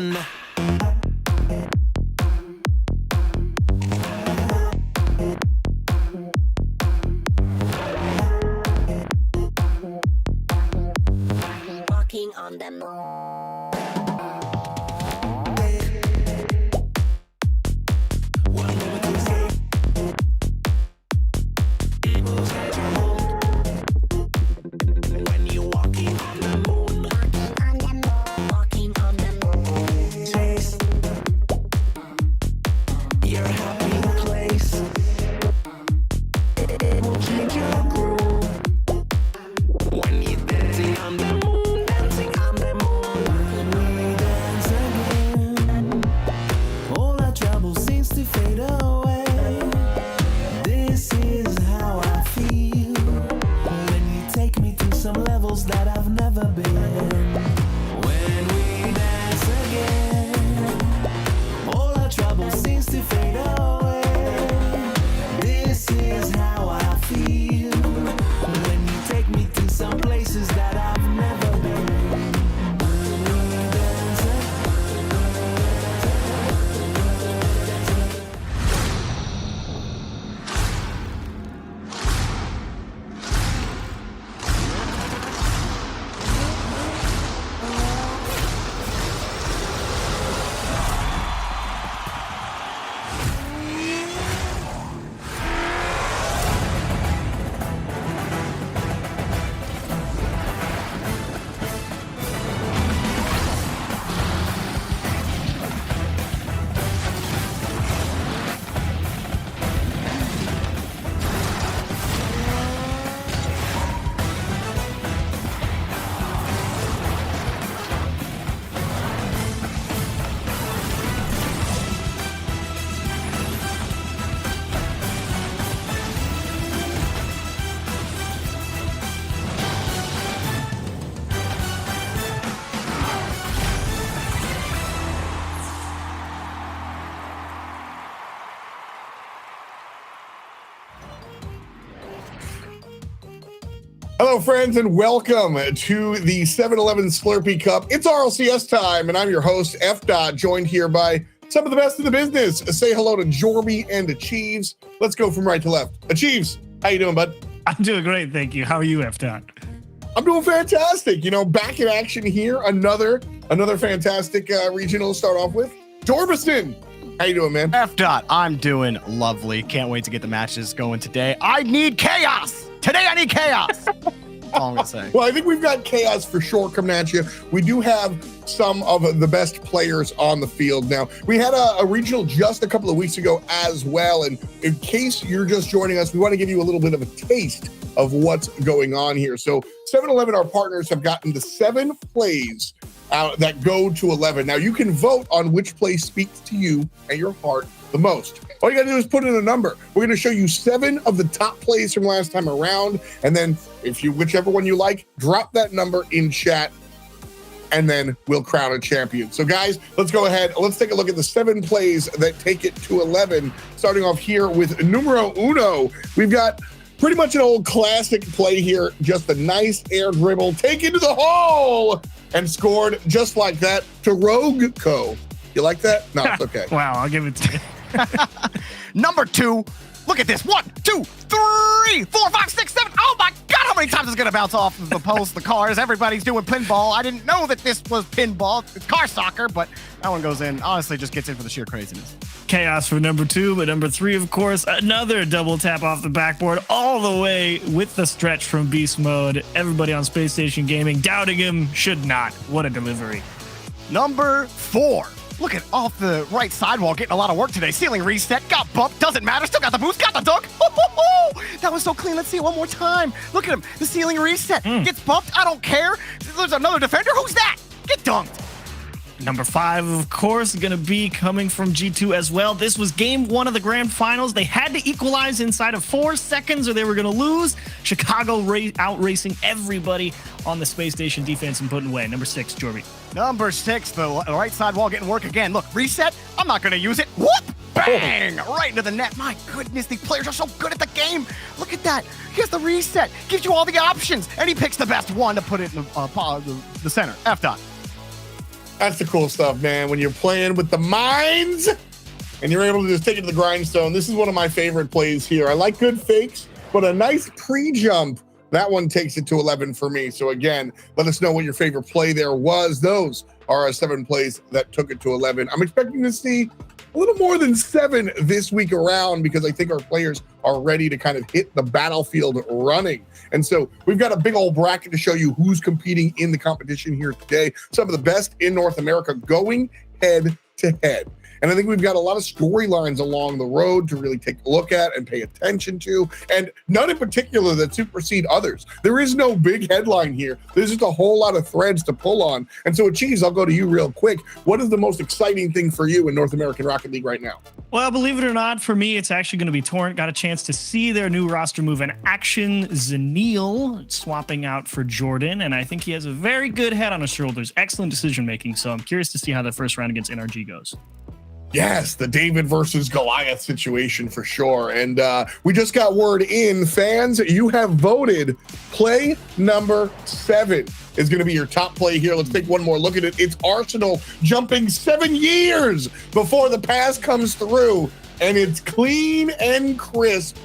moon. Walking on the moon. When you're walking on the moon. Walking on the moon. Taste your happy place. It will change your groove. When you're dancing on the moon, dancing on the moon. We dance again. All our trouble seems to fade away. This is how I feel when you take me to some levels that I've never been. When we dance again, all our trouble seems to fade away. This is how I feel when you take me to some places that I've never been. When we dance Hello, friends, and welcome to the 7-Eleven Slurpee Cup. It's RLCS time, and I'm your host, F. Dot, joined here by some of the best in the business. Say hello to Jorby and Achieves. Let's go from right to left. Achieves, how you doing, bud? I'm doing great, thank you. How are you, F. Dot? I'm doing fantastic. You know, back in action here. Another fantastic regional to start off with. Jorbiston, how you doing, man? F. Dot, I'm doing lovely. Can't wait to get the matches going today. I need chaos. Today I need chaos. That's all I'm gonna say. Well, I think we've got chaos for sure coming at you. We do have some of the best players on the field now. We had a regional just a couple of weeks ago as well. And in case you're just joining us, we want to give you a little bit of a taste of what's going on here. So 7-Eleven, our partners, have gotten the 7 plays that go to 11. Now you can vote on which play speaks to you and your heart the most. All you gotta do is put in a number. We're gonna show you 7 of the top plays from last time around, and then whichever one you like, drop that number in chat, and then we'll crown a champion. So guys, let's go ahead. Let's take a look at the 7 plays that take it to 11. Starting off here with numero uno. We've got pretty much an old classic play here. Just a nice air dribble, take it to the hole, and scored just like that to Rogue Co. You like that? No, it's okay. Wow, I'll give it to you. Number 2. Look at this. 1, 2, 3, 4, 5, 6, 7. Oh my God, how many times is it gonna bounce off the post, the cars? Everybody's doing pinball. I didn't know that this was pinball. It's car soccer, but that one goes in. Honestly, just gets in for the sheer craziness. Chaos for number 2, but number 3, of course, another double tap off the backboard all the way with the stretch from beast mode. Everybody on Space Station Gaming doubting him should not. What a delivery. Number 4. Look at off the right sidewall, getting a lot of work today. Ceiling reset, got bumped, doesn't matter. Still got the boost, got the dunk. That was so clean. Let's see it one more time. Look at him. The ceiling reset. Gets bumped. I don't care. There's another defender. Who's that? Get dunked. Number 5, of course, going to be coming from G2 as well. This was game 1 of the grand finals. They had to equalize inside of 4 seconds or they were going to lose. Chicago out racing everybody on the Space Station defense and putting away. Number 6, Jorby. Number 6, the right side wall getting work again. Look, reset. I'm not going to use it. Whoop! Bang! Right into the net. My goodness, these players are so good at the game. Look at that. He has the reset. Gives you all the options. And he picks the best one to put it in the center. F. Dot. That's the cool stuff, man. When you're playing with the mines and you're able to just take it to the grindstone. This is one of my favorite plays here. I like good fakes, but a nice pre-jump, that one takes it to 11 for me. So again, let us know what your favorite play there was. Those are our 7 plays that took it to 11. I'm expecting to see a little more than 7 this week around because I think our players are ready to kind of hit the battlefield running. And so we've got a big old bracket to show you who's competing in the competition here today. Some of the best in North America going head to head. And I think we've got a lot of storylines along the road to really take a look at and pay attention to, and none in particular that supersede others. There is no big headline here. There's just a whole lot of threads to pull on. And so, Cheese, I'll go to you real quick. What is the most exciting thing for you in North American Rocket League right now? Well, believe it or not, for me, it's actually going to be Torrent. Got a chance to see their new roster move in action. Zanil swapping out for Jordan, and I think he has a very good head on his shoulders. Excellent decision making. So I'm curious to see how the first round against NRG goes. Yes, the David versus Goliath situation for sure. And we just got word in, fans, you have voted play number 7 is going to be your top play here. Let's take one more look at it. It's Arsenal jumping 7 years before the pass comes through, and it's clean and crisp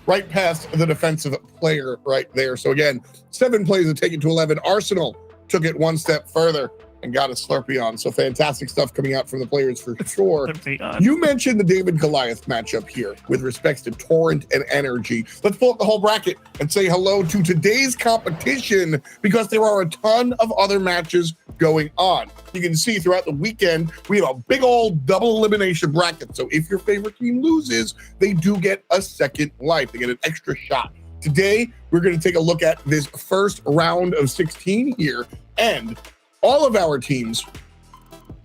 right past the defensive player right there. So again, 7 plays to take it to 11. Arsenal took it one step further and got a Slurpee on. So fantastic stuff coming out from the players for sure. You mentioned the David Goliath matchup here with respects to Torrent and Energy. Let's pull up the whole bracket and say hello to today's competition because there are a ton of other matches going on. You can see throughout the weekend, we have a big old double elimination bracket. So if your favorite team loses, they do get a second life. They get an extra shot. Today, we're going to take a look at this first round of 16 here, and all of our teams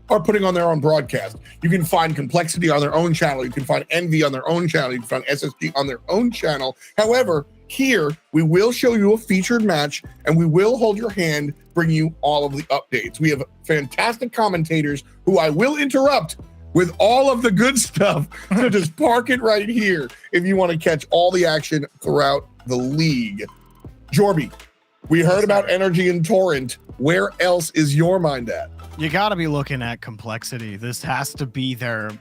are putting on their own broadcast. You can find Complexity on their own channel. You can find Envy on their own channel. You can find SSG on their own channel. However, here we will show you a featured match and we will hold your hand, bring you all of the updates. We have fantastic commentators who I will interrupt with all of the good stuff. So just park it right here if you want to catch all the action throughout the league. Jorby, we heard about Energy and Torrent. Where else is your mind at? You got to be looking at Complexity. This has to be their,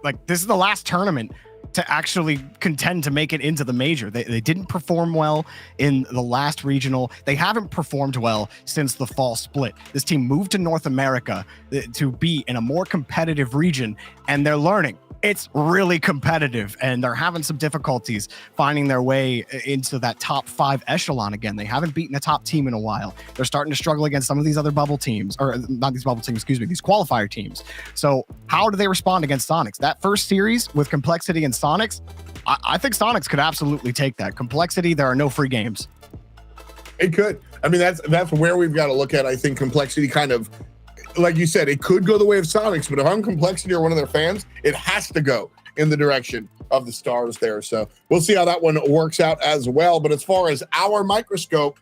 like, this is the last tournament to actually contend to make it into the major. They didn't perform well in the last regional. They haven't performed well since the fall split. This team moved to North America to be in a more competitive region, and they're learning. It's really competitive, and they're having some difficulties finding their way into that top 5 echelon again. They haven't beaten a top team in a while. They're starting to struggle against some of these other bubble teams, or not these bubble teams, excuse me, these qualifier teams. So how do they respond against Sonics? That first series with Complexity and Sonics, I think Sonics could absolutely take that. Complexity, there are no free games. It could. I mean, that's where we've got to look at. I think Complexity kind of, like you said, it could go the way of Sonics, but if I'm Complexity or one of their fans, it has to go in the direction of the Stars there. So we'll see how that one works out as well. But as far as our microscope,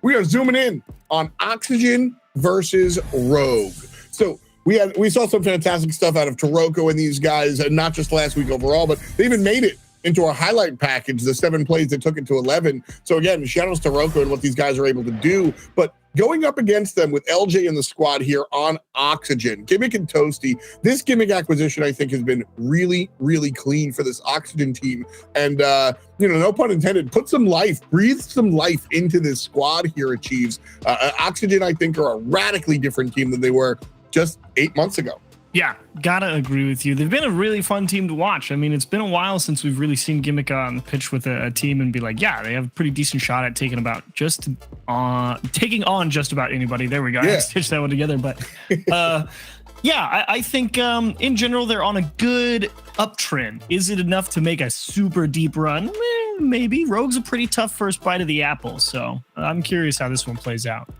we are zooming in on Oxygen versus Rogue. So we saw some fantastic stuff out of Taroko and these guys, and not just last week overall, but they even made it into our highlight package, the 7 plays that took it to 11. So again, shout outs to Taroko and what these guys are able to do. But going up against them with LJ in the squad here on Oxygen, Gimmick and Toasty, this Gimmick acquisition, I think, has been really, really clean for this Oxygen team. And, no pun intended, put some life, breathe some life into this squad here at Chiefs. Oxygen, I think, are a radically different team than they were just 8 months ago. Yeah, gotta agree with you. They've been a really fun team to watch. I mean, it's been a while since we've really seen Gimmick on the pitch with a team and be like, yeah, they have a pretty decent shot at taking on just about anybody. There we go. Yeah. I stitched that one together. But I think in general, they're on a good uptrend. Is it enough to make a super deep run? Maybe. Rogue's a pretty tough first bite of the apple. So I'm curious how this one plays out.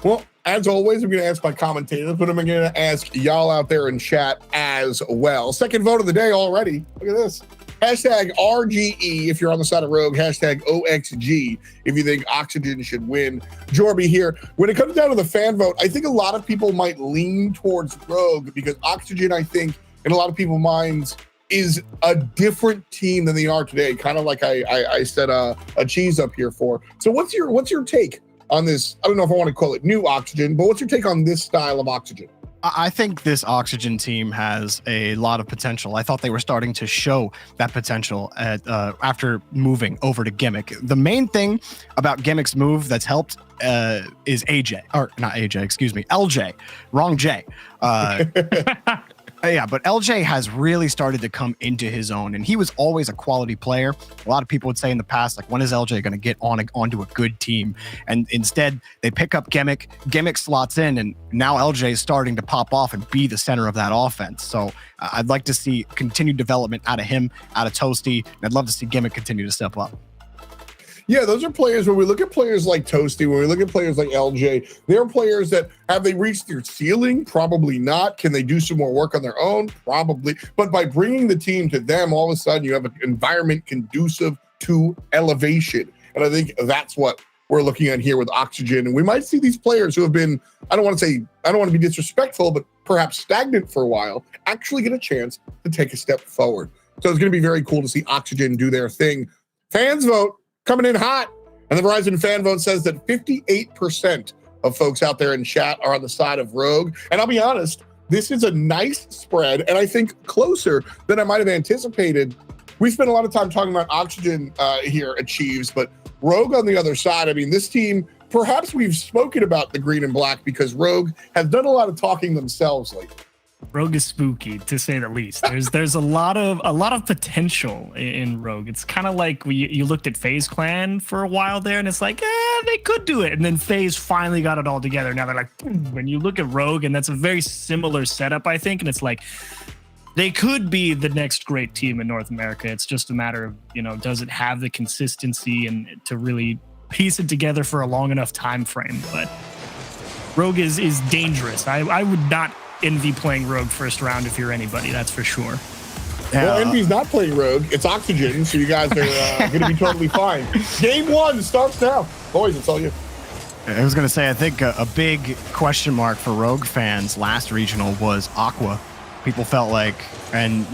Well, as always, I'm going to ask my commentators, but I'm going to ask y'all out there in chat as well. Second vote of the day already. Look at this. Hashtag RGE if you're on the side of Rogue. Hashtag OXG if you think Oxygen should win. Jorby here. When it comes down to the fan vote, I think a lot of people might lean towards Rogue because Oxygen, I think, in a lot of people's minds, is a different team than they are today. Kind of like I set a cheese up here for. So what's your take on this? I don't know if I want to call it new Oxygen, but what's your take on this style of Oxygen? I think this Oxygen team has a lot of potential. I thought they were starting to show that potential after moving over to Gimmick. The main thing about Gimmick's move that's helped is AJ, or not AJ, excuse me, LJ. Wrong J. Yeah, but LJ has really started to come into his own, and he was always a quality player. A lot of people would say in the past, like, when is LJ going to get onto a good team? And instead, they pick up Gimmick. Gimmick slots in, and now LJ is starting to pop off and be the center of that offense. So I'd like to see continued development out of him, out of Toasty, and I'd love to see Gimmick continue to step up. Yeah, those are players. When we look at players like Toasty, when we look at players like LJ, they're players that have they reached their ceiling? Probably not. Can they do some more work on their own? Probably. But by bringing the team to them, all of a sudden you have an environment conducive to elevation. And I think that's what we're looking at here with Oxygen. And we might see these players who have been, I don't want to be disrespectful, but perhaps stagnant for a while, actually get a chance to take a step forward. So it's going to be very cool to see Oxygen do their thing. Fans vote. Coming in hot. And the Verizon fan vote says that 58% of folks out there in chat are on the side of Rogue. And I'll be honest, this is a nice spread, and I think closer than I might have anticipated. We spent a lot of time talking about Oxygen here at Chiefs, but Rogue on the other side, I mean, this team, perhaps we've spoken about the green and black because Rogue has done a lot of talking themselves lately. Rogue is spooky, to say the least. There's a lot of potential in Rogue. It's kind of like you looked at FaZe Clan for a while there, and it's like, they could do it. And then FaZe finally got it all together. Now they're like, boom. When you look at Rogue, and that's a very similar setup, I think. And it's like, they could be the next great team in North America. It's just a matter of, does it have the consistency and to really piece it together for a long enough time frame? But Rogue is dangerous. I would not envy playing Rogue first round if you're anybody, that's for sure. Well, Envy's not playing Rogue. It's Oxygen, so you guys are going to be totally fine. Game 1 starts now. Boys, it's all you. I was going to say, I think a big question mark for Rogue fans last regional was Aqua. People felt like, and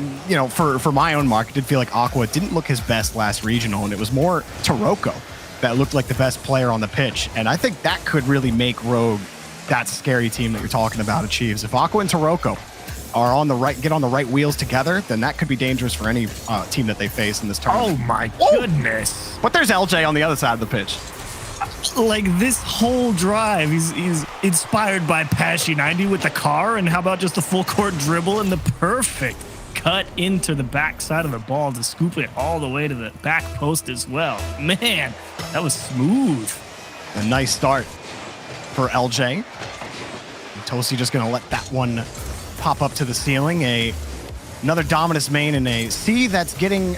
for my own mark, I did feel like Aqua didn't look his best last regional, and it was more Taroko that looked like the best player on the pitch. And I think that could really make Rogue that scary team that you're talking about achieves. If Aqua and Taroko are get on the right wheels together, then that could be dangerous for any team that they face in this tournament. Oh my goodness. But there's LJ on the other side of the pitch. Like this whole drive, he's inspired by Pashy 90 with the car, and how about just a full court dribble and the perfect cut into the back side of the ball to scoop it all the way to the back post as well. Man, that was smooth. A nice start for LJ. And Toasty just going to let that one pop up to the ceiling. Another Dominus main in a C that's getting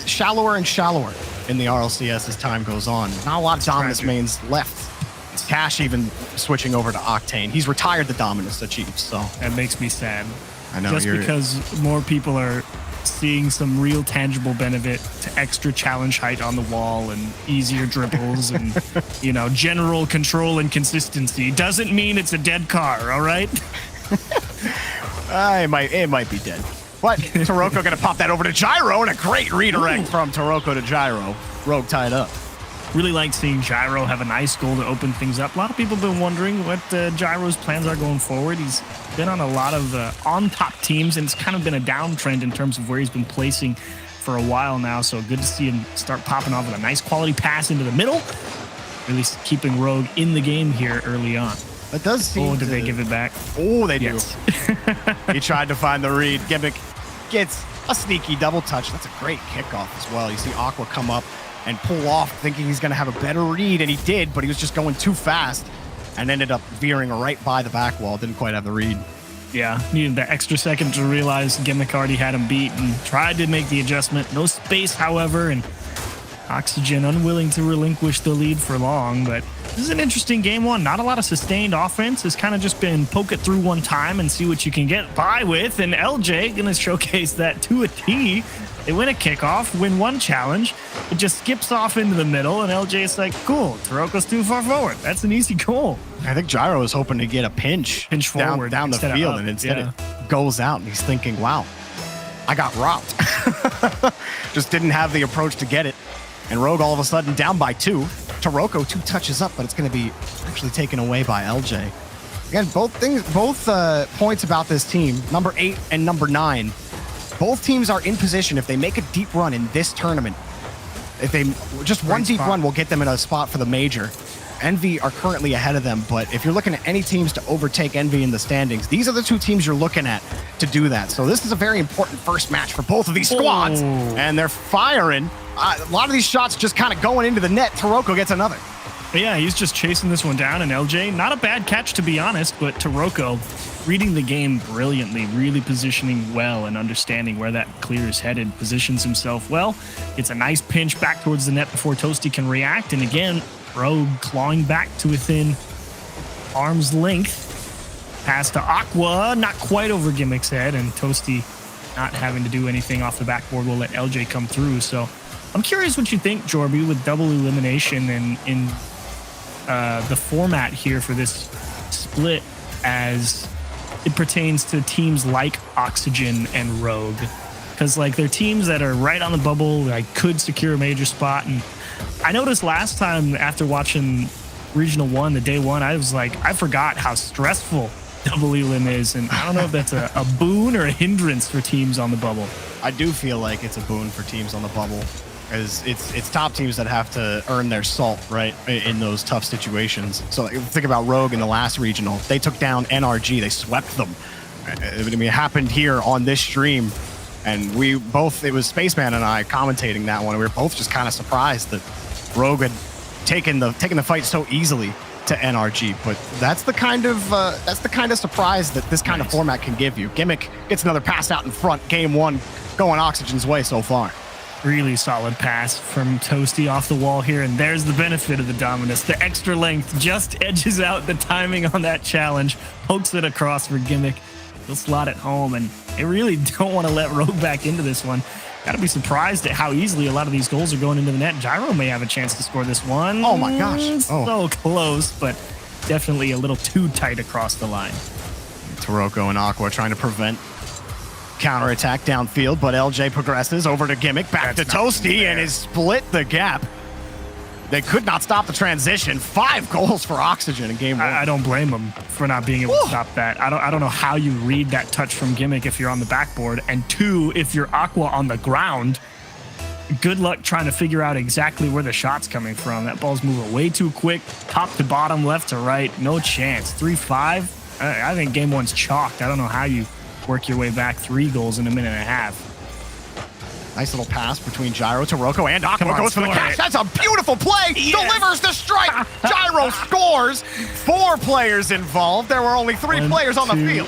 shallower and shallower in the RLCS as time goes on. Not a lot of Dominus mains left. It's Cash even switching over to Octane. He's retired the Dominus at Chiefs, so. That makes me sad. I know. Just because more people are seeing some real tangible benefit to extra challenge height on the wall and easier dribbles and, general control and consistency doesn't mean it's a dead car, all right? It might be dead. But Taroko going to pop that over to Gyro, and a great redirect from Taroko to Gyro. Rogue tied up. Really like seeing Gyro have a nice goal to open things up. A lot of people have been wondering what Gyro's plans are going forward. He's been on a lot of on-top teams, and it's kind of been a downtrend in terms of where he's been placing for a while now. So good to see him start popping off with a nice quality pass into the middle. Really keeping Rogue in the game here early on. It does seem did they give it back? Oh, they do. Yes. He tried to find the read. Gimmick gets a sneaky double touch. That's a great kickoff as well. You see Aqua come up and pull off thinking he's going to have a better read, and he did, but he was just going too fast and ended up veering right by the back wall. Didn't quite have the read. Yeah, needed that extra second to realize Gimmick already had him beat and tried to make the adjustment. No space, however, and Oxygen unwilling to relinquish the lead for long, but this is an interesting game one. Not a lot of sustained offense. It's kind of just been poke it through one time and see what you can get by with, and LJ going to showcase that to a T. They win a kickoff, win one challenge. It just skips off into the middle, and LJ's like, cool, Taroko's too far forward. That's an easy goal. I think Gyro was hoping to get a pinch forward down the field, up, and instead it goes out, and he's thinking, wow, I got robbed. Just didn't have the approach to get it. And Rogue all of a sudden down by 2. Taroko 2 touches up, but it's going to be actually taken away by LJ. Again, both points about this team, number 8 and number 9, both teams are in position if they make a deep run in this tournament. If they just one deep run will get them in a spot for the major. Envy are currently ahead of them, but if you're looking at any teams to overtake Envy in the standings, these are the 2 teams you're looking at to do that. So this is a very important first match for both of these squads, and they're firing. A lot of these shots just kind of going into the net. Taroko gets another. Yeah, he's just chasing this one down, and LJ, not a bad catch to be honest, but Taroko reading the game brilliantly, really positioning well and understanding where that clear is headed, positions himself well. It's a nice pinch back towards the net before Toasty can react, and again, Rogue clawing back to within arm's length. Pass to Aqua, not quite over Gimmick's head, and Toasty not having to do anything off the backboard will let LJ come through. So I'm curious what you think, Jorby, with double elimination and in the format here for this split as it pertains to teams like Oxygen and Rogue. Because like they're teams that are right on the bubble, like could secure a major spot. And I noticed last time after watching Regional 1, the day 1, I was like, I forgot how stressful double elim is. And I don't know if that's a boon or a hindrance for teams on the bubble. I do feel like it's a boon for teams on the bubble, because it's top teams that have to earn their salt, right, in those tough situations. So like, think about Rogue in the last regional. They took down NRG. They swept them. I mean, it happened here on this stream. And we both, it was Spaceman and I commentating that one. And we were both just kind of surprised that Rogue had taken the fight so easily to NRG. But that's the kind of surprise that this kind of format can give you. Gimmick gets another pass out in front. Game 1 going Oxygen's way so far. Really solid pass from Toasty off the wall here, and there's the benefit of the Dominus. The extra length just edges out the timing on that challenge, pokes it across for Gimmick. He'll slot it home, and they really don't want to let Rogue back into this one. Got to be surprised at how easily a lot of these goals are going into the net. Gyro may have a chance to score this one. Oh my gosh. So close, but definitely a little too tight across the line. Taroko and Aqua trying to prevent counterattack downfield, but LJ progresses over to Gimmick, back to Toasty, and has split the gap. They could not stop the transition. 5 goals for Oxygen in game 1. I don't blame them for not being able to stop that. I don't know how you read that touch from Gimmick if you're on the backboard, and 2, if you're Aqua on the ground. Good luck trying to figure out exactly where the shot's coming from. That ball's moving way too quick, top to bottom, left to right, no chance. 3-5. I think game 1's chalked. I don't know how you work your way back 3 goals in a minute and a half. Nice little pass between Gyro, Taroko, and Aqua goes for the score catch. it. That's a beautiful play. Yes. Delivers the strike. Gyro scores. 4 players involved. There were only 3 players on the field.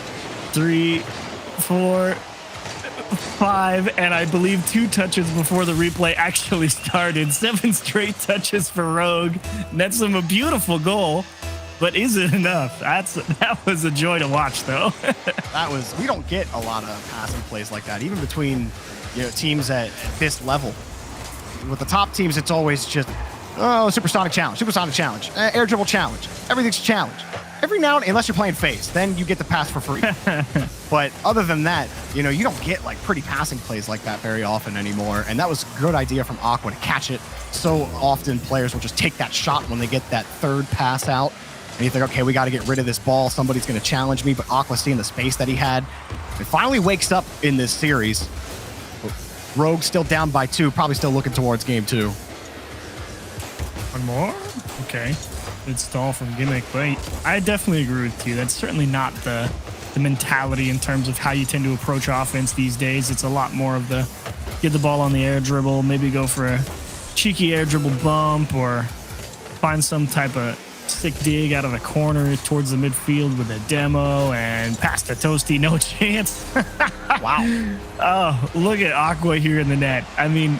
3, 4, 5, and I believe 2 touches before the replay actually started. 7 straight touches for Rogue. Nets them a beautiful goal. But is it enough? That was a joy to watch, though. We don't get a lot of passing plays like that, even between teams at this level. With the top teams, it's always just, supersonic challenge, air dribble challenge. Everything's a challenge. Every now and unless you're playing face, then you get the pass for free. But other than that, you don't get like pretty passing plays like that very often anymore. And that was a good idea from Aqua to catch it. So often players will just take that shot when they get that 3rd pass out. And you think, okay, we got to get rid of this ball. Somebody's going to challenge me. But Aqua, seeing the space that he had, it finally wakes up in this series. Rogue still down by 2, probably still looking towards game 2. One more? Okay. Good stall from Gimmick, but I definitely agree with you. That's certainly not the mentality in terms of how you tend to approach offense these days. It's a lot more of the get the ball on the air dribble, maybe go for a cheeky air dribble bump or find some type of sick dig out of the corner towards the midfield with a demo and pass to Toasty, no chance. Wow. Oh, look at Aqua here in the net. I mean,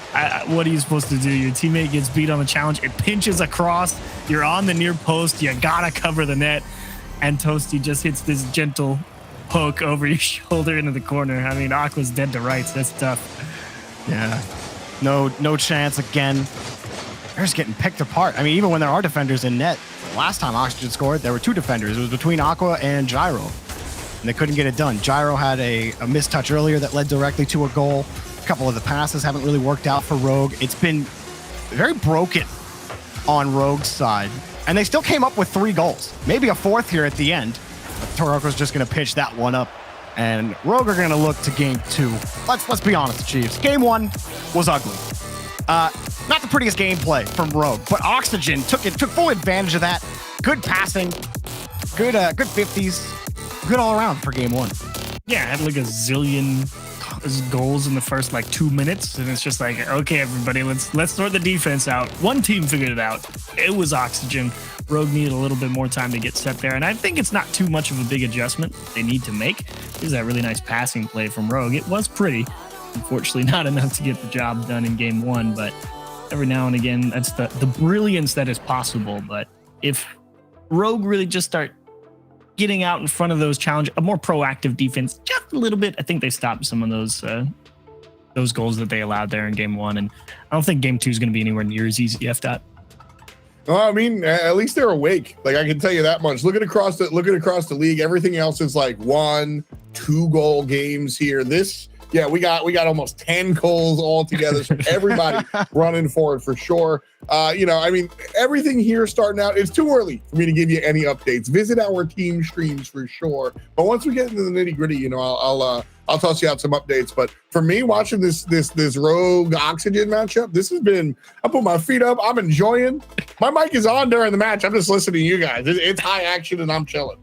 what are you supposed to do? Your teammate gets beat on the challenge. It pinches across. You're on the near post. You gotta cover the net. And Toasty just hits this gentle poke over your shoulder into the corner. I mean, Aqua's dead to rights. That's tough. Yeah. No chance again. They're just getting picked apart. I mean, even when there are defenders in net, last time Oxygen scored, there were 2 defenders. It was between Aqua and Gyro, and they couldn't get it done. Gyro had a missed touch earlier that led directly to a goal. A couple of the passes haven't really worked out for Rogue. It's been very broken on Rogue's side, and they still came up with 3 goals. Maybe a 4th here at the end. But Toroko's just going to pitch that one up, and Rogue are going to look to game 2. Let's be honest, Chiefs. Game 1 was ugly. Not the prettiest gameplay from Rogue, but Oxygen took full advantage of that. Good passing, good 50s, good all around for game 1. Yeah, I had like a zillion goals in the first like 2 minutes, and it's just like, okay, everybody, let's sort the defense out. One team figured it out. It was Oxygen. Rogue needed a little bit more time to get set there, and I think it's not too much of a big adjustment they need to make. There's that really nice passing play from Rogue. It was pretty. Unfortunately, not enough to get the job done in game 1, but every now and again, that's the brilliance that is possible. But if Rogue really just start getting out in front of those challenges, a more proactive defense, just a little bit, I think they stopped some of those goals that they allowed there in game 1. And I don't think game 2 is going to be anywhere near as easy, F-Dot. Well, I mean, at least they're awake. Like, I can tell you that much. Looking across the league, everything else is like 1-2 goal games here. Yeah, we got almost 10 goals all together. So everybody running for it for sure. I mean, everything here starting out, it's too early for me to give you any updates. Visit our team streams for sure. But once we get into the nitty gritty, I'll toss you out some updates. But for me, watching this Rogue Oxygen matchup, this has been, I put my feet up. I'm enjoying. My mic is on during the match. I'm just listening to you guys. It's high action and I'm chilling.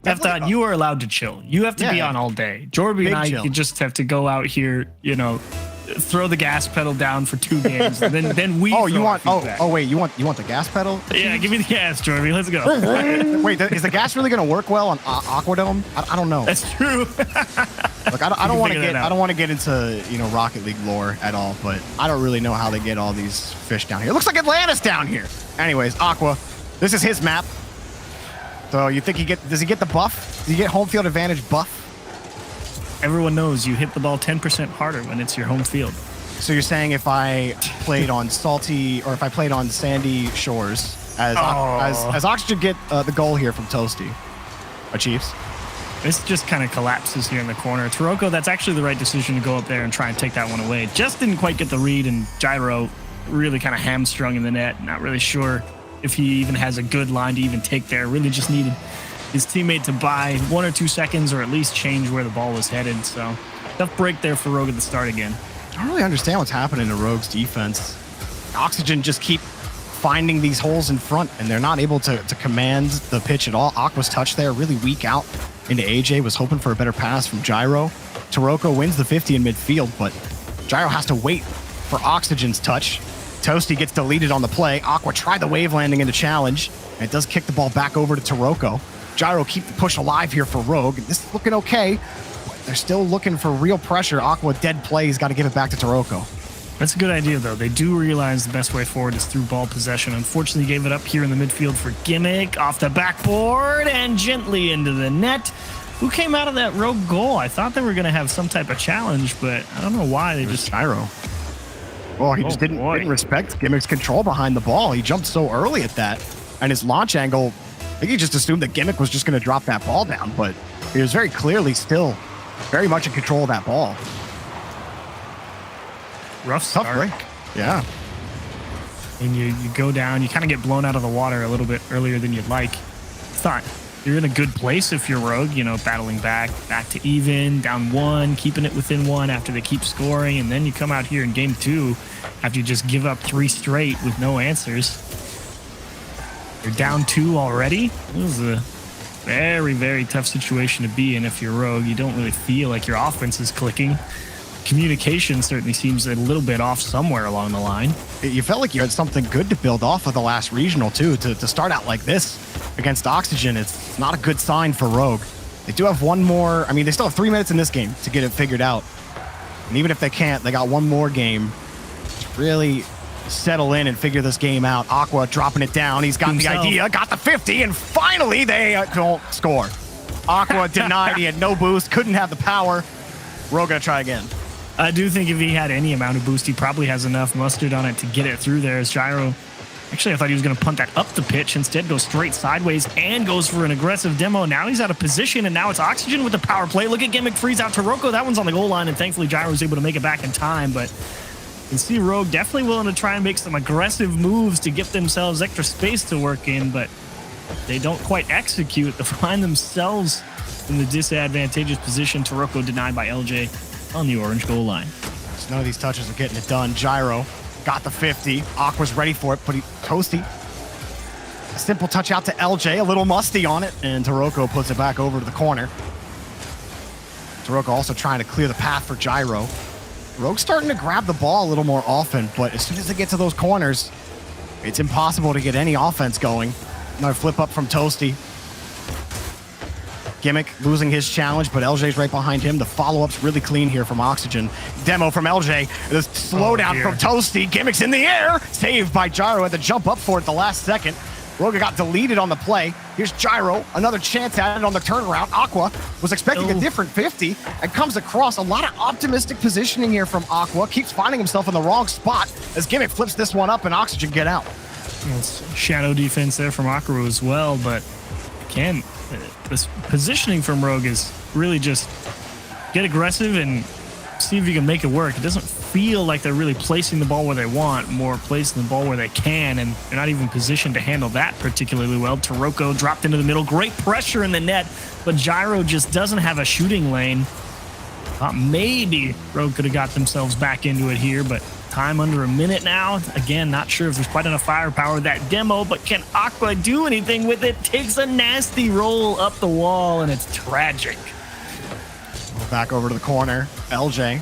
F-Dot, you are allowed to chill. You have to be on all day. Jorby and I you just have to go out here, throw the gas pedal down for 2 games. And then we. Oh, you want? Wait, you want the gas pedal? Yeah, give me the gas, Jorby. Let's go. Wait, is the gas really going to work well on Aquadome? I don't know. That's true. Look, I don't want to get into Rocket League lore at all, but I don't really know how they get all these fish down here. It looks like Atlantis down here. Anyways, Aqua, this is his map. So you think does he get the buff? Does he get home field advantage buff? Everyone knows you hit the ball 10% harder when it's your home field. So you're saying if I played on salty or if I played on sandy shores, as Oxygen get the goal here from Toasty, Chiefs? This just kind of collapses here in the corner. Taroko, that's actually the right decision to go up there and try and take that one away. Just didn't quite get the read, and Gyro really kind of hamstrung in the net. Not really sure if he even has a good line to even take there. Really just needed his teammate to buy 1 or 2 seconds or at least change where the ball was headed. So tough break there for Rogue at the start again. I don't really understand what's happening to Rogue's defense. Oxygen just keep finding these holes in front, and they're not able to command the pitch at all. Aqua's touch there, really weak out into AJ, was hoping for a better pass from Gyro. Taroko wins the 50 in midfield, but Gyro has to wait for Oxygen's touch. Toasty gets deleted on the play. Aqua tried the wave landing in the challenge, and it does kick the ball back over to Taroko. Gyro keep the push alive here for Rogue. This is looking okay, but they're still looking for real pressure. Aqua dead play. He's got to give it back to Taroko. That's a good idea, though. They do realize the best way forward is through ball possession. Unfortunately, gave it up here in the midfield for Gimmick. Off the backboard and gently into the net. Who came out of that Rogue goal? I thought they were going to have some type of challenge, but I don't know why. They just... Gyro. Well, he just didn't respect Gimmick's control behind the ball. He jumped so early at that. And his launch angle, I think he just assumed that Gimmick was just going to drop that ball down, but he was very clearly still very much in control of that ball. Rough start. Tough break. Yeah. And you go down, you kind of get blown out of the water a little bit earlier than you'd like. Thought you're in a good place if you're Rogue, battling back to even, down 1, keeping it within 1 after they keep scoring, and then you come out here in game 2 after you just give up 3 straight with no answers. You're down 2 already. This is a very, very tough situation to be in if you're Rogue. You don't really feel like your offense is clicking. Communication certainly seems a little bit off somewhere along the line. You felt like you had something good to build off of the last regional, too. To start out like this against Oxygen, it's not a good sign for Rogue. They do have one more. I mean, they still have 3 minutes in this game to get it figured out. And even if they can't, they got one more game to really settle in and figure this game out. Aqua dropping it down. He's got the idea, got the 50, and finally they don't score. Aqua denied. He had no boost, couldn't have the power. Rogue gonna try again. I do think if he had any amount of boost, he probably has enough mustard on it to get it through there. As Gyro, actually, I thought he was going to punt that up the pitch. Instead, goes straight sideways and goes for an aggressive demo. Now he's out of position, and now it's Oxygen with the power play. Look at Gimmick freeze out Taroko. That one's on the goal line, and thankfully Gyro was able to make it back in time. But can see Rogue definitely willing to try and make some aggressive moves to give themselves extra space to work in, but they don't quite execute. They find themselves in the disadvantageous position. Taroko denied by LJ on the orange goal line. So none of these touches are getting it done. Gyro got the 50. Aqua's ready for it, but Toasty. A simple touch out to LJ, a little musty on it, and Taroko puts it back over to the corner. Taroko also trying to clear the path for Gyro. Rogue's starting to grab the ball a little more often, but as soon as they get to those corners, it's impossible to get any offense going. Another flip up from Toasty. Gimmick losing his challenge, but LJ's right behind him. The follow-up's really clean here from Oxygen. Demo from LJ. The slowdown from Toasty. Gimmick's in the air. Saved by Gyro. Had to jump up for it the last second. Rogue got deleted on the play. Here's Gyro. Another chance at it on the turnaround. Aqua was expecting a different 50 and comes across. A lot of optimistic positioning here from Aqua. Keeps finding himself in the wrong spot as Gimmick flips this one up and Oxygen get out. Shadow defense there from Akaru as well, but again, this positioning from Rogue is really just get aggressive and see if you can make it work. It doesn't feel like they're really placing the ball where they want, more placing the ball where they can, and they're not even positioned to handle that particularly well. Taroko dropped into the middle, great pressure in the net, but Gyro just doesn't have a shooting lane. Maybe Rogue could have got themselves back into it here, but time under a minute now. Again, not sure if there's quite enough firepower with that demo, but can Aqua do anything with it? Takes a nasty roll up the wall, and it's tragic. Back over to the corner. LJ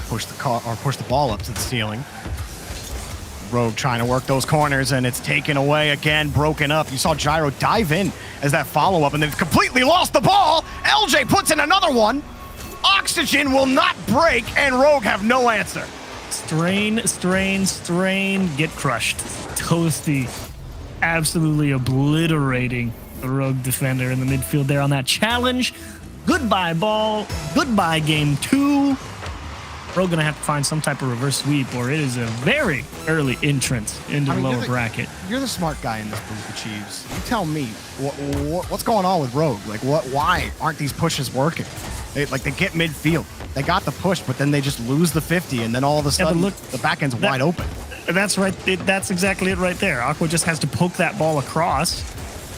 push the ball up to the ceiling. Rogue trying to work those corners, and it's taken away again, broken up. You saw Gyro dive in as that follow-up, and then completely lost the ball. LJ puts in another one. Oxygen will not break, and Rogue have no answer. Strain, get crushed. Toasty absolutely obliterating the Rogue defender in the midfield there on that challenge. Goodbye ball, goodbye game 2. Rogue gonna have to find some type of reverse sweep, or it is a very early entrance into the lower bracket. You're the smart guy in this booth, Achieves. You tell me what's going on with Rogue. Like, why aren't these pushes working? They get midfield. They got the push, but then they just lose the 50, and then all of a sudden, the back end's wide open. That's right. That's exactly it right there. Aqua just has to poke that ball across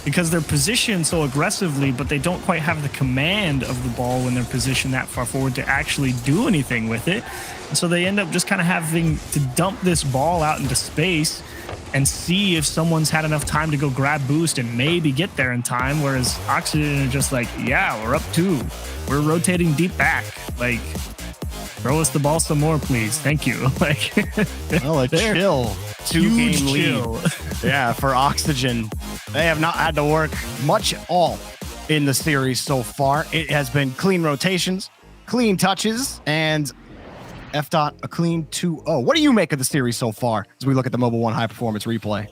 because they're positioned so aggressively, but they don't quite have the command of the ball when they're positioned that far forward to actually do anything with it. And so they end up just kind of having to dump this ball out into space and see if someone's had enough time to go grab boost and maybe get there in time, whereas Oxygen are just like, yeah, we're up 2. We're rotating deep back. Like, throw us the ball some more, please. Thank you. Like, well, a chill 2-game chill lead. Yeah, for Oxygen. They have not had to work much at all in the series so far. It has been clean rotations, clean touches, and F-Dot a clean 2-0. What do you make of the series so far as we look at the Mobile One High Performance replay?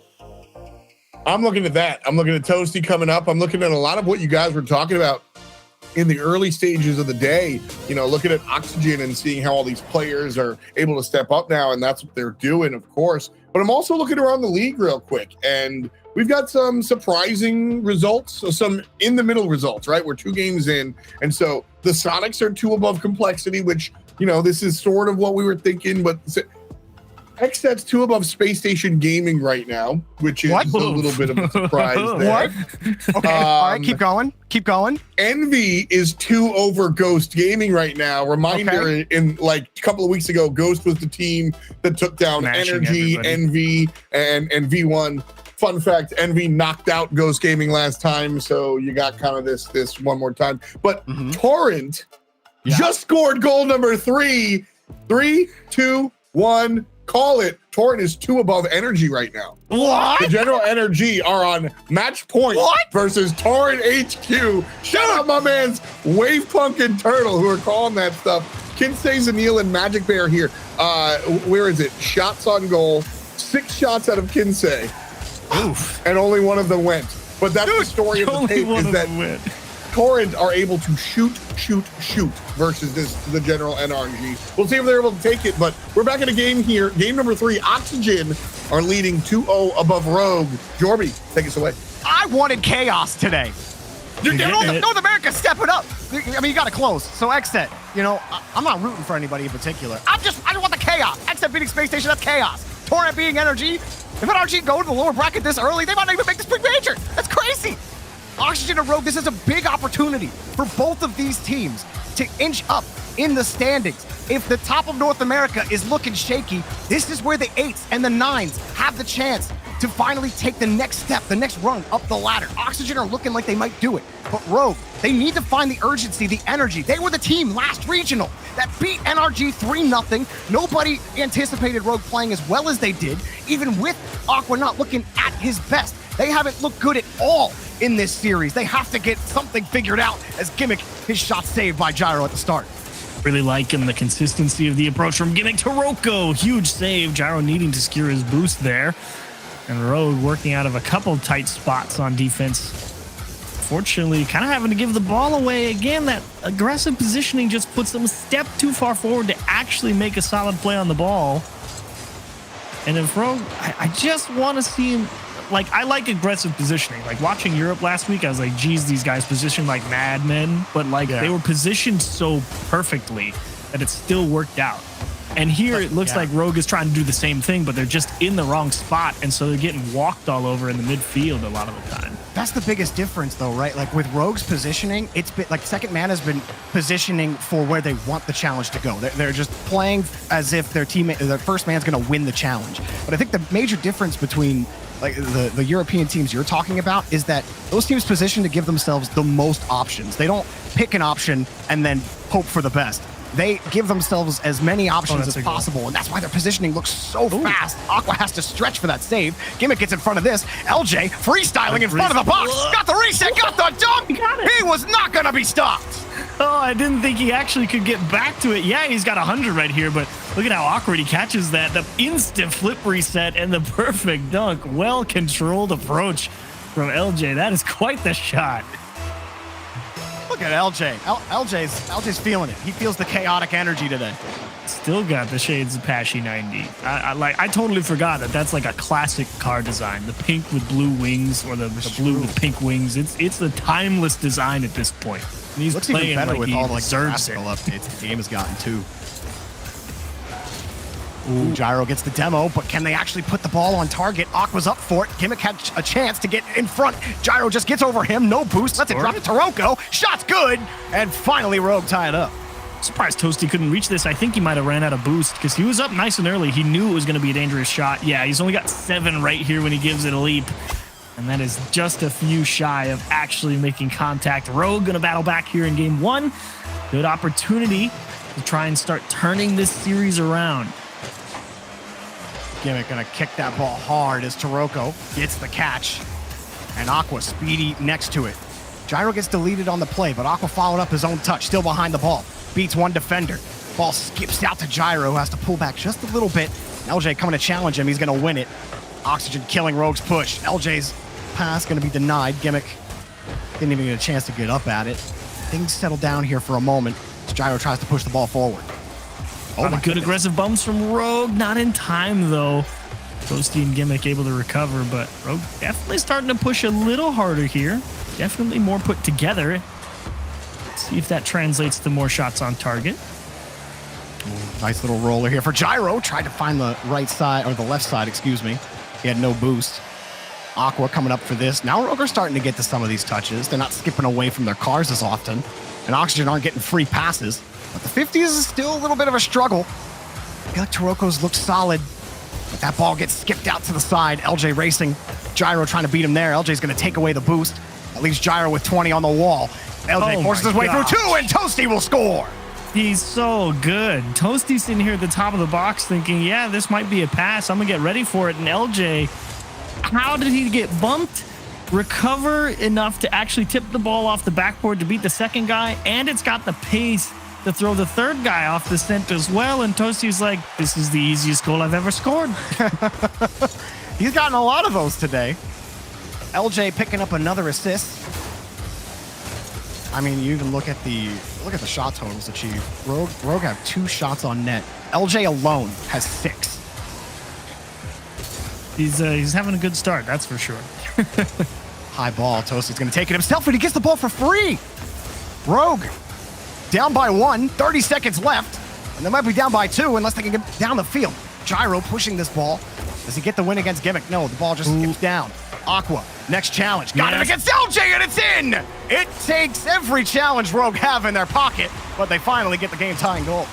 I'm looking at that. I'm looking at Toasty coming up. I'm looking at a lot of what you guys were talking about in the early stages of the day, looking at Oxygen and seeing how all these players are able to step up now, and that's what they're doing, of course. But I'm also looking around the league real quick, and we've got some surprising results, so some in-the-middle results, right? We're 2 games in, and so the Sonics are 2 above complexity, which, this is sort of what we were thinking, but Xstats 2 above Space Station Gaming right now, which is a little bit of a surprise there. What? Okay, all right, keep going. Envy is 2 over Ghost Gaming right now. Reminder, in like a couple of weeks ago, Ghost was the team that took down Energy, Envy, and V1. Fun fact, Envy knocked out Ghost Gaming last time, so you got kind of this one more time. But Torrent just scored goal number 3. 3, 2, 1. Call it. Torrent is 2 above Energy right now. What? The General Energy are on match point versus Torrent HQ. Shout out my man's Wave Punk and Turtle who are calling that stuff. Kinsey, Zanil, and Magic Bear here. Where is it? Shots on goal. 6 shots out of Kinsey. Oof. And only one of them went. But that's the story of the tape, is that Torrent are able to shoot versus the General NRG. We'll see if they're able to take it, but we're back in a game here. Game number 3, Oxygen are leading 2-0 above Rogue. Jorby, take us away. I wanted chaos today. North America, step it up. I mean, you got to close. So Xset, you know, I'm not rooting for anybody in particular. I just want the chaos. Xset beating Space Station, that's chaos. Torrent beating NRG. If NRG go to the lower bracket this early, they might not even make this big major. That's crazy. Oxygen and Rogue, this is a big opportunity for both of these teams to inch up in the standings. If the top of North America is looking shaky, this is where the 8s and the 9s have the chance to finally take the next step, the next rung up the ladder. Oxygen are looking like they might do it, but Rogue, they need to find the urgency, the energy. They were the team last regional that beat NRG 3-0. Nobody anticipated Rogue playing as well as they did, even with Aqua not looking at his best. They haven't looked good at all in this series. They have to get something figured out as Gimmick, his shot saved by Gyro at the start. Really liking the consistency of the approach from Gimmick to Roko. Huge save. Gyro needing to secure his boost there. And Rogue working out of a couple tight spots on defense. Fortunately, kind of having to give the ball away. Again, that aggressive positioning just puts them a step too far forward to actually make a solid play on the ball. And if Rogue, I just want to see him, like, I like aggressive positioning. Like, watching Europe last week, I was like, geez, these guys positioned like madmen. But, like, they were positioned so perfectly that it still worked out. And here it looks like Rogue is trying to do the same thing, but they're just in the wrong spot. And so they're getting walked all over in the midfield a lot of the time. That's the biggest difference, though, right? Like with Rogue's positioning, it's been like Second Man has been positioning for where they want the challenge to go. They're just playing as if their teammate, their first man's going to win the challenge. But I think the major difference between like the European teams you're talking about is that those teams position to give themselves the most options. They don't pick an option and then hope for the best. They give themselves as many options as possible, and that's why their positioning looks so fast. Aqua has to stretch for that save. Gimmick gets in front of this. LJ freestyling in front of the box. Got the reset, got the dunk. He was not going to be stopped. Oh, I didn't think he actually could get back to it. Yeah, he's got 100 right here, but look at how awkward he catches that. The instant flip reset and the perfect dunk. Well-controlled approach from LJ. That is quite the shot. Look at LJ. LJ's feeling it. He feels the chaotic energy today. Still got the shades of Pashy 90. I totally forgot that that's like a classic car design. The pink with blue wings, or the blue with pink wings. It's a timeless design at this point. And he's looks playing even better like with he all the deserves it. graphical updates the game has gotten too. Ooh, Gyro gets the demo, but can they actually put the ball on target? Aqua's up for it. Gimmick had a chance to get in front. Gyro just gets over him. No boost. Lets it drop to Taroko. Shot's good. And finally, Rogue tie it up. Surprised Toasty couldn't reach this. I think he might have ran out of boost because he was up nice and early. He knew it was going to be a dangerous shot. Yeah, he's only got 7 right here when he gives it a leap. And that is just a few shy of actually making contact. Rogue going to battle back here in game 1. Good opportunity to try and start turning this series around. Gimmick gonna kick that ball hard as Taroko gets the catch. And Aqua speedy next to it. Gyro gets deleted on the play, but Aqua followed up his own touch, still behind the ball. Beats one defender. Ball skips out to Gyro, who has to pull back just a little bit. LJ coming to challenge him. He's gonna win it. Oxygen killing Rogue's push. LJ's pass gonna be denied. Gimmick didn't even get a chance to get up at it. Things settle down here for a moment as Gyro tries to push the ball forward. Oh, my good aggressive bumps from Rogue. Not in time, though. Toasty and Gimmick able to recover, but Rogue definitely starting to push a little harder here. Definitely more put together. Let's see if that translates to more shots on target. Nice little roller here for Gyro. Tried to find the right side, or the left side, excuse me. He had no boost. Aqua coming up for this. Now Rogue are starting to get to some of these touches. They're not skipping away from their cars as often. And Oxygen aren't getting free passes. But the 50s is still a little bit of a struggle. I feel like Taroko's look solid. But that ball gets skipped out to the side. LJ racing. Gyro trying to beat him there. LJ's going to take away the boost. That leaves Gyro with 20 on the wall. LJ forces his way through 2, and Toasty will score. He's so good. Toasty's sitting here at the top of the box thinking, yeah, this might be a pass. I'm going to get ready for it. And LJ, how did he get bumped? Recover enough to actually tip the ball off the backboard to beat the second guy. And it's got the pace to throw the third guy off the scent as well. And Toasty's like, this is the easiest goal I've ever scored. He's gotten a lot of those today. LJ picking up another assist. I mean, you even look at the shot totals achieved. Rogue have 2 shots on net. LJ alone has 6. He's having a good start, that's for sure. High ball. Toasty's going to take it himself, and he gets the ball for free. Rogue down by 1, 30 seconds left, and they might be down by 2 unless they can get down the field. Gyro pushing this ball. Does he get the win against Gimmick? No, the ball just skips down. Aqua, next challenge. Got it against LJ, and it's in! It takes every challenge Rogue have in their pocket, but they finally get the game-tying goal.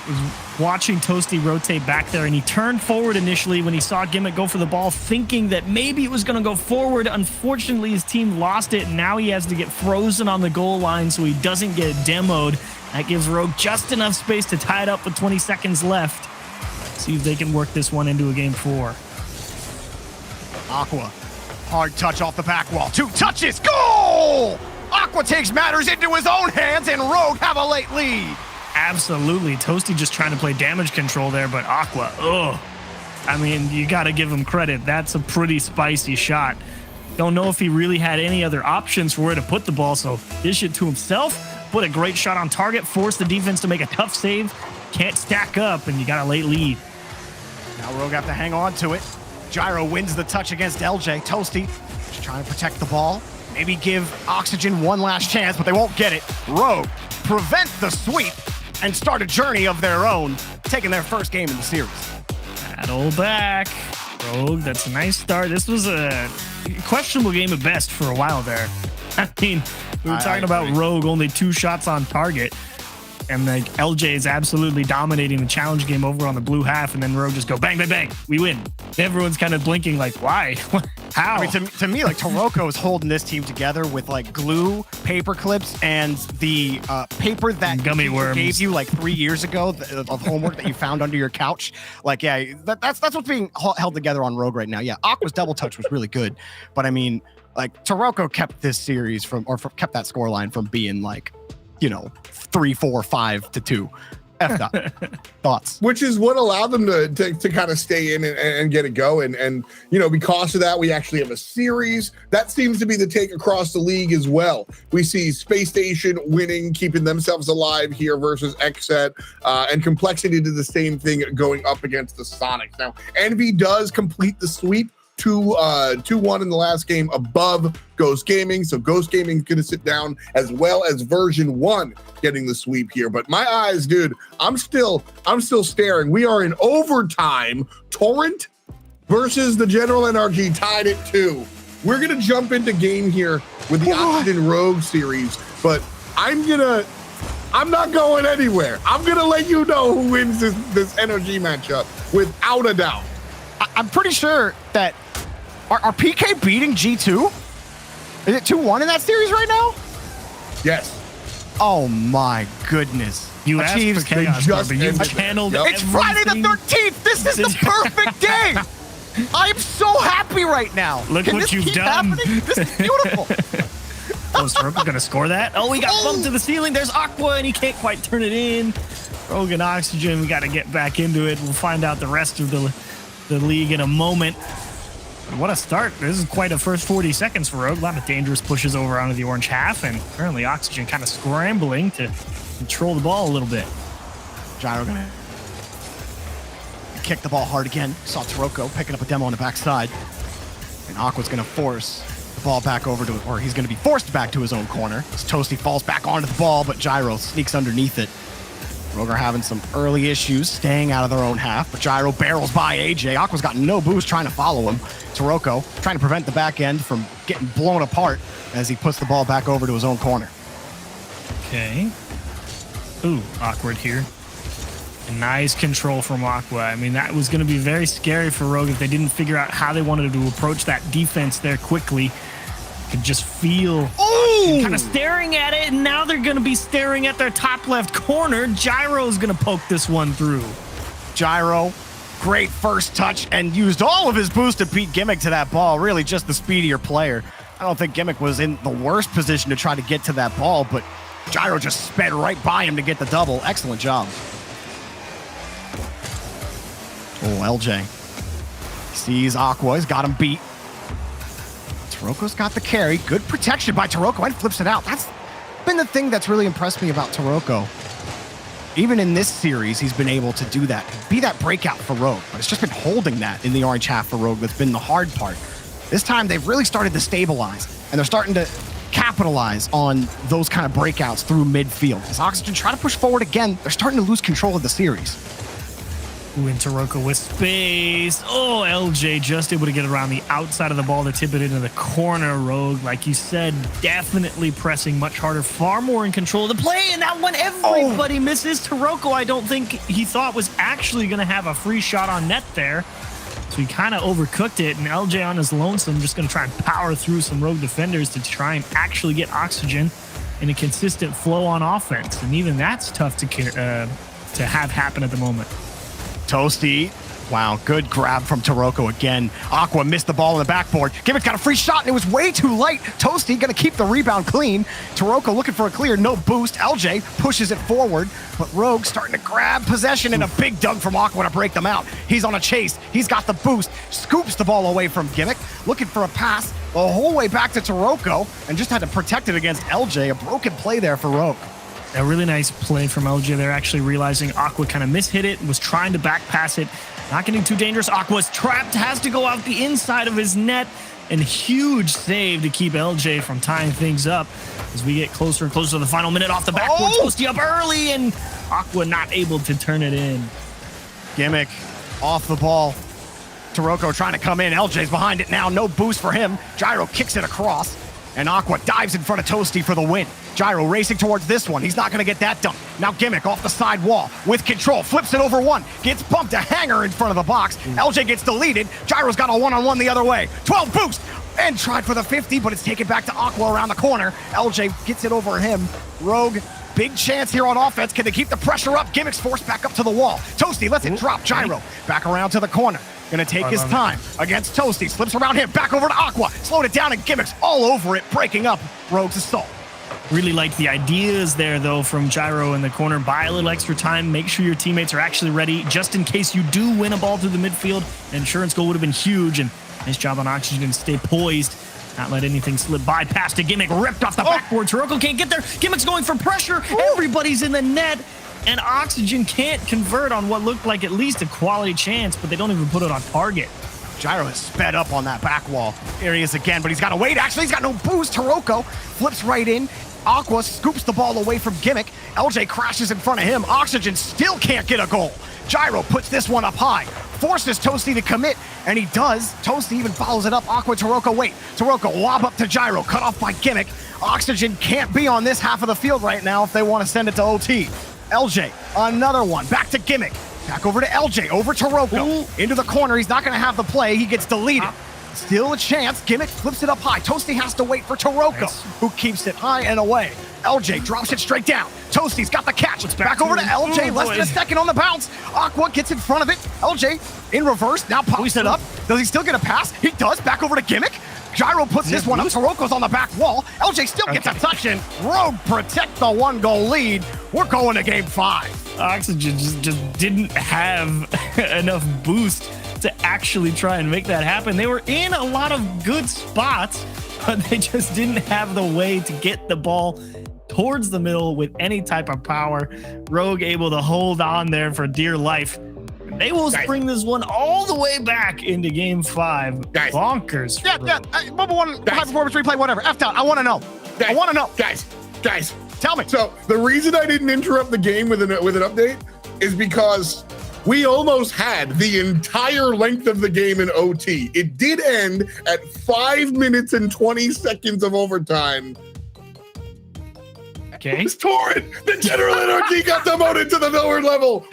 Watching Toasty rotate back there, and he turned forward initially when he saw Gimmick go for the ball, thinking that maybe it was going to go forward. Unfortunately, his team lost it, and now he has to get frozen on the goal line so he doesn't get demoed. That gives Rogue just enough space to tie it up with 20 seconds left. See if they can work this one into a game 4. Aqua, hard touch off the back wall. 2 touches, goal! Aqua takes matters into his own hands, and Rogue have a late lead. Absolutely. Toasty just trying to play damage control there, but Aqua, ugh. I mean, you got to give him credit. That's a pretty spicy shot. Don't know if he really had any other options for where to put the ball, so dish it to himself. Put a great shot on target, force the defense to make a tough save. Can't stack up, and you got a late lead. Now Rogue have to hang on to it. Gyro wins the touch against LJ. Toasty just trying to protect the ball. Maybe give Oxygen one last chance, but they won't get it. Rogue prevent the sweep and start a journey of their own, taking their first game in the series. Battle back. Rogue, that's a nice start. This was a questionable game at best for a while there. I mean, we were talking about Rogue, only 2 shots on target. And like LJ is absolutely dominating the challenge game over on the blue half, and then Rogue just go bang, bang, bang. We win. Everyone's kind of blinking like, why? How? I mean, to me, like Toroko is holding this team together with like glue, paper clips, and the paper that gummy worms gave you like 3 years ago of homework that you found under your couch. Like, yeah, that's what's being held together on Rogue right now. Yeah, Aqua's double touch was really good, but I mean, like Toroko kept this series kept that scoreline from being like, 3, 4, 5 to 2. F up. Thoughts? Which is what allowed them to kind of stay in and get it going. And, because of that, we actually have a series. That seems to be the take across the league as well. We see Space Station winning, keeping themselves alive here versus XSET, and Complexity did the same thing going up against the Sonics. Now, Envy does complete the sweep. 2-1 in the last game above Ghost Gaming. So Ghost Gaming is going to sit down, as well as version 1 getting the sweep here. But my eyes, dude, I'm still staring. We are in overtime. Torrent versus the General NRG tied at 2. We're going to jump into game here with the Oxygen Rogue series, but I'm not going anywhere. I'm going to let you know who wins this NRG matchup without a doubt. I'm pretty sure that are PK beating G2? Is it 2-1 in that series right now? Yes. Oh my goodness. You asked for chaos, just but you've ended channeled it. It's Friday the 13th. This is the perfect day. I'm so happy right now. Look Can what this you've keep done. happening? This is beautiful. Oh, Slurpee gonna score that? Oh, he got bumped to the ceiling. There's Aqua, and he can't quite turn it in. Rogue and Oxygen, we got to get back into it. We'll find out the rest of the league in a moment. But what a start. This is quite a first 40 seconds for Rogue. A lot of dangerous pushes over onto the orange half, and apparently Oxygen kind of scrambling to control the ball a little bit. Gyro gonna kick the ball hard again. Saw Toroko picking up a demo on the backside. And Aqua's gonna force the ball back over to, or he's gonna be forced back to his own corner. As Toasty falls back onto the ball, but Gyro sneaks underneath it. Rogue are having some early issues staying out of their own half, but Gyro barrels by AJ. Aqua's got no boost trying to follow him. Toroko trying to prevent the back end from getting blown apart as he puts the ball back over to his own corner. Okay. Ooh, awkward here. And nice control from Aqua. I mean, that was going to be very scary for Rogue if they didn't figure out how they wanted to approach that defense there quickly. Could just feel kind of staring at it, and now they're going to be staring at their top left corner. Gyro's going to poke this one through. Gyro, great first touch, and used all of his boost to beat Gimmick to that ball. Really just the speedier player. I don't think Gimmick was in the worst position to try to get to that ball, but Gyro just sped right by him to get the double. Excellent job. Oh, LJ sees Aqua. He's got him beat. Toroko's got the carry. Good protection by Toroko, and flips it out. That's been the thing that's really impressed me about Toroko. Even in this series, he's been able to do that, be that breakout for Rogue. But it's just been holding that in the orange half for Rogue that's been the hard part. This time they've really started to stabilize, and they're starting to capitalize on those kind of breakouts through midfield. As Oxygen try to push forward again, they're starting to lose control of the series. Ooh, and Taroko with space. Oh, LJ just able to get around the outside of the ball to tip it into the corner. Rogue, like you said, definitely pressing much harder, far more in control of the play. And that one, everybody misses. Taroko, I don't think he thought was actually going to have a free shot on net there. So he kind of overcooked it, and LJ on his lonesome just going to try and power through some Rogue defenders to try and actually get Oxygen in a consistent flow on offense. And even that's tough to have happen at the moment. Toasty. Wow, good grab from Taroko again. Aqua missed the ball on the backboard. Gimmick got a free shot, and it was way too light. Toasty gonna keep the rebound clean. Taroko looking for a clear, no boost. LJ pushes it forward, but Rogue starting to grab possession, and a big dunk from Aqua to break them out. He's on a chase. He's got the boost. Scoops the ball away from Gimmick, looking for a pass the whole way back to Taroko, and just had to protect it against LJ. A broken play there for Rogue. A really nice play from LJ. They're actually realizing Aqua kind of mishit it, was trying to back pass it. Not getting too dangerous. Aqua's trapped, has to go out the inside of his net, and huge save to keep LJ from tying things up as we get closer and closer to the final minute off the backboard. Toasty up early, and Aqua not able to turn it in. Gimmick off the ball. Taroko trying to come in. LJ's behind it now. No boost for him. Gyro kicks it across, and Aqua dives in front of Toasty for the win. Gyro racing towards this one. He's not going to get that done. Now Gimmick off the side wall with control. Flips it over one. Gets bumped a hanger in front of the box. LJ gets deleted. Gyro's got a one-on-one the other way. 12 boost. And tried for the 50, but it's taken back to Aqua around the corner. LJ gets it over him. Rogue, big chance here on offense. Can they keep the pressure up? Gimmick's forced back up to the wall. Toasty lets it drop. Gyro back around to the corner. Gonna take his time against Toasty. Slips around him. Back over to Aqua. Slowed it down, and Gimmick's all over it, breaking up Rogue's assault. Really like the ideas there, though, from Gyro in the corner. Buy a little extra time. Make sure your teammates are actually ready, just in case you do win a ball through the midfield. An insurance goal would have been huge, and nice job on Oxygen to stay poised, not let anything slip by. Pass to Gimmick, ripped off the backboard. Taroko can't get there. Gimmick's going for pressure. Everybody's in the net, and Oxygen can't convert on what looked like at least a quality chance, but they don't even put it on target. Gyro has sped up on that back wall. There he is again, but he's got to wait. Actually, he's got no boost. Taroko flips right in. Aqua scoops the ball away from Gimmick. LJ crashes in front of him. Oxygen still can't get a goal. Gyro puts this one up high, forces Toasty to commit, and he does. Toasty even follows it up. Aqua, Taroko, wait. Taroko lob up to Gyro, cut off by Gimmick. Oxygen can't be on this half of the field right now if they want to send it to OT. LJ, another one, back to Gimmick. Back over to LJ, over Taroko. Into the corner, he's not gonna have the play, he gets deleted. Still a chance. Gimmick flips it up high. Toasty has to wait for Taroko, who keeps it high and away. LJ drops it straight down. Toasty's got the catch. Back over to LJ. Less than a second on the bounce. Aqua gets in front of it. LJ in reverse. Now pops it up. Does he still get a pass? He does. Back over to Gimmick. Gyro puts this one up. Taroko's on the back wall. LJ still gets a touch in. Rogue protect the 1-goal lead. We're going to game 5. Oxygen just didn't have enough boost to actually try and make that happen. They were in a lot of good spots, but they just didn't have the way to get the ball towards the middle with any type of power. Rogue able to hold on there for dear life. They will bring this one all the way back into game 5. Bonkers. Bubble one, high performance replay, whatever. F-out. I want to know. I want to know. Guys, tell me. So the reason I didn't interrupt the game with an update is because we almost had the entire length of the game in OT. It did end at 5 minutes and 20 seconds of overtime. Okay. It's torrent. The general NRG got demoted to the lower level.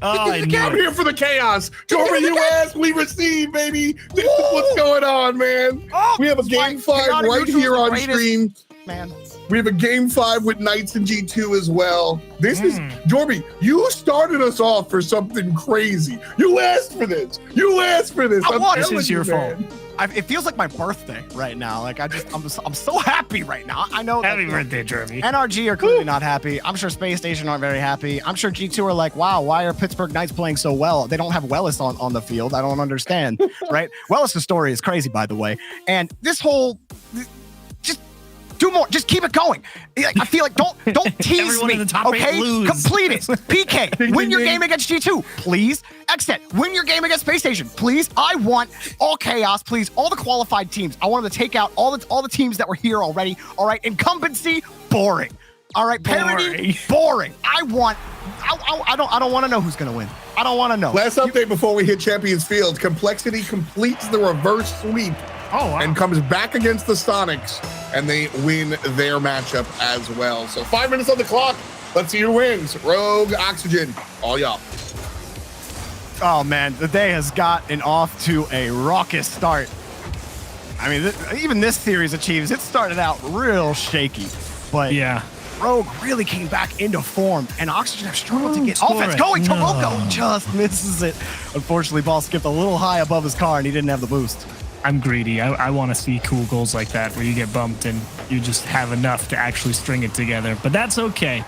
I'm here for the chaos. Jordan, you asked, we receive, baby. This is what's going on, man. We have a game 5 right here on stream. Man. We have a game 5 with Knights and G2 as well. This is, Jorby, you started us off for something crazy. You asked for this. This is your fault. It feels like my birthday right now. Like I'm so happy right now. I know. Happy birthday, Jorby. NRG are clearly not happy. I'm sure Space Station aren't very happy. I'm sure G2 are like, wow, why are Pittsburgh Knights playing so well? They don't have Wellis on the field. I don't understand, right? Wellis' story is crazy, by the way. And this whole, Do more. Just keep it going. I feel like don't tease Everyone me. in the top eight Okay, lose. complete it. PK, win your game against G2, please. Xset, win your game against Space Station, please. I want all chaos, please. All the qualified teams. I want them to take out all the teams that were here already. All right, incumbency, boring. All right, parity, boring. I don't want to know who's gonna win. I don't want to know. Last update before we hit Champions Field, Complexity completes the reverse sweep and comes back against the Sonics, and they win their matchup as well. So 5 minutes on the clock. Let's see who wins. Rogue, Oxygen, all y'all. Oh man, the day has gotten off to a raucous start. I mean, even this series achieves. It started out real shaky, but Yeah. Rogue really came back into form, and Oxygen have struggled to get Score offense it. going. No. Toroko just misses it. Unfortunately, ball skipped a little high above his car, and he didn't have the boost. I'm greedy. I want to see cool goals like that where you get bumped and you just have enough to actually string it together. But that's okay.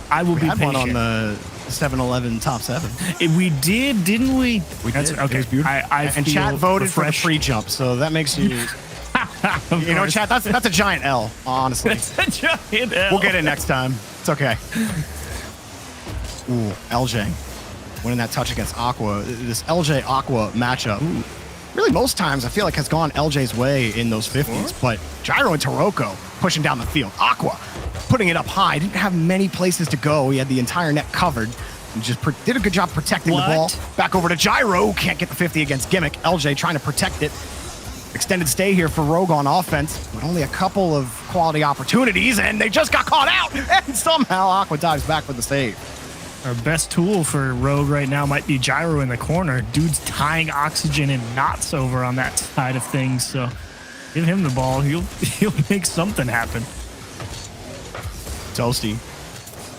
I will We be had patient. one on the 7-Eleven top 7. We did, didn't we? That's, did. Okay. It was beautiful. I And feel chat voted for the refreshed. free jump, so that makes you. Of You know, course. chat. That's a giant L, honestly. It's a giant L. We'll get it next time. It's okay. Ooh, LJ winning that touch against Aqua. This LJ Aqua matchup, really most times I feel like has gone LJ's way in those 50s, but Gyro and Toroko pushing down the field. Aqua putting it up high. Didn't have many places to go. He had the entire net covered. And just did a good job protecting the ball. Back over to Gyro. Can't get the 50 against Gimmick. LJ trying to protect it. Extended stay here for Rogue on offense, but only a couple of quality opportunities, and they just got caught out, and somehow Aqua dives back for the save. Our best tool for Rogue right now might be Gyro in the corner. Dude's tying Oxygen in knots over on that side of things, so give him the ball. He'll make something happen. Toasty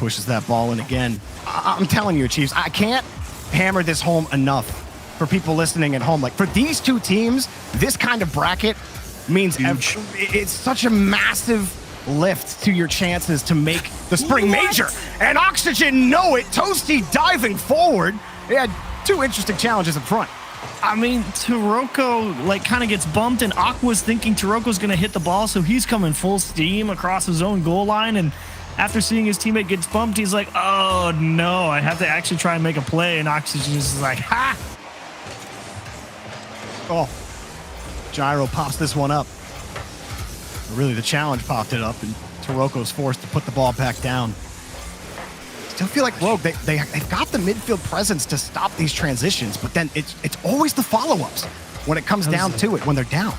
pushes that ball in again. I'm telling you, Chiefs, I can't hammer this home enough for people listening at home. Like, for these two teams, this kind of bracket means it's such a massive lift to your chances to make the spring major. And Oxygen know it. Toasty diving forward. They had two interesting challenges in front. I mean, Toroko like kind of gets bumped, and Aqua's thinking Toroko's going to hit the ball, so he's coming full steam across his own goal line. And after seeing his teammate gets bumped, he's like, "Oh no, I have to actually try and make a play." And Oxygen is like, "Ha!" Oh, Gyro pops this one up. Really, the challenge popped it up, and Toroko's forced to put the ball back down. Still feel like Rogue, they've got the midfield presence to stop these transitions, but then it's always the follow-ups when it comes down to it, when they're down.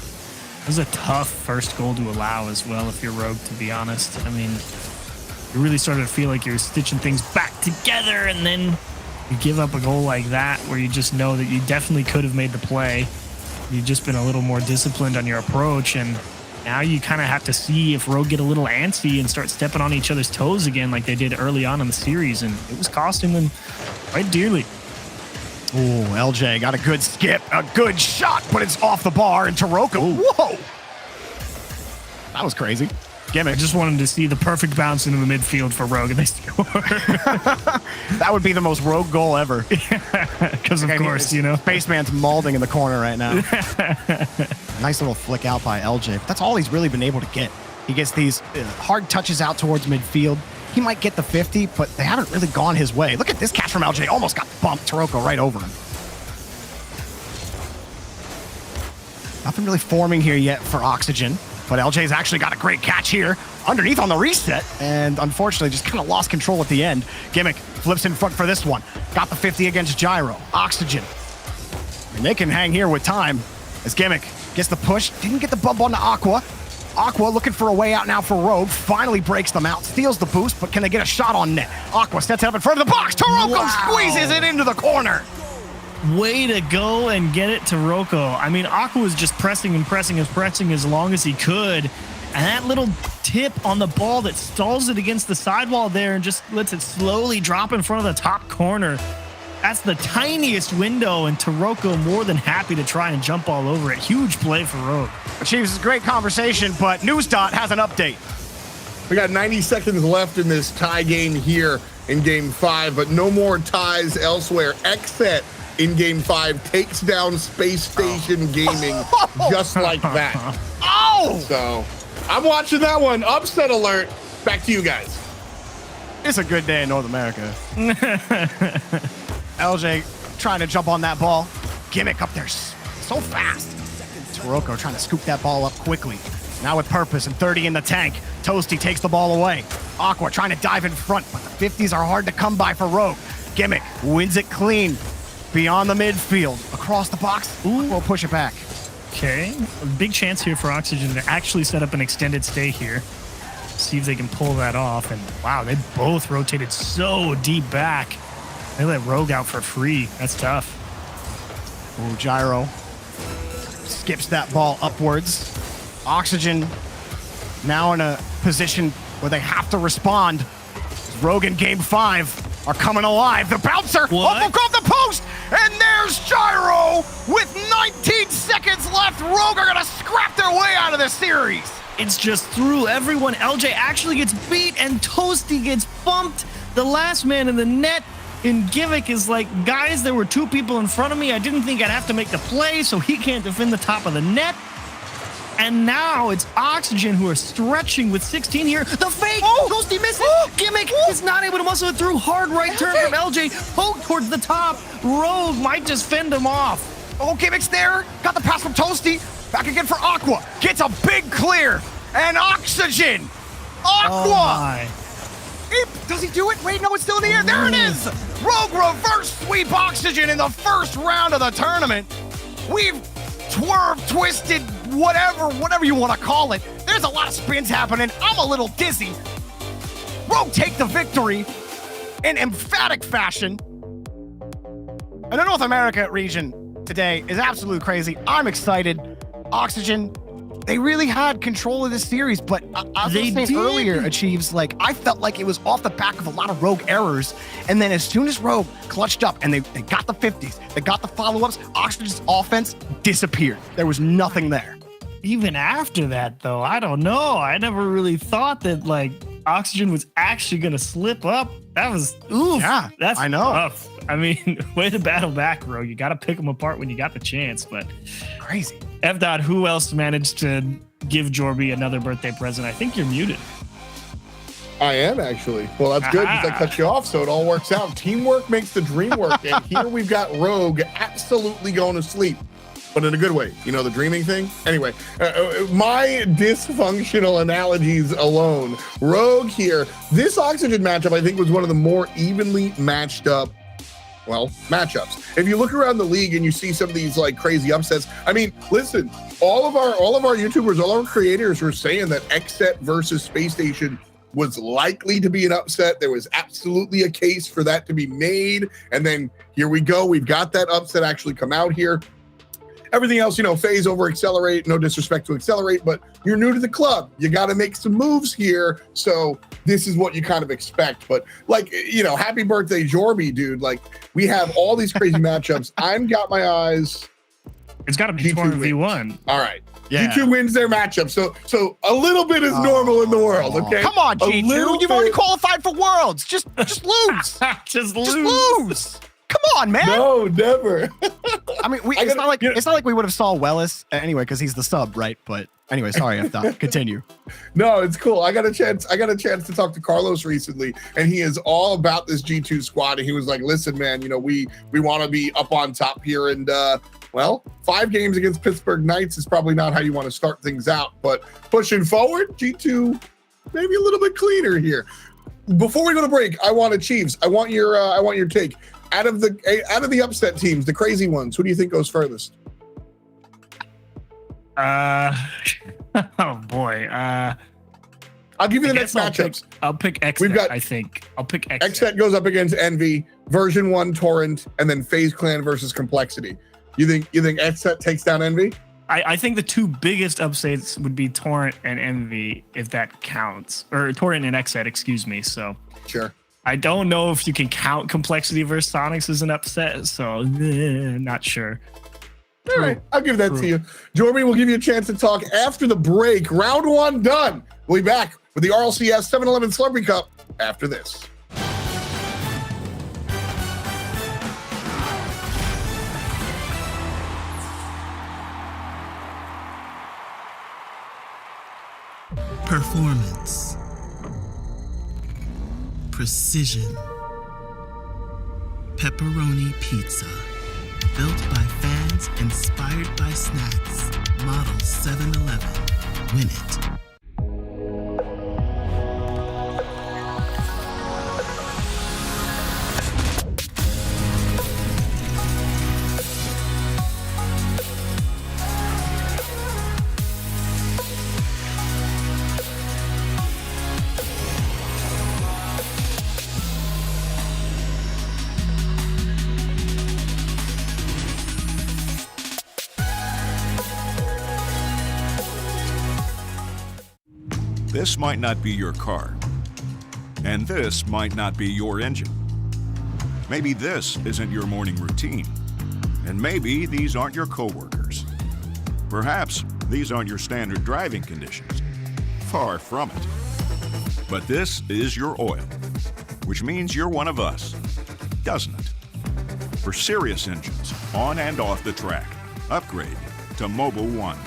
It was a tough first goal to allow as well if you're Rogue, to be honest. I mean, you really started to feel like you're stitching things back together, and then you give up a goal like that where you just know that you definitely could have made the play. You've just been a little more disciplined on your approach, and now you kind of have to see if Rogue get a little antsy and start stepping on each other's toes again like they did early on in the series, and it was costing them quite dearly. Ooh, LJ got a good skip, a good shot, but it's off the bar, and Toroko, whoa! That was crazy. Gimmick. I just wanted to see the perfect bounce into the midfield for Rogue, and they score. That would be the most Rogue goal ever. Because of course, you know. Spaceman's mauling in the corner right now. Nice little flick out by LJ. But that's all he's really been able to get. He gets these hard touches out towards midfield. He might get the 50, but they haven't really gone his way. Look at this catch from LJ. Almost got bumped. Toroko right over him. Nothing really forming here yet for Oxygen. But LJ's actually got a great catch here underneath on the reset, and unfortunately just kind of lost control at the end. Gimmick flips in front for this one. Got the 50 against Gyro. Oxygen. And they can hang here with time as Gimmick gets the push. Didn't get the bump onto Aqua. Aqua looking for a way out now for Rogue. Finally breaks them out. Steals the boost, but can they get a shot on net? Aqua sets it up in front of the box. Toroko squeezes it into the corner. Way to go and get it to Rocco. I mean, Aqua was just pressing and pressing and pressing as long as he could. And that little tip on the ball that stalls it against the sidewall there and just lets it slowly drop in front of the top corner. That's the tiniest window, and Toroko more than happy to try and jump all over it. Huge play for Rogue. Chiefs, it's a great conversation, but NewsDot has an update. We got 90 seconds left in this tie game here in Game 5, but no more ties elsewhere. Xset in Game 5 takes down Space Station Gaming just like that. Oh! So I'm watching that one. Upset alert. Back to you guys. It's a good day in North America. LJ trying to jump on that ball. Gimmick up there so fast. Taroko trying to scoop that ball up quickly. Now with purpose and 30 in the tank. Toasty takes the ball away. Aqua trying to dive in front, but the 50s are hard to come by for Rogue. Gimmick wins it clean. Beyond the midfield. Across the box. We'll push it back. Okay, a big chance here for Oxygen to actually set up an extended stay here. See if they can pull that off. And wow, they both rotated so deep back. They let Rogue out for free. That's tough. Ooh, Gyro skips that ball upwards. Oxygen now in a position where they have to respond. Rogue in game 5 are coming alive. The bouncer up above the post, and there's Gyro with 19 seconds left. Rogue are gonna scrap their way out of this series. It's just through everyone. LJ actually gets beat, and Toasty gets bumped. The last man in the net in Gimmick is like, guys, there were 2 people in front of me. I didn't think I'd have to make the play, so he can't defend the top of the net. And now it's Oxygen who are stretching with 16 here. The fake! Toasty misses! Gimmick is not able to muscle it through. Hard right turn from LJ. Poke towards the top. Rogue might just fend him off. Oh, Gimmick's there. Got the pass from Toasty. Back again for Aqua. Gets a big clear. And Oxygen! Aqua! Does he do it? Wait, no, it's still in the air. There it is! Rogue reverse sweep Oxygen in the first round of the tournament. We've swerved, twisted, whatever you want to call it. There's a lot of spins happening. I'm a little dizzy. Rogue take the victory in emphatic fashion. And the North America region today is absolutely crazy. I'm excited. Oxygen, they really had control of this series, but as I was saying earlier, Achieves, like, I felt like it was off the back of a lot of Rogue errors. And then as soon as Rogue clutched up and they got the 50s, they got the follow-ups, Oxygen's offense disappeared. There was nothing there. Even after that, though, I don't know. I never really thought that, like, Oxygen was actually going to slip up. That was, oof. Yeah, that's I know. Tough. I mean, way to battle back, Rogue. You got to pick them apart when you got the chance, but crazy. F. Dot, who else managed to give Jorby another birthday present? I think you're muted. I am actually. Well, that's good because I cut you off, so it all works out. Teamwork makes the dream work, and here we've got Rogue absolutely going to sleep, but in a good way. You know, the dreaming thing? Anyway, my dysfunctional analogies alone. Rogue here. This Oxygen matchup, I think, was one of the more evenly matched up, well, matchups. If you look around the league and you see some of these like crazy upsets, I mean, listen, all of our YouTubers, all our creators were saying that XSET versus Space Station was likely to be an upset. There was absolutely a case for that to be made. And then here we go. We've got that upset actually come out here. Everything else, you know, phase over Accelerate, no disrespect to Accelerate, but you're new to the club. You got to make some moves here. So this is what you kind of expect. But like, you know, happy birthday, Jorby, dude. Like, we have all these crazy matchups. I'm got my eyes. It's got to be Torrent V1. All right. Yeah. G2 wins their matchup. So a little bit is normal in the world, okay? Come on, G2. You've already qualified for Worlds. Just lose. Just Just lose. Come on, man. No, never. I mean, it's not like we would have saw Wellis anyway because he's the sub, right? But anyway, sorry, F. Dot. Continue. No, it's cool. I got a chance to talk to Carlos recently, and he is all about this G2 squad. And he was like, "Listen, man, you know, we want to be up on top here, and well, 5 games against Pittsburgh Knights is probably not how you want to start things out, but pushing forward, G2 maybe a little bit cleaner here." Before we go to break, I want Chiefs. I want your take. Out of the upset teams, the crazy ones, who do you think goes furthest? Oh boy. I'll give you the next matchups. I'll pick XSET, I think. I'll pick XSET. XSET goes up against Envy, version 1 Torrent, and then FaZe Clan versus Complexity. You think XSET takes down Envy? I think the 2 biggest upsets would be Torrent and Envy, if that counts. Or Torrent and XSET, excuse me. So sure. I don't know if you can count Complexity versus Sonics as an upset, so not sure. All right, I'll give that to you. Jorby, we'll give you a chance to talk after the break. Round 1 done. We'll be back with the RLCS 7-Eleven Slurpee Cup after this. Performance. Precision. Pepperoni pizza. Built by fans, inspired by snacks. Model 7-Eleven. Win it. This might not be your car, and this might not be your engine. Maybe this isn't your morning routine, and maybe these aren't your coworkers. Perhaps these aren't your standard driving conditions. Far from it. But this is your oil, which means you're one of us, doesn't it? For serious engines, on and off the track, upgrade to Mobil 1.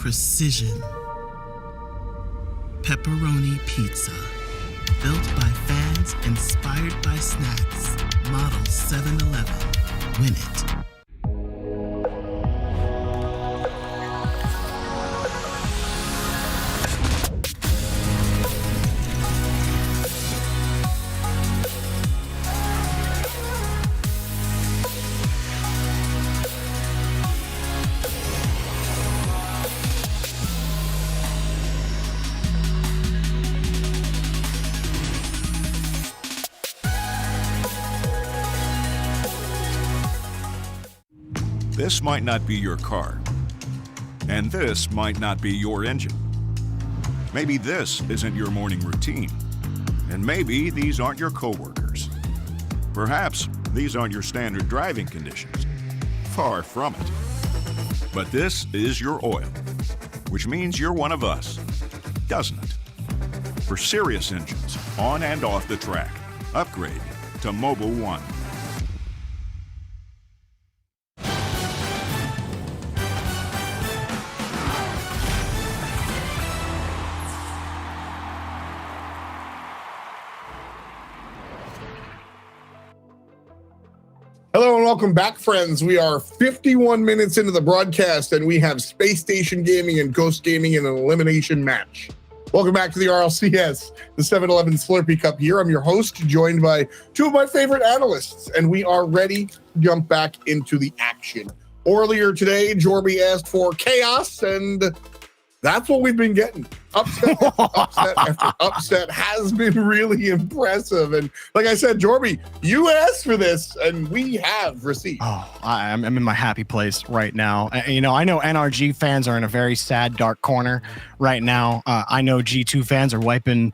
precision. Pepperoni pizza. Built by fans, inspired by snacks. Model 7-Eleven. Win it. This might not be your car. And this might not be your engine. Maybe this isn't your morning routine. And maybe these aren't your coworkers. Perhaps these aren't your standard driving conditions. Far from it. But this is your oil, which means you're one of us, doesn't it? For serious engines, on and off the track, upgrade to Mobil 1. Hello and welcome back, friends. We are 51 minutes into the broadcast, and we have Space Station Gaming and Ghost Gaming in an elimination match. Welcome back to the RLCS, the 7-Eleven Slurpee Cup here. I'm your host, joined by two of my favorite analysts, and we are ready to jump back into the action. Earlier today, Jorby asked for chaos, and that's what we've been getting. Upset after upset has been really impressive. And like I said, Jorby, you asked for this, and we have received. Oh, I'm in my happy place right now. I know NRG fans are in a very sad, dark corner right now. I know G2 fans are wiping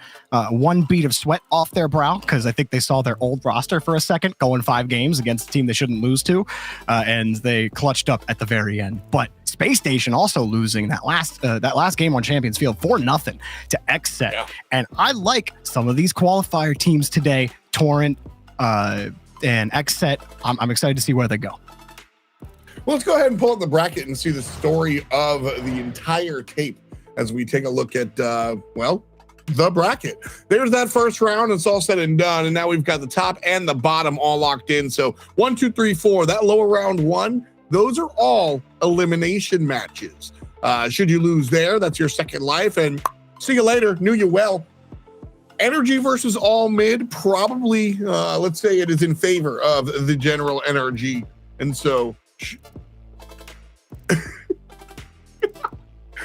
one bead of sweat off their brow because I think they saw their old roster for a second going 5 games against a team they shouldn't lose to, and they clutched up at the very end. But Space Station also losing that last game on Champions Field 4-0 to XSET. Yeah. And I like some of these qualifier teams today, Torrent and XSET. I'm excited to see where they go. Well, let's go ahead and pull up the bracket and see the story of the entire tape as we take a look at, the bracket. There's that first round. It's all said and done. And now we've got the top and the bottom all locked in. So 1, 2, 3, 4, that lower round 1, those are all elimination matches. Should you lose there, that's your second life, and see you later. Knew you well. Energy versus all mid, probably, let's say it is in favor of the general NRG. And so,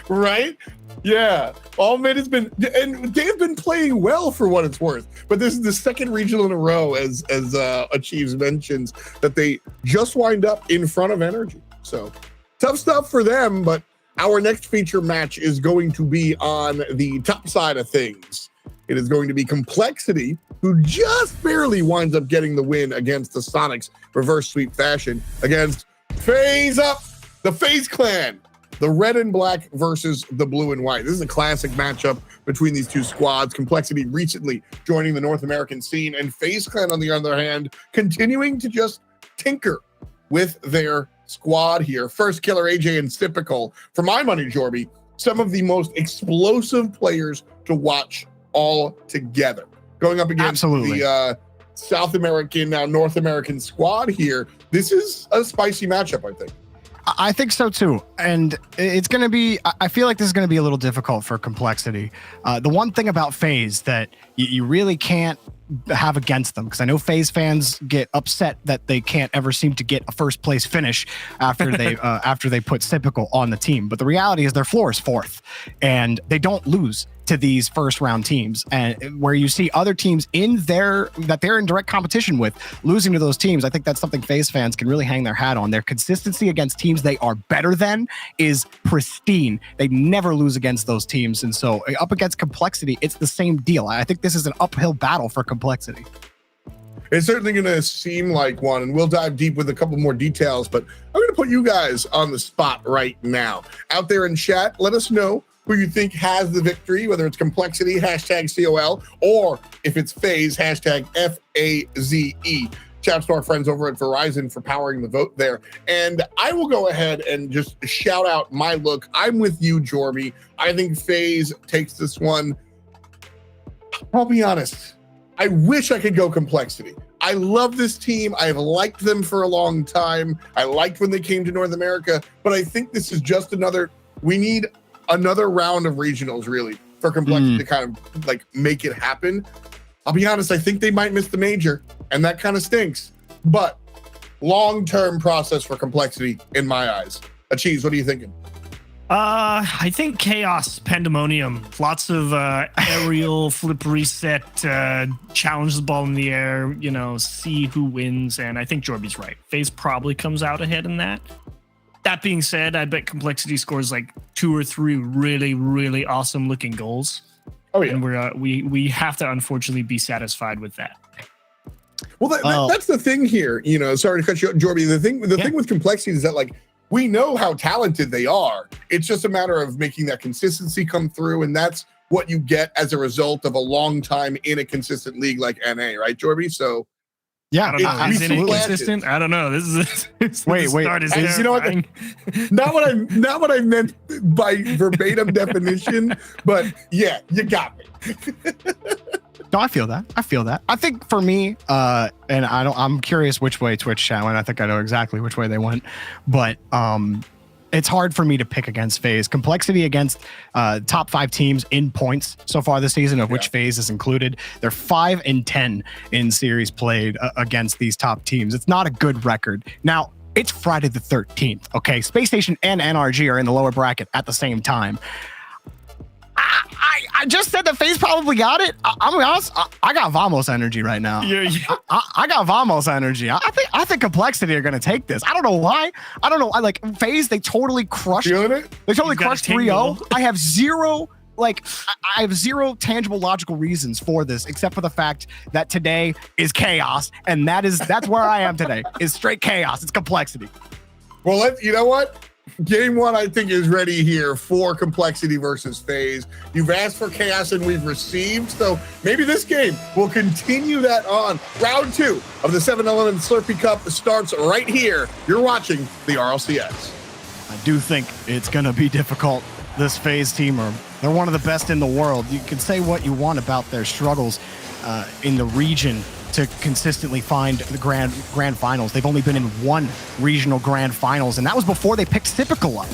right? Yeah, all mid has been, and they've been playing well for what it's worth. But this is the second regional in a row, as Achieves mentions, that they just wind up in front of Energy. So tough stuff for them, but our next feature match is going to be on the top side of things. It is going to be Complexity, who just barely winds up getting the win against the Sonics reverse sweep fashion against FaZe Up, the FaZe Clan, the red and black versus the blue and white. This is a classic matchup between these two squads. Complexity recently joining the North American scene, and FaZe Clan, on the other hand, continuing to just tinker with their squad here. First Killer, AJ, and Typical, for my money, Jorby, some of the most explosive players to watch all together. Going up against the South American, now North American squad here. This is a spicy matchup, I think. I think so too. And it's going to be, I feel like this is going to be a little difficult for Complexity. The one thing about FaZe that you really can't have against them, because I know FaZe fans get upset that they can't ever seem to get a first place finish after they put Typical on the team. But the reality is their floor is 4th, and they don't lose to these first round teams, and where you see other teams that they're in direct competition with losing to those teams. I think that's something FaZe fans can really hang their hat on. Their consistency against teams they are better than is pristine. They never lose against those teams. And so up against Complexity, it's the same deal. I think this is an uphill battle for Complexity. It's certainly going to seem like one, and we'll dive deep with a couple more details, but I'm going to put you guys on the spot right now. Out there in chat, let us know who you think has the victory, whether it's Complexity, #COL, or if it's FaZe, #FAZE. Shouts to our friends over at Verizon for powering the vote there. And I will go ahead and just shout out my look. I'm with you, Jorby. I think FaZe takes this one. I'll be honest. I wish I could go Complexity. I love this team. I've liked them for a long time. I liked when they came to North America, but I think this is just we need another round of regionals really for Complexity to kind of like make it happen. I'll be honest, I think they might miss the major, and that kind of stinks, but long-term process for Complexity in my eyes. Cheese, what are you thinking? I think chaos, pandemonium, lots of aerial flip reset, challenge the ball in the air, see who wins. And I think Jorby's right. FaZe probably comes out ahead in that. That being said, I bet Complexity scores like 2 or 3 really, really awesome looking goals. Oh yeah, and we have to unfortunately be satisfied with that. Well, that's the thing here. Sorry to cut you, Jorby. The thing with Complexity is that like, we know how talented they are. It's just a matter of making that consistency come through, and that's what you get as a result of a long time in a consistent league like NA, right, Jorby? So, yeah, I don't know. Is it inconsistent? I don't know. This is wait. You know what? Not what I meant by verbatim definition, but yeah, you got me. No, I feel that. I think for me, and I'm curious which way Twitch chat went. I think I know exactly which way they went, but it's hard for me to pick against FaZe. Complexity against top 5 teams in points so far this season, of which FaZe is included. They're 5-10 in series played against these top teams. It's not a good record. Now, it's Friday the 13th, okay? Space Station and NRG are in the lower bracket at the same time. I just said that FaZe probably got it. I'm gonna be honest. I got Vamos energy right now. Yeah. I got Vamos energy. I think Complexity are gonna take this. I don't know why. I don't know. I like FaZe. They totally crushed. Feeling it? They totally crushed 3-0. I have zero tangible logical reasons for this, except for the fact that today is chaos, and that's where I am today. Is straight chaos. It's Complexity. Well, you know what? Game 1, I think, is ready here for Complexity versus FaZe. You've asked for chaos and we've received, so maybe this game will continue that on. Round 2 of the 7-Eleven Slurpee Cup starts right here. You're watching the RLCS. I do think it's going to be difficult. This FaZe team, they're one of the best in the world. You can say what you want about their struggles in the region to consistently find the grand finals. They've only been in 1 regional grand finals, and that was before they picked Typical up.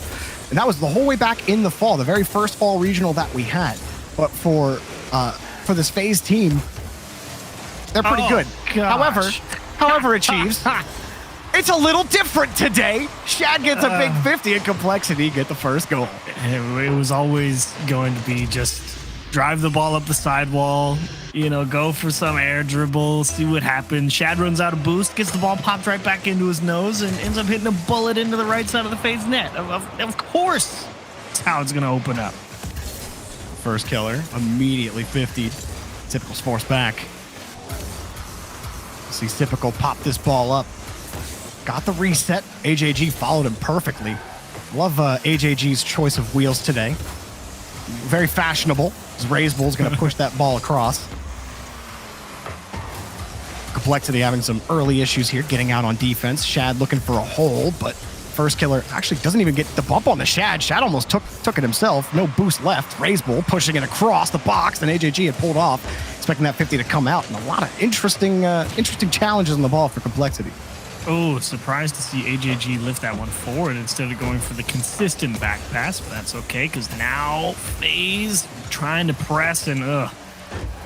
And that was the whole way back in the fall, the very first fall regional that we had. But for this FaZe team, they're pretty good. Gosh. However, Achieves, it's a little different today. Shad gets a big 50 and Complexity get the first goal. It was always going to be just drive the ball up the sidewall, go for some air dribble, see what happens. Shad runs out of boost, gets the ball popped right back into his nose, and ends up hitting a bullet into the right side of the FaZe net. Of course, that's how it's going to open up. First killer, immediately 50. Typical's forced back. See Typical pop this ball up. Got the reset. AJG followed him perfectly. Love AJG's choice of wheels today. Very fashionable. Raised Bull's going to push that ball across. Complexity having some early issues here, getting out on defense. Shad looking for a hole, but first killer actually doesn't even get the bump on the Shad. Shad almost took it himself. No boost left. Raised Bull pushing it across the box, and AJG had pulled off, expecting that 50 to come out. And a lot of interesting challenges on the ball for Complexity. Oh, surprised to see AJG lift that one forward instead of going for the consistent back pass, but that's okay, because now FaZe trying to press, and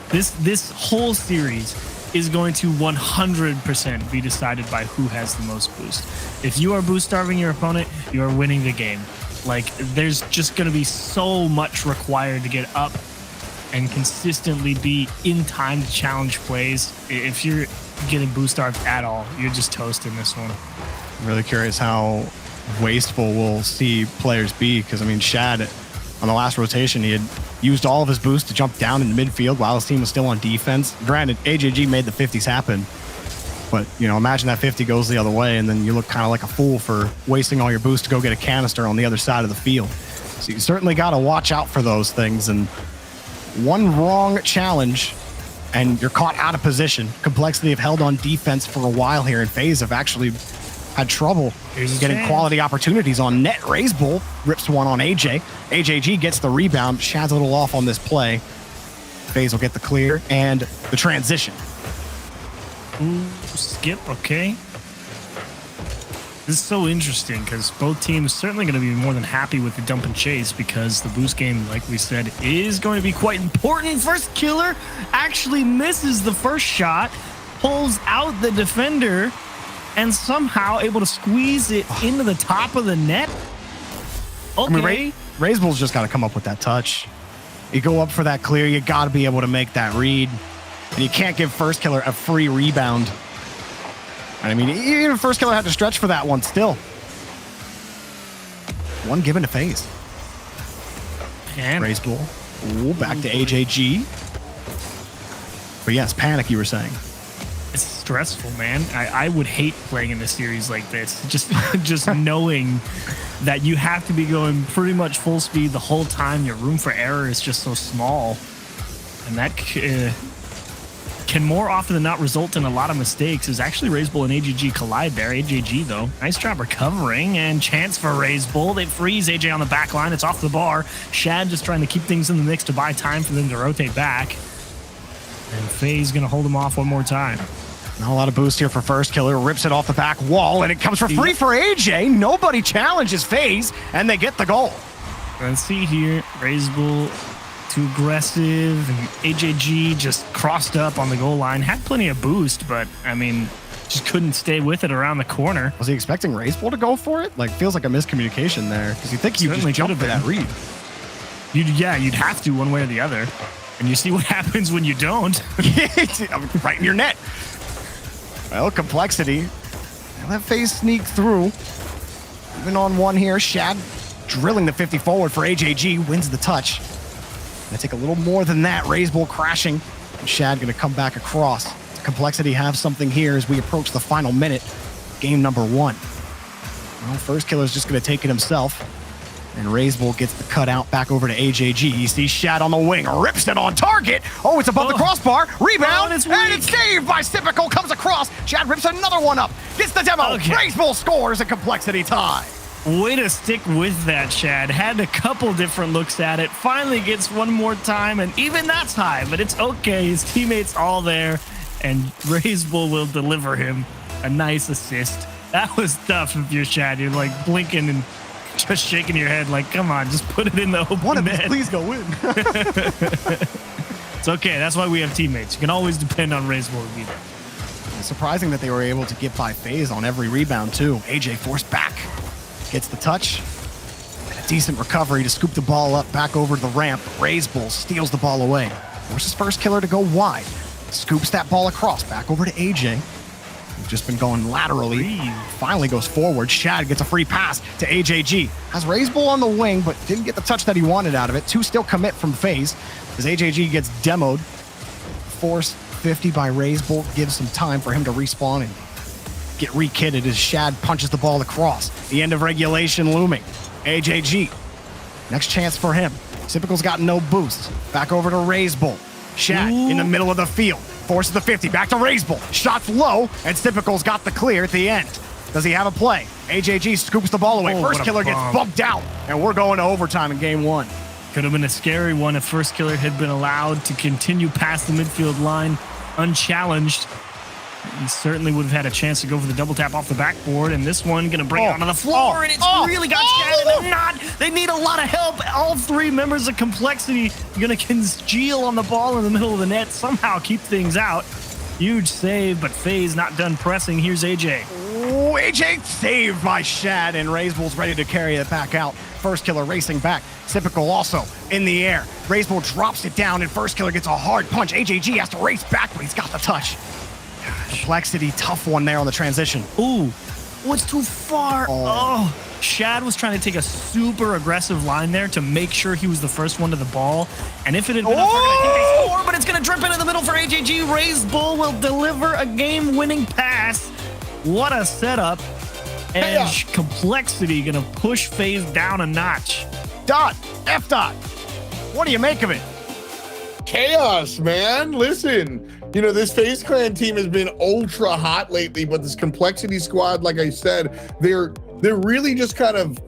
this whole series is going to 100% be decided by who has the most boost. If you are boost starving your opponent, you are winning the game. Like, there's just going to be so much required to get up and consistently be in time to challenge plays. If you're getting boost starved at all, you're just toasting this one. I'm really curious how wasteful we'll see players be, because I mean, Shad on the last rotation, he had used all of his boost to jump down in midfield while his team was still on defense. Granted, AJG made the 50s happen, but imagine that 50 goes the other way, and then you look kind of like a fool for wasting all your boost to go get a canister on the other side of the field. So you certainly got to watch out for those things, and one wrong challenge and you're caught out of position. Complexity have held on defense for a while here, and FaZe have actually had trouble getting quality opportunities on net. Razebull rips one on AJ. AJG gets the rebound. Shad's a little off on this play. FaZe will get the clear and the transition. Ooh, skip, okay. This is so interesting because both teams certainly going to be more than happy with the dump and chase because the boost game, like we said, is going to be quite important. First killer actually misses the first shot, pulls out the defender, and somehow able to squeeze it into the top of the net. Okay. I mean, Razebull's just got to come up with that touch. You go up for that clear, you got to be able to make that read. And you can't give first killer a free rebound. I mean, even first killer had to stretch for that one still. One given to FaZe. And Razebull. Ooh, back to AJG. But yes, panic, you were saying. it's stressful, man. I would hate playing in a series like this. Just knowing that you have to be going pretty much full speed the whole time. Your room for error is just so small. And that can more often than not result in a lot of mistakes. Is actually Razebull and AGG collide there. AJG, though, nice job recovering, and chance for Razebull. They freeze AJ on the back line. It's off the bar. Shad just trying to keep things in the mix to buy time for them to rotate back. And FaZe going to hold him off one more time. Not a lot of boost here for first killer. Rips it off the back wall, and it comes for free for AJ. Nobody challenges FaZe, and they get the goal. Let's see here. Razebull too aggressive, and AJG just crossed up on the goal line. Had plenty of boost, but I mean, just couldn't stay with it around the corner. Was he expecting Razebull to go for it? Like, feels like a miscommunication there, because you think he would just jump for that read. You'd have to one way or the other. And you see what happens when you don't. Right in your net. Well, complexity. Now that FaZe sneak through. Even on one here, Shad drilling the 50 forward for AJG, wins the touch. Gonna take a little more than that. Razebull crashing. And Shad gonna come back across. Complexity have something here as we approach the final minute. Game number 1. Well, first killer's just gonna take it himself. And Razebull gets the cutout back over to AJG. He sees Shad on the wing, rips it on target. Oh, it's above the crossbar. Rebound, and it's saved by Typical. Comes across. Shad rips another one up. Gets the demo. Okay. Razebull scores a complexity tie. Way to stick with that, Shad. Had a couple different looks at it. Finally gets one more time, and even that's high, but it's okay. His teammates all there, and Razebull will deliver him a nice assist. That was tough if you're Shad. You're like blinking and just shaking your head like, come on, just put it in the open net. Please go in. It's okay. That's why we have teammates. You can always depend on Razebull to be there. It's surprising that they were able to get by FaZe on every rebound, too. AJ forced back. Gets the touch. And a decent recovery to scoop the ball up back over to the ramp. Razebull steals the ball away. Forces first killer to go wide. Scoops that ball across back over to AJ. We've just been going laterally. Finally goes forward. Shad gets a free pass to AJG. Has Razebull on the wing, but didn't get the touch that he wanted out of it. 2 still commit from FaZe as AJG gets demoed. Force 50 by Razebull gives some time for him to respawn and get re-kitted as Shad punches the ball across. The end of regulation looming. AJG. Next chance for him. Typical's got no boost. Back over to Razebull. Shad in the middle of the field. Forces the 50, back to Razebull. Shots low, and Typical's got the clear at the end. Does he have a play? AJG scoops the ball away. First killer gets bumped out, and we're going to overtime in game 1. Could have been a scary one if first killer had been allowed to continue past the midfield line unchallenged. He certainly would have had a chance to go for the double tap off the backboard, and this one going to bring it onto the floor, and it's really got Shad, and not. They need a lot of help. All 3 members of Complexity going to congeal on the ball in the middle of the net, somehow keep things out. Huge save, but FaZe not done pressing. Here's AJ. Oh, AJ saved by Shad, and Razebull's ready to carry it back out. First killer racing back. Typical also in the air. Razebull drops it down, and first killer gets a hard punch. AJG has to race back, but he's got the touch. Complexity, tough one there on the transition. Ooh, it's too far. Oh, Shad was trying to take a super aggressive line there to make sure he was the first one to the ball. And if it had been up, I think they score, but it's going to drip into the middle for AJG. Razebull will deliver a game-winning pass. What a setup. And Complexity going to push FaZe down a notch. Dot, F dot. What do you make of it? chaos, man. Listen, you know, this FaZe Clan team has been ultra hot lately, but this Complexity squad, like I said, they're really just kind of,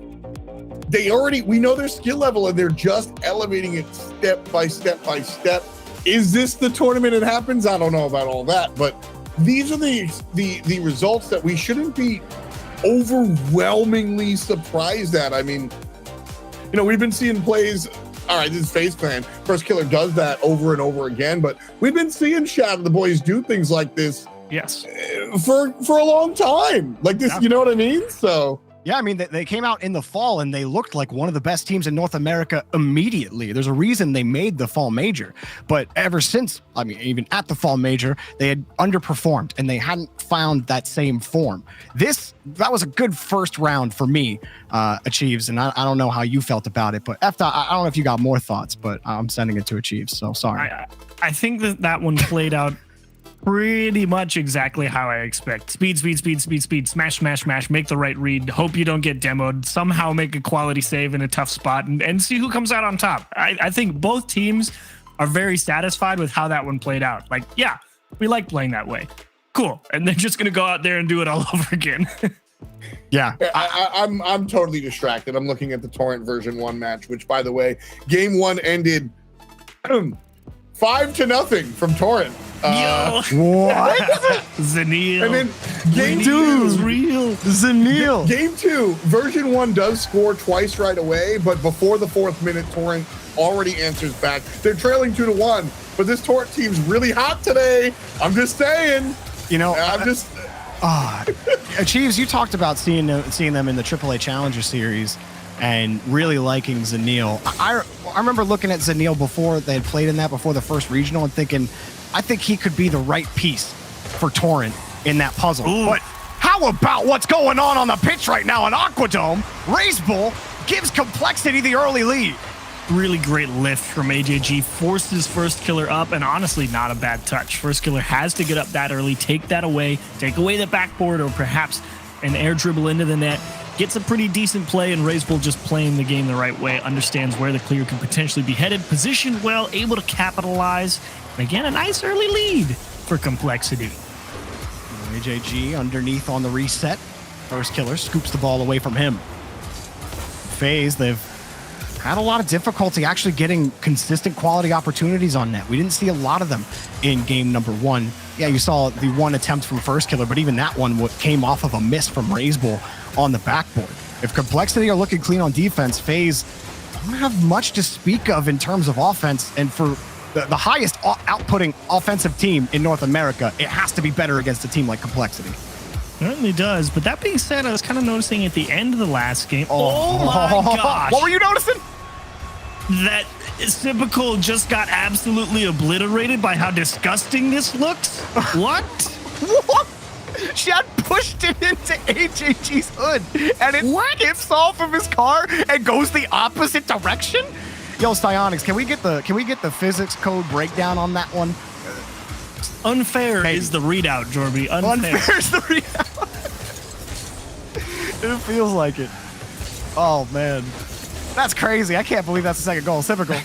we know their skill level and they're just elevating it step by step by step. Is this the tournament it happens? I don't know about all that, but these are the results that we shouldn't be overwhelmingly surprised at. I mean, you know, we've been seeing plays. All right, this is FaZe Clan. First Killer does that over and over again, but we've been seeing Shad and the boys do things like this. Yes. For a long time, like this. Yeah. You know what I mean? So. Yeah, I mean, they came out in the fall and they looked like one of the best teams in North America immediately. There's a reason they made the fall major. But ever since, I mean, even at the fall major, they had underperformed and they hadn't found that same form. That was a good first round for me, Achieves. And I don't know how you felt about it, but I don't know if you got more thoughts, but I'm sending it to Achieves. So sorry. I think that one played out pretty much exactly how I expect. Speed, smash, make the right read, hope you don't get demoed, somehow make a quality save in a tough spot, and see who comes out on top. I think both teams are very satisfied with how that one played out. Like, yeah, we like playing that way. Cool. And they're just going to go out there and do it all over again. Yeah. I'm totally distracted. I'm looking at the Torrent version 1 match, which, by the way, game 1 ended 5-0 from Torrent. Yo. What? Zanil. And then game is 2, real. Zanil. Game 2, version 1 does score twice right away, but before the 4th minute, Torrent already answers back. They're trailing 2-1, but this Torrent team's really hot today. I'm just saying. You know, Achieves, you talked about seeing them in the AAA Challenger Series and really liking Zanil. I remember looking at Zanil before they had played in that, before the first regional, and thinking, I think he could be the right piece for Torrent in that puzzle. Ooh. But how about what's going on the pitch right now in Aquadome? Razebull gives Complexity the early lead. Really great lift from AJG, forces First Killer up, and honestly, not a bad touch. First Killer has to get up that early, take that away, take away the backboard, or perhaps an air dribble into the net. Gets a pretty decent play, and Razebull just playing the game the right way, understands where the clear can potentially be headed, positioned well, able to capitalize. And again, a nice early lead for Complexity. AJG underneath on the reset. First Killer scoops the ball away from him. FaZe, they've had a lot of difficulty actually getting consistent quality opportunities on net. We didn't see a lot of them in game number 1. Yeah, you saw the one attempt from First Killer, but even that one came off of a miss from Razebull on the backboard. If Complexity are looking clean on defense, FaZe don't have much to speak of in terms of offense, and for the highest outputting offensive team in North America, it has to be better against a team like Complexity. Certainly does, but that being said, I was kind of noticing at the end of the last game, oh my gosh. What were you noticing? That Typical just got absolutely obliterated by how disgusting this looks. What? What? Shad pushed it into AJG's hood, and it skips off of his car and goes the opposite direction. Yo, Psyonix, can we get the physics code breakdown on that one? Unfair is the readout, Jorby. Unfair is the readout. It feels like it. Oh man, that's crazy. I can't believe that's the second goal. Typical.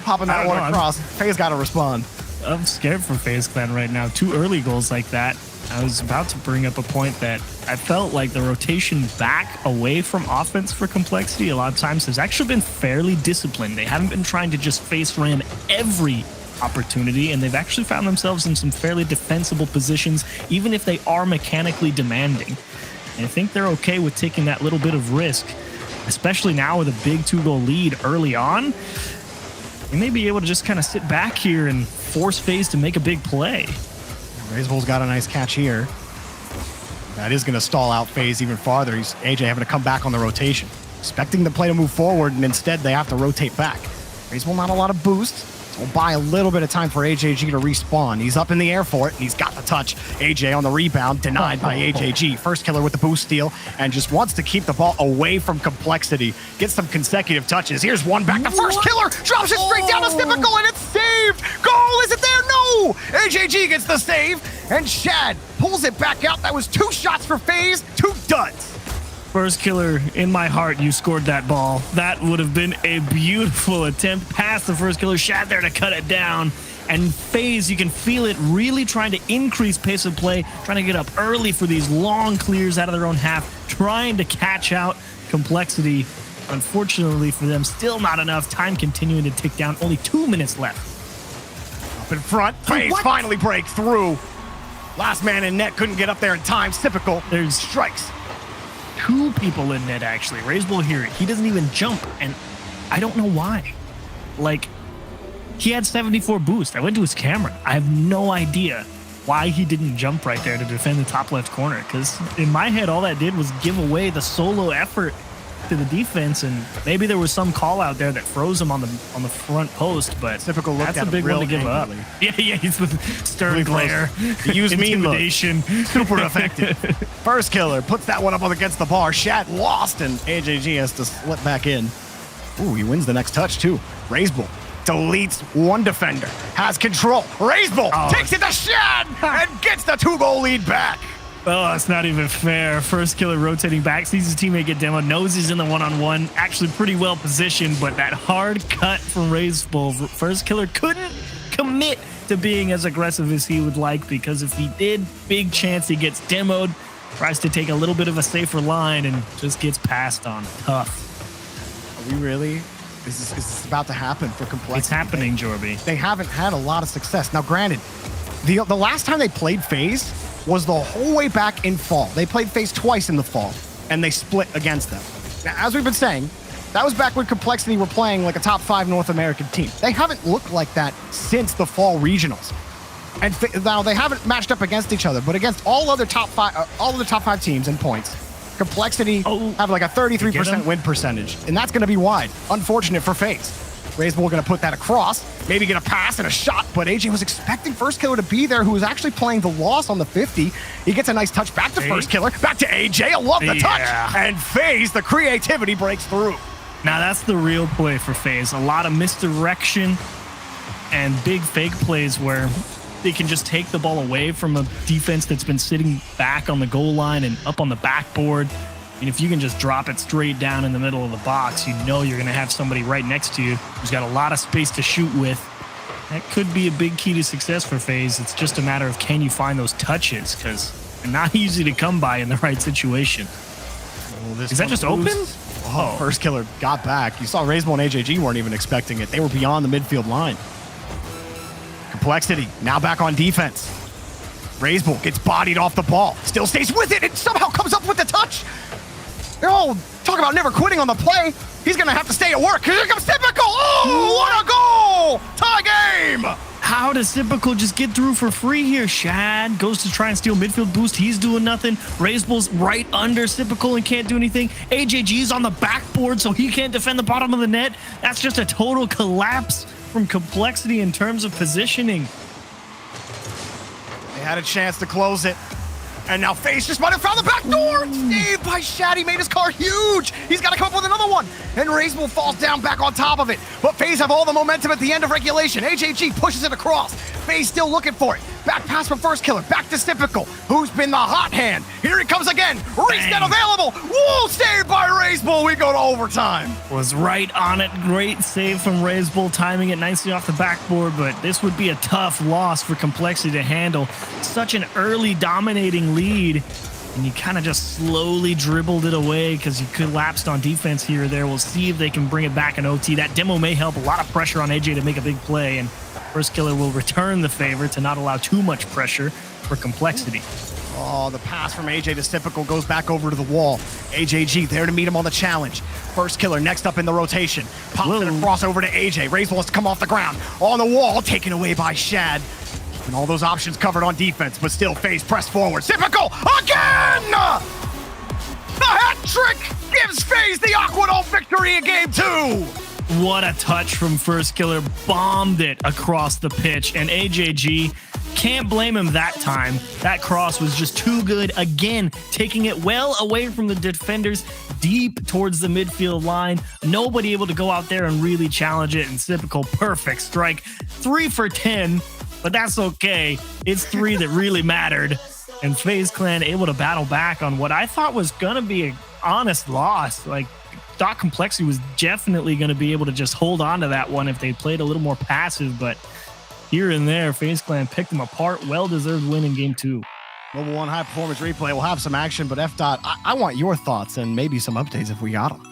Popping that one across. FaZe got to respond. I'm scared for FaZe Clan right now. 2 early goals like that. I was about to bring up a point that I felt like the rotation back away from offense for Complexity a lot of times has actually been fairly disciplined. They haven't been trying to just face ram every opportunity, and they've actually found themselves in some fairly defensible positions, even if they are mechanically demanding. And I think they're okay with taking that little bit of risk, especially now with a big 2-goal lead early on. They may be able to just kind of sit back here and force FaZe to make a big play. Razebull's got a nice catch here. That is going to stall out FaZe even farther. He's AJ having to come back on the rotation, expecting the play to move forward, and instead they have to rotate back. Razebull not a lot of boost. We'll buy a little bit of time for AJG to respawn. He's up in the air for it, and he's got the touch. AJ on the rebound, denied by AJG. First Killer with the boost steal, and just wants to keep the ball away from Complexity. Get some consecutive touches. Here's one back to First Killer. Drops it straight down to Typical, and it's saved. Goal, is it there? No! AJG gets the save, and Shad pulls it back out. That was 2 shots for FaZe, 2 duds. First Killer, in my heart, you scored that ball. That would have been a beautiful attempt past the First Killer. Shad there to cut it down. And FaZe, you can feel it really trying to increase pace of play, trying to get up early for these long clears out of their own half, trying to catch out Complexity. Unfortunately for them, still not enough. Time continuing to tick down. Only 2 minutes left. Up in front, FaZe finally breaks through. Last man in net couldn't get up there in time. Typical. There's Strikes. 2 people in net, actually. Razebull here, he doesn't even jump, and I don't know why. Like, he had 74 boost. I went to his camera. I have no idea why he didn't jump right there to defend the top left corner, because in my head, all that did was give away the solo effort to the defense, and maybe there was some call out there that froze him on the front post, but Typical look that's at a him big one real to give up. angrily. Yeah, he's with stern Really close. glare, He used mean look. intimidation. Super effective. First Killer puts that one up against the bar. Shad lost, and AJG has to slip back in. Ooh, he wins the next touch, too. Razebull deletes one defender. Has control. Razebull takes it to Shad and gets the 2-goal lead back. Oh, it's not even fair. First Killer rotating back, sees his teammate get demoed, knows he's in the one-on-one. Actually pretty well positioned, but that hard cut from Razebull. First Killer couldn't commit to being as aggressive as he would like, because if he did, big chance he gets demoed, tries to take a little bit of a safer line, and just gets passed on. Tough. Are we really? Is this about to happen for Complexity? It's happening, Jorby. They haven't had a lot of success. Now, granted, the last time they played FaZe was the whole way back in fall. They played FaZe twice in the fall, and they split against them. Now, as we've been saying, that was back when Complexity were playing like a top 5 North American team. They haven't looked like that since the fall regionals. And now they haven't matched up against each other, but against all other top 5 teams in points, Complexity have like a 33% win percentage, and that's going to be wide. Unfortunate for FaZe. Razebull going to put that across, maybe get a pass and a shot, but AJ was expecting First Killer to be there, who was actually playing the loss on the 50. He gets a nice touch back to First Killer, back to AJ. I love the touch. And FaZe, the creativity breaks through. Now that's the real play for FaZe. A lot of misdirection and big fake plays where they can just take the ball away from a defense that's been sitting back on the goal line and up on the backboard. And if you can just drop it straight down in the middle of the box, you know you're going to have somebody right next to you who's got a lot of space to shoot with. That could be a big key to success for FaZe. It's just a matter of, can you find those touches, because they're not easy to come by in the right situation. Is that just open? Oh, First Killer got back. You saw Razebull and AJG weren't even expecting it. They were beyond the midfield line. Complexity now back on defense. Razebull gets bodied off the ball, still stays with it, and somehow comes up with the touch. They're all talking about never quitting on the play. He's going to have to stay at work. Here comes Typical. Oh, what a goal! Tie game! How does Typical just get through for free here? Shad goes to try and steal midfield boost. He's doing nothing. Razebull's right under Typical and can't do anything. AJG's on the backboard, so he can't defend the bottom of the net. That's just a total collapse from Complexity in terms of positioning. They had a chance to close it. And now FaZe just might have found the back door. Saved by Shad. He made his car huge. He's got to come up with another one. And Razebull falls down back on top of it. But FaZe have all the momentum at the end of regulation. AJG pushes it across. FaZe still looking for it. Back pass from First Killer. Back to Typical, who's been the hot hand. Here he comes again. Reset available. Whoa, saved by Razebull. We go to overtime. Was right on it. Great save from Razebull, timing it nicely off the backboard, but this would be a tough loss for Complexity to handle. Such an early dominating lead, and you kind of just slowly dribbled it away because you collapsed on defense here or there. We'll see if they can bring it back in OT. That demo may help. A lot of pressure on AJ to make a big play, and First Killer will return the favor to not allow too much pressure for Complexity. Oh, the pass from AJ to Typical goes back over to the wall. AJG there to meet him on the challenge. First Killer next up in the rotation. Pops it across over to AJ. Razebull has to come off the ground. On the wall, taken away by Shad. And all those options covered on defense, but still FaZe press forward. Typical again! The hat trick gives FaZe the Aquadome victory in game 2. What a touch from First Killer. Bombed it across the pitch, and AJG, can't blame him that time. That cross was just too good. Again, taking it well away from the defenders, deep towards the midfield line. Nobody able to go out there and really challenge it. And Typical, perfect strike. 3 for 10, but that's okay. It's 3 that really mattered. And FaZe Clan able to battle back on what I thought was going to be an honest loss. Like, thought Complexity was definitely going to be able to just hold on to that one if they played a little more passive, but here and there, FaZe Clan picked them apart. Well-deserved win in game 2. Mobile One High Performance Replay will have some action, but F-Dot, I want your thoughts and maybe some updates if we got them.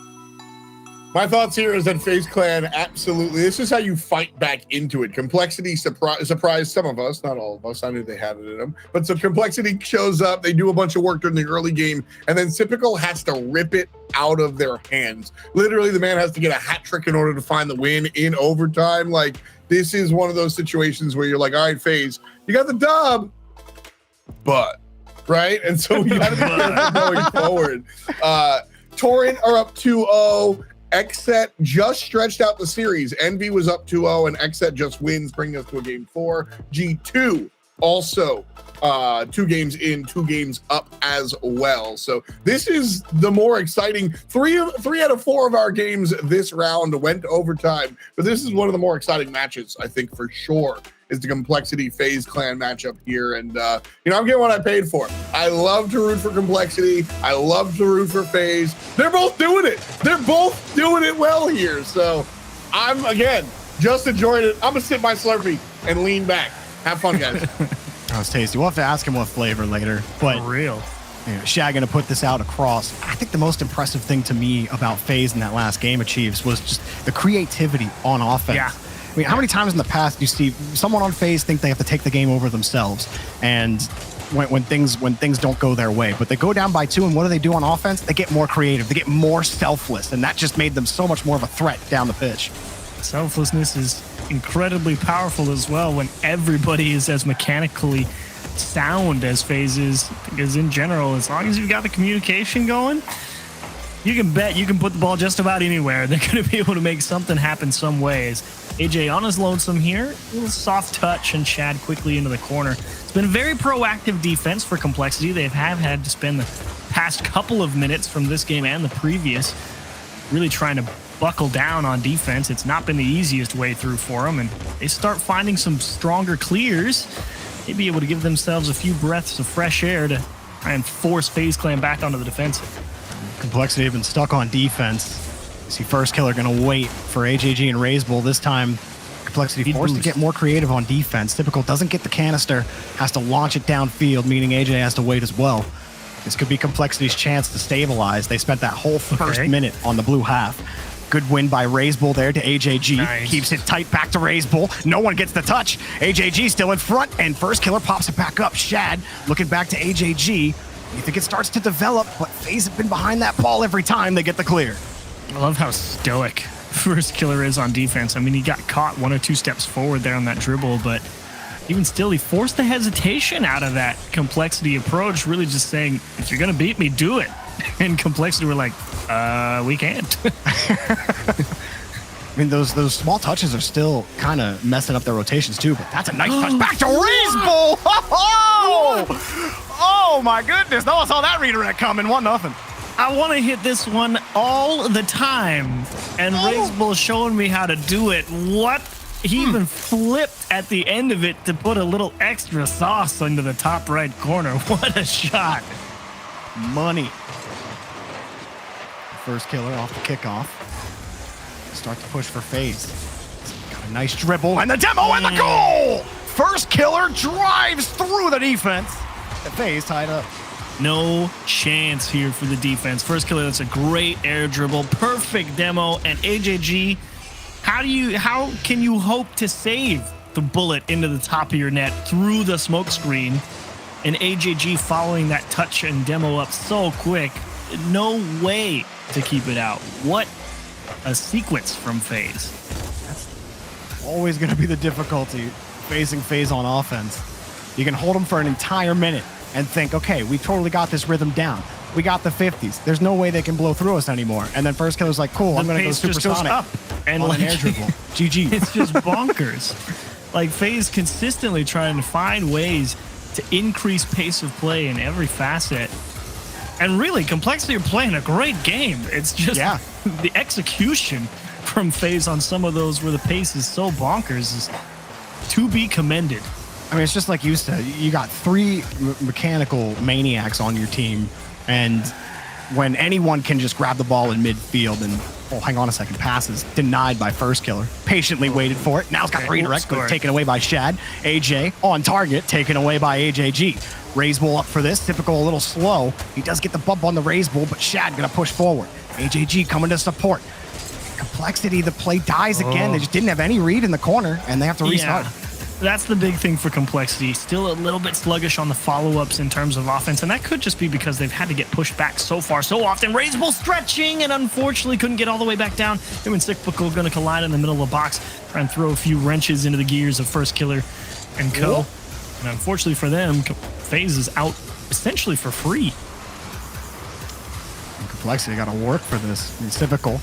My thoughts here is that FaZe Clan, absolutely, this is how you fight back into it. Complexity surprised some of us, not all of us. I knew they had it in them. But so Complexity shows up, they do a bunch of work during the early game, and then Typical has to rip it out of their hands. Literally, the man has to get a hat trick in order to find the win in overtime. Like, this is one of those situations where you're like, all right, FaZe, you got the dub, but, right? And so we got to be careful going forward. Torrent are up 2-0. Xset just stretched out the series. Envy was up 2-0, and Xset just wins, bringing us to a game 4. G2 also 2 games in, 2 games up as well. So this is the more exciting. 3 out of 4 of our games this round went to overtime, but this is one of the more exciting matches, I think, for sure, is the Complexity FaZe Clan matchup here. And, you know, I'm getting what I paid for. I love to root for Complexity. I love to root for FaZe. They're both doing it. They're both doing it well here. So I'm, again, just enjoying it. I'm going to sip my Slurpee and lean back. Have fun, guys. That was tasty. We'll have to ask him what flavor later. But For real. you know, Shag going to put this out across. I think the most impressive thing to me about FaZe in that last game achieves was just the creativity on offense. Yeah. I mean, how many times in the past do you see someone on FaZe think they have to take the game over themselves, and when things don't go their way, but they go down by 2, and what do they do on offense? They get more creative, they get more selfless, and that just made them so much more of a threat down the pitch. Selflessness is incredibly powerful as well when everybody is as mechanically sound as FaZe is, because in general, as long as you've got the communication going, you can bet you can put the ball just about anywhere. They're going to be able to make something happen some ways. AJ on his lonesome here. A little soft touch and Shad quickly into the corner. It's been a very proactive defense for Complexity. They have had to spend the past couple of minutes from this game and the previous really trying to buckle down on defense. It's not been the easiest way through for them, and they start finding some stronger clears. They'd be able to give themselves a few breaths of fresh air to try and force FaZe Clan back onto the defensive. Complexity have been stuck on defense. You see First Killer going to wait for AJG and RazeBull. This time, Complexity forced to get more creative on defense. Typical doesn't get the canister, has to launch it downfield, meaning AJ has to wait as well. This could be Complexity's chance to stabilize. They spent that whole first minute on the blue half. Good win by RazeBull there to AJG. Nice. Keeps it tight back to RazeBull. No one gets the touch. AJG still in front, and First Killer pops it back up. Shad looking back to AJG. You think it starts to develop, but FaZe have been behind that ball every time they get the clear. I love how stoic First Killer is on defense. I mean, he got caught 1 or 2 steps forward there on that dribble, but even still, he forced the hesitation out of that Complexity approach, really just saying, if you're going to beat me, do it. And Complexity were like, we can't. I mean, those small touches are still kind of messing up their rotations too, but that's a nice touch back to RazeBull. Oh my goodness, no one saw that redirect coming. 1-0. I want to hit this one all the time, and RazeBull showing me how to do it. What? He even flipped at the end of it to put a little extra sauce into the top right corner. What a shot. Money. First Killer off the kickoff. Start to push for FaZe. Got a nice dribble, and the demo and the goal! First Killer drives through the defense. And FaZe tied up. No chance here for the defense. First Killer, that's a great air dribble. Perfect demo. And AJG, how can you hope to save the bullet into the top of your net through the smoke screen? And AJG following that touch and demo up so quick. No way to keep it out. What a sequence from FaZe. That's always going to be the difficulty facing FaZe on offense. You can hold them for an entire minute and think, okay, we totally got this rhythm down. We got the 50s. There's no way they can blow through us anymore. And then First Killer's like, cool, I'm going to go supersonic up and on like, an air dribble. GG. It's just bonkers. Like FaZe consistently trying to find ways to increase pace of play in every facet. And really, Complexity are playing a great game. It's just the execution from FaZe on some of those where the pace is so bonkers is to be commended. I mean, it's just like you said. You got 3 mechanical maniacs on your team, and when anyone can just grab the ball in midfield and, oh, hang on a second, passes denied by first killer. Patiently waited for it. Now it's got the redirect, but taken away by Shad. AJ on target, taken away by AJG. Raise bull up for this. Typical, a little slow. He does get the bump on the raise bull, but Shad gonna push forward. AJG coming to support. Complexity, the play dies again. They just didn't have any read in the corner, and they have to restart. Yeah. That's the big thing for Complexity. Still a little bit sluggish on the follow-ups in terms of offense, and that could just be because they've had to get pushed back so far, so often. Raisable stretching, and unfortunately couldn't get all the way back down. Him and Cyclical going to collide in the middle of the box, try and throw a few wrenches into the gears of First Killer and co. And unfortunately for them, FaZe is out essentially for free. And Complexity got to work for this. And Cyclical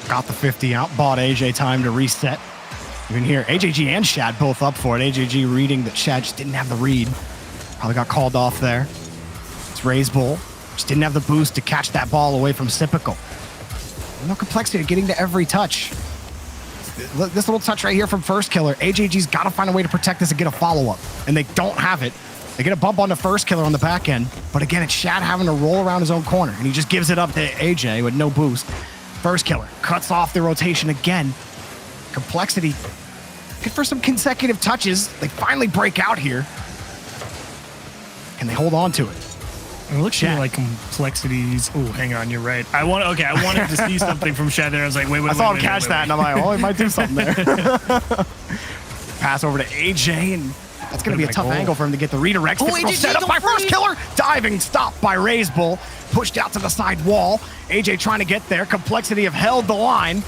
got the 50 out, bought AJ time to reset. You can hear AJG and Shad both up for it. AJG reading that Shad just didn't have the read. Probably got called off there. It's Raise Bull. Just didn't have the boost to catch that ball away from Cyclical. No Complexity getting to every touch. This little touch right here from First Killer. AJG's got to find a way to protect this and get a follow-up. And they don't have it. They get a bump on the First Killer on the back end. But again, it's Shad having to roll around his own corner. And he just gives it up to AJ with no boost. First Killer cuts off the rotation again. Complexity good for some consecutive touches. They finally break out here. Can they hold on to it? It looks to me like Complexities. Oh, hang on, you're right. I wanted to see something from Shad there. I was like, wait. I saw him catch that, and I'm like, oh, he might do something there. Pass over to AJ, and that's going to be a tough angle for him to get the redirect. AJ set up by First Killer. Diving stop by Raise Bull. Pushed out to the side wall. AJ trying to get there. Complexity have held the line.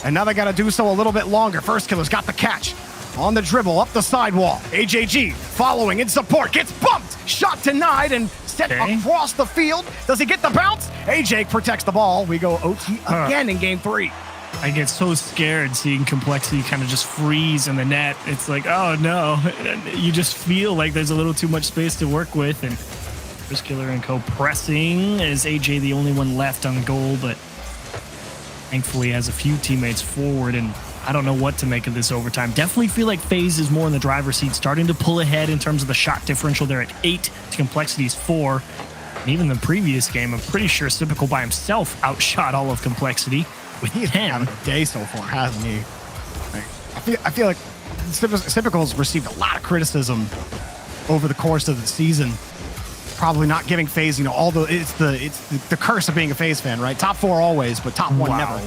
And now they got to do so a little bit longer. First Killer's got the catch. On the dribble, up the sidewall. AJG following in support. Gets bumped. Shot denied and set across the field. Does he get the bounce? AJ protects the ball. We go OT again in game 3. I get so scared seeing Complexity kind of just freeze in the net. It's like, oh no. You just feel like there's a little too much space to work with. And First Killer and co pressing. Is AJ the only one left on goal, but thankfully has a few teammates forward, and I don't know what to make of this overtime. Definitely feel like FaZe is more in the driver's seat, starting to pull ahead in terms of the shot differential. They're at 8 to Complexity's 4. And even the previous game, I'm pretty sure Cyclical by himself outshot all of Complexity with 10. Having a day so far, hasn't he? I feel like Cyclical's received a lot of criticism over the course of the season. Probably not giving FaZe, it's the curse of being a FaZe fan, right? Top 4 always, but top 1 never.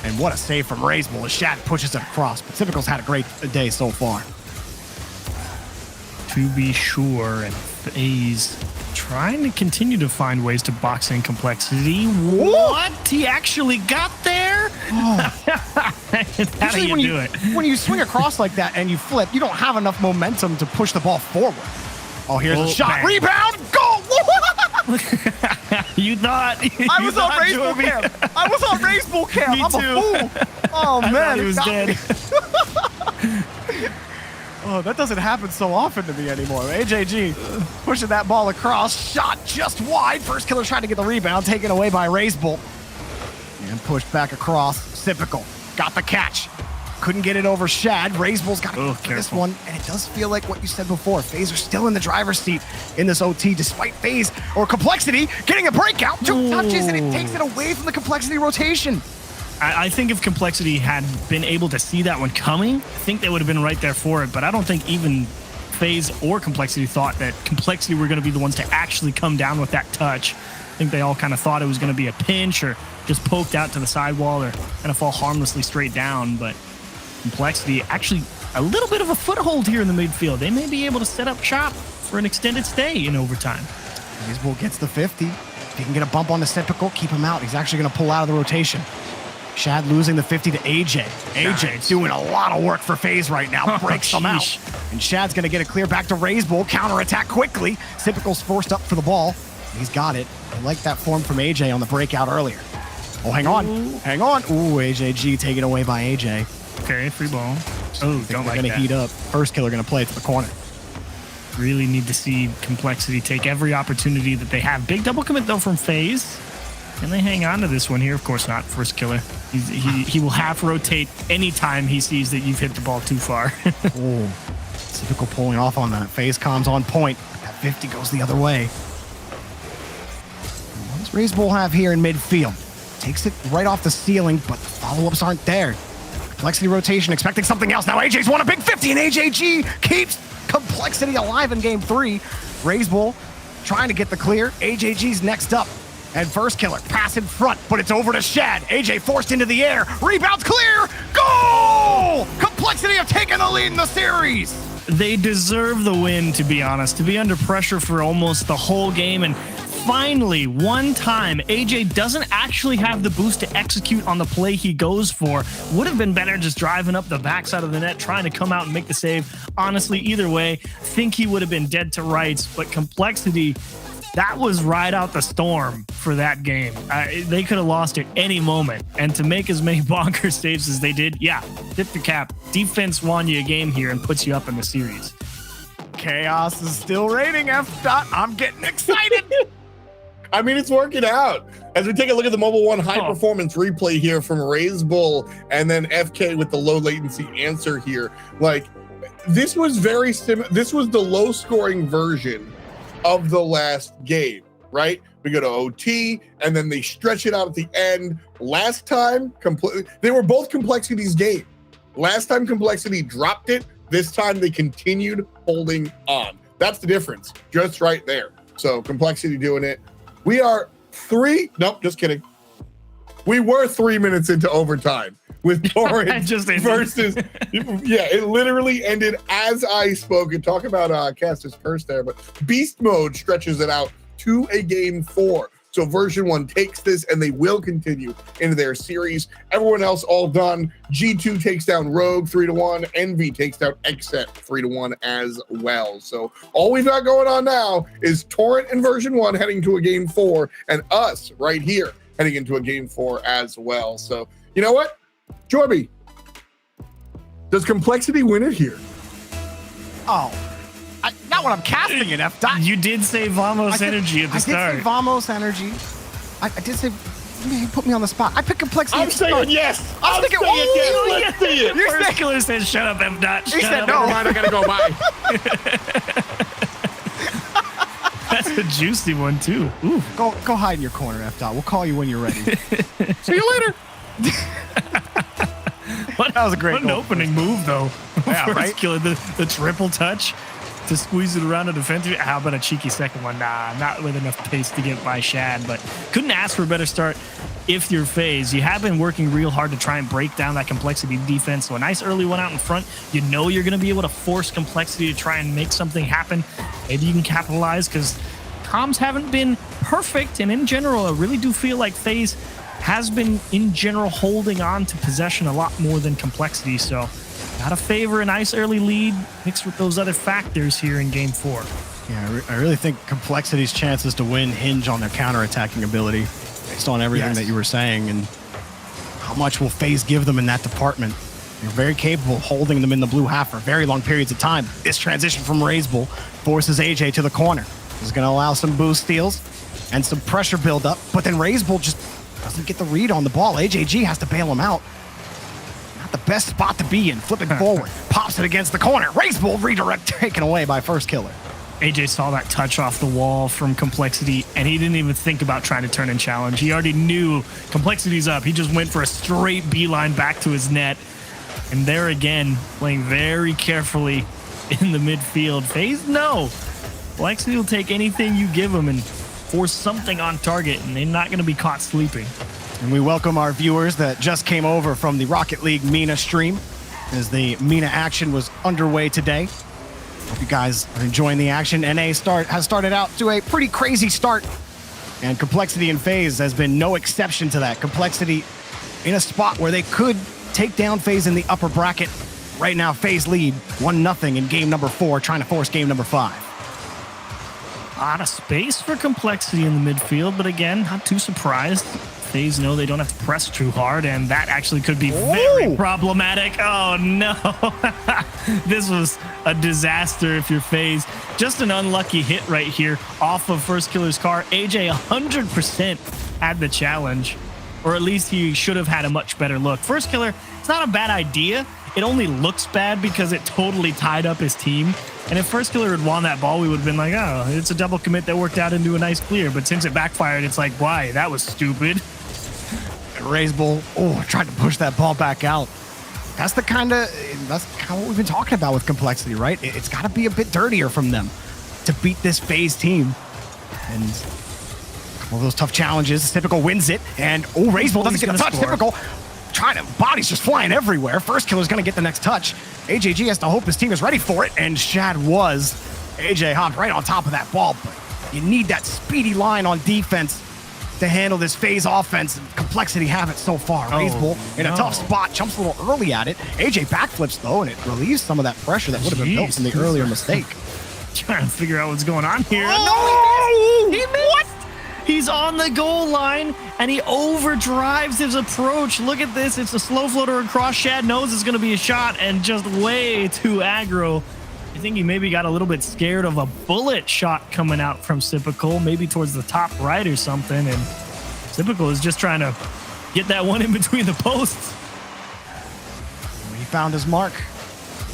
And what a save from Raise Bull as Shad pushes it across. But Cyclical's had a great day so far. To be sure, and FaZe trying to continue to find ways to box in Complexity. What? He actually got there? How do you do it? When you swing across like that and you flip, you don't have enough momentum to push the ball forward. Oh, here's a shot. Bang. Rebound. Goal. You thought. I was on Raise Bull cam. I was on Raise Bull cam. Me I'm too. a fool. Oh, man. He was dead. Oh, that doesn't happen so often to me anymore. AJG pushing that ball across. Shot just wide. First Killer trying to get the rebound. Taken away by Raise Bull. And pushed back across. Cyclical got the catch. Couldn't get it over Shad. Raise Bull's got to go for this one. And it does feel like what you said before. FaZe are still in the driver's seat in this OT, despite FaZe or Complexity getting a breakout. 2 touches, and it takes it away from the Complexity rotation. I think if Complexity had been able to see that one coming, I think they would have been right there for it. But I don't think even FaZe or Complexity thought that Complexity were going to be the ones to actually come down with that touch. I think they all kind of thought it was going to be a pinch or just poked out to the sidewall or kind of fall harmlessly straight down. But Complexity actually a little bit of a foothold here in the midfield. They may be able to set up shop for an extended stay in overtime. Raise Bull gets the 50. If he can get a bump on the Cyclical, keep him out. He's actually going to pull out of the rotation. Shad losing the 50 to AJ. AJ doing a lot of work for FaZe right now. Breaks them out. And Shad's going to get a clear back to Raise Bull. Counterattack quickly. Cyclical's forced up for the ball. He's got it. I like that form from AJ on the breakout earlier. Oh, hang on. Hang on. Ooh, AJG taken away by AJ. Okay, free ball. Oh, don't like that. Going to heat up. First Killer going to play it to the corner. Really need to see Complexity take every opportunity that they have. Big double commit, though, from FaZe. Can they hang on to this one here? Of course not. First Killer. He will half rotate anytime he sees that you've hit the ball too far. Oh, Typical pulling off on that. FaZe comms on point. That 50 goes the other way. What does Raze Bull have here in midfield? Takes it right off the ceiling, but the follow-ups aren't there. Complexity rotation, expecting something else. Now AJ's won a big 50, and AJG keeps Complexity alive in game 3. Raze Bull trying to get the clear. AJG's next up. And first killer, pass in front, but it's over to Shad. AJ forced into the air. Rebounds clear. Goal! Complexity have taken the lead in the series. They deserve the win, to be honest. To be under pressure for almost the whole game, and finally, one time, AJ doesn't actually have the boost to execute on the play he goes for. Would have been better just driving up the backside of the net, trying to come out and make the save. Honestly, either way, I think he would have been dead to rights, but Complexity, that was right out the storm for that game. They could have lost at any moment. And to make as many bonkers saves as they did, yeah, tip the cap. Defense won you a game here and puts you up in the series. Chaos is still reigning, F. I'm getting excited. I mean, it's working out. As we take a look at the Mobile One high performance replay here from Raze Bull and then FK with the low latency answer here. Like, this was very similar. This was the low scoring version of the last game, right? We go to OT and then they stretch it out at the end. Last time, they were both Complexity's game. Last time Complexity dropped it. This time they continued holding on. That's the difference, just right there. So Complexity doing it. We are just kidding. We were 3 minutes into overtime with Torrent versus, it literally ended as I spoke. And talk about Caster's curse there, but Beast Mode stretches it out to a game 4. So version 1 takes this and they will continue into their series. Everyone else all done. G2 takes down Rogue 3-1. Envy takes down Xset 3-1 as well. So all we've got going on now is Torrent in version 1 heading to a game 4 and us right here heading into a game 4 as well. So you know what? Jorby, does Complexity win it here? Oh, not what I'm casting in, F. You did say Vamos Energy at the start. I did say Vamos Energy. I did say, man, you put me on the spot. I picked Complexity. I'm saying yes. I'm thinking, yes. Let's see it. Your Killer said, shut up, F. He said no. Never mind, I gotta go by. That's a juicy one, too. Ooh. Go hide in your corner, F. We'll call you when you're ready. See you later. That was a great goal. Opening move, though. Yeah, First right? Killer, the triple touch to squeeze it around a defender. How about a cheeky second one? Nah, not with enough pace to get by Shad, but couldn't ask for a better start if you're FaZe. You have been working real hard to try and break down that Complexity defense. So a nice early one out in front. You know you're going to be able to force Complexity to try and make something happen. Maybe you can capitalize because comms haven't been perfect. And in general, I really do feel like FaZe has been, in general, holding on to possession a lot more than Complexity. So gotta favor a nice early lead mixed with those other factors here in game 4. Yeah, I really think Complexity's chances to win hinge on their counterattacking ability based on everything that you were saying, and how much will FaZe give them in that department. You're very capable of holding them in the blue half for very long periods of time. This transition from Raze Bull forces AJ to the corner. This is going to allow some boost steals and some pressure build up, but then Raze Bull just doesn't get the read on the ball. AJG has to bail him out. Not the best spot to be in. Flipping forward. Pops it against the corner. Raze Bull redirect taken away by first killer. AJ saw that touch off the wall from Complexity, and he didn't even think about trying to turn and challenge. He already knew Complexity's up. He just went for a straight beeline back to his net. And there again, playing very carefully in the midfield. FaZe, no. Complexity will take anything you give him and force something on target, and they're not going to be caught sleeping. And we welcome our viewers that just came over from the Rocket League MENA stream as the MENA action was underway today. Hope you guys are enjoying the action. NA has started out to a pretty crazy start, and Complexity and FaZe has been no exception to that. Complexity in a spot where they could take down FaZe in the upper bracket. Right now, FaZe lead 1-0 in game number 4, trying to force game number 5. A lot of space for Complexity in the midfield, but again, not too surprised. FaZe know they don't have to press too hard, and that actually could be very problematic. Oh, no. This was a disaster if you're FaZe. Just an unlucky hit right here off of First Killer's car. AJ 100% had the challenge, or at least he should have had a much better look. First Killer, it's not a bad idea it only looks bad because it totally tied up his team. And if First Killer had won that ball, we would have been like, oh, it's a double commit that worked out into a nice clear. But since it backfired, it's like, why? That was stupid. Razebull, tried to push that ball back out. That's kind of what we've been talking about with Complexity, right? It's got to be a bit dirtier from them to beat this FaZe team. And one of those tough challenges, Typical wins it, and Razebull doesn't get a touch. Typical bodies just flying everywhere. First Killer's gonna get the next touch. AJG has to hope his team is ready for it, and Shad was. AJ hopped right on top of that ball, but you need that speedy line on defense to handle this FaZe offense. Complexity have it so far. Razebull in a tough spot, jumps a little early at it. AJ backflips though, and it relieves some of that pressure that would have been built from the earlier mistake. Trying to figure out what's going on here. Oh, no, he missed. What? He's on the goal line, and he overdrives his approach. Look at this. It's a slow floater across. Shad knows it's going to be a shot, and just way too aggro. I think he maybe got a little bit scared of a bullet shot coming out from Sipical, maybe towards the top right or something, and Sipical is just trying to get that one in between the posts. He found his mark.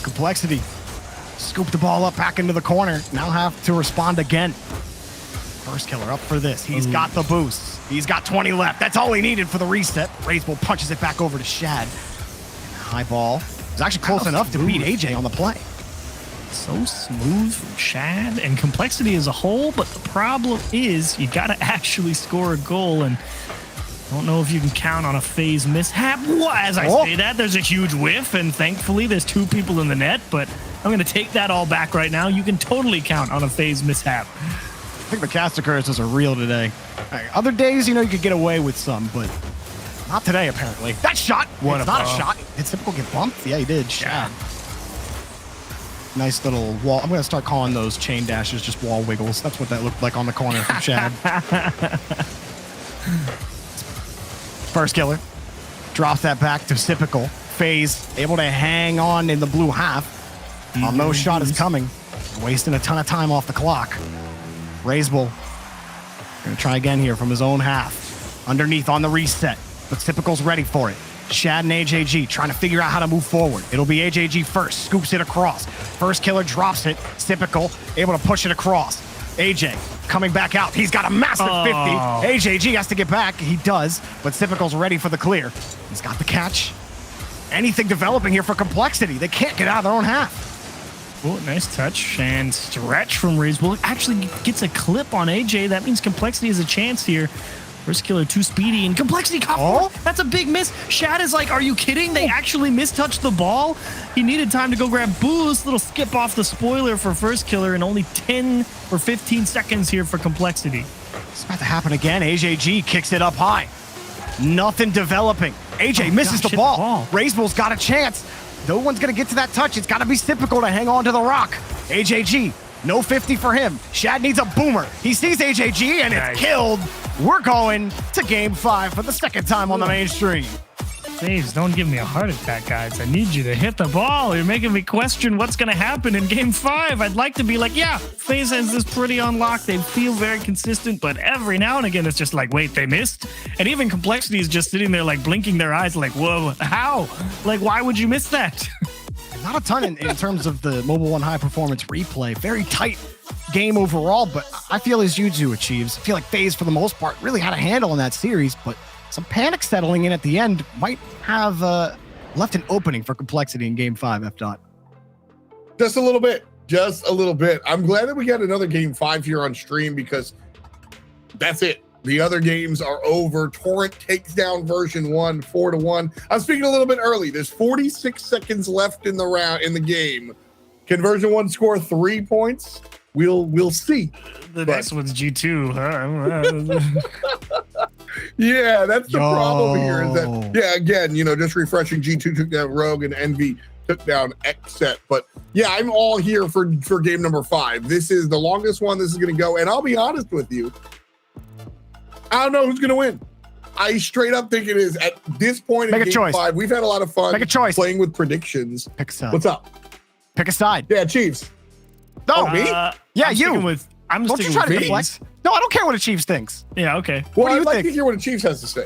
Complexity. Scoop the ball up back into the corner. Now have to respond again. First Killer up for this. He's got the boost. He's got 20 left. That's all he needed for the reset. Razebull punches it back over to Shad. High ball. It's actually close enough to beat AJ on the play. So smooth from Shad and Complexity as a whole, but the problem is you got to actually score a goal, and I don't know if you can count on a FaZe mishap. As I say that, there's a huge whiff, and thankfully there's two people in the net, but I'm going to take that all back right now. You can totally count on a FaZe mishap. I think the cast occurrences are real today. Other days, you could get away with some, but not today, apparently. That shot! It's not a shot. Did Typical get bumped? Yeah, he did. Shad. Nice little wall. I'm going to start calling those chain dashes just wall wiggles. That's what that looked like on the corner from Shad. First Killer drops that back to Typical. FaZe able to hang on in the blue half. No shot is coming. Wasting a ton of time off the clock. Razebull gonna try again here from his own half. Underneath on the reset, but Typical's ready for it. Shad and AJG trying to figure out how to move forward. It'll be AJG first, scoops it across. First Killer drops it. Typical able to push it across. AJ coming back out. He's got a massive 50. AJG has to get back. He does, but Typical's ready for the clear. He's got the catch. Anything developing here for Complexity. They can't get out of their own half. Oh, nice touch and stretch from Razebull. Actually gets a clip on AJ. That means Complexity has a chance here. First Killer too speedy, and Complexity caught forward. That's a big miss. Shad is like, are you kidding? They actually mistouched the ball. He needed time to go grab boost. Little skip off the spoiler for First Killer, and only 10 or 15 seconds here for Complexity. It's about to happen again. AJG kicks it up high. Nothing developing. AJ misses the ball. Razebull's got a chance. No one's going to get to that touch. It's got to be Typical to hang on to the rock. AJG, no 50 for him. Shad needs a boomer. He sees AJG, and it's killed. We're going to Game 5 for the second time on the main stream. FaZe, don't give me a heart attack, guys. I need you to hit the ball. You're making me question what's going to happen in Game 5. I'd like to be like, yeah, FaZe has this pretty on lock. They feel very consistent, but every now and again, it's just like, wait, they missed? And even Complexity is just sitting there like blinking their eyes like, whoa, how? Like, why would you miss that? Not a ton in terms of the Mobile One high performance replay. Very tight game overall, but I feel as Yuzu achieves. I feel like FaZe, for the most part, really had a handle on that series, but some panic settling in at the end might have left an opening for Complexity in Game 5, F. Just a little bit. Just a little bit. I'm glad that we got another Game 5 here on stream, because that's it. The other games are over. Torrent takes down version 1, 4-1. I'm speaking a little bit early. There's 46 seconds left in the game. Can version 1 score 3 points? We'll see. The next one's G2. Yeah, that's the problem here. Is that again, just refreshing. G2 took down Rogue and Envy took down Xset. But yeah, I'm all here for game number 5. This is the longest one this is going to go, and I'll be honest with you. I don't know who's going to win. I straight up think it is at this point in Game 5. We've had a lot of fun playing with predictions. Pick a side. What's up? Pick a side. Yeah, Chiefs. No, me? Yeah, I'm don't sticking you try with to deflect. No, I don't care what a Chiefs thinks. Yeah, okay. Well, I'd like to hear what the Chiefs has to say.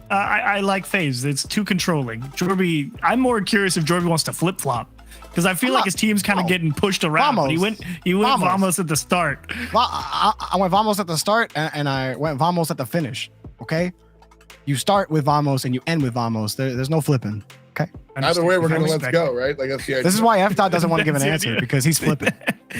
I like FaZe. It's too controlling. Jorby, I'm more curious if Jorby wants to flip flop because I feel like his team's kind of getting pushed around. But he went Vamos at the start. Well, I went Vamos at the start and I went Vamos at the finish. Okay, you start with Vamos and you end with Vamos. There's no flipping. Okay. Either way, we're gonna let's go, right? Like that's the idea. This is why F-Dot doesn't want to give an answer because he's flipping.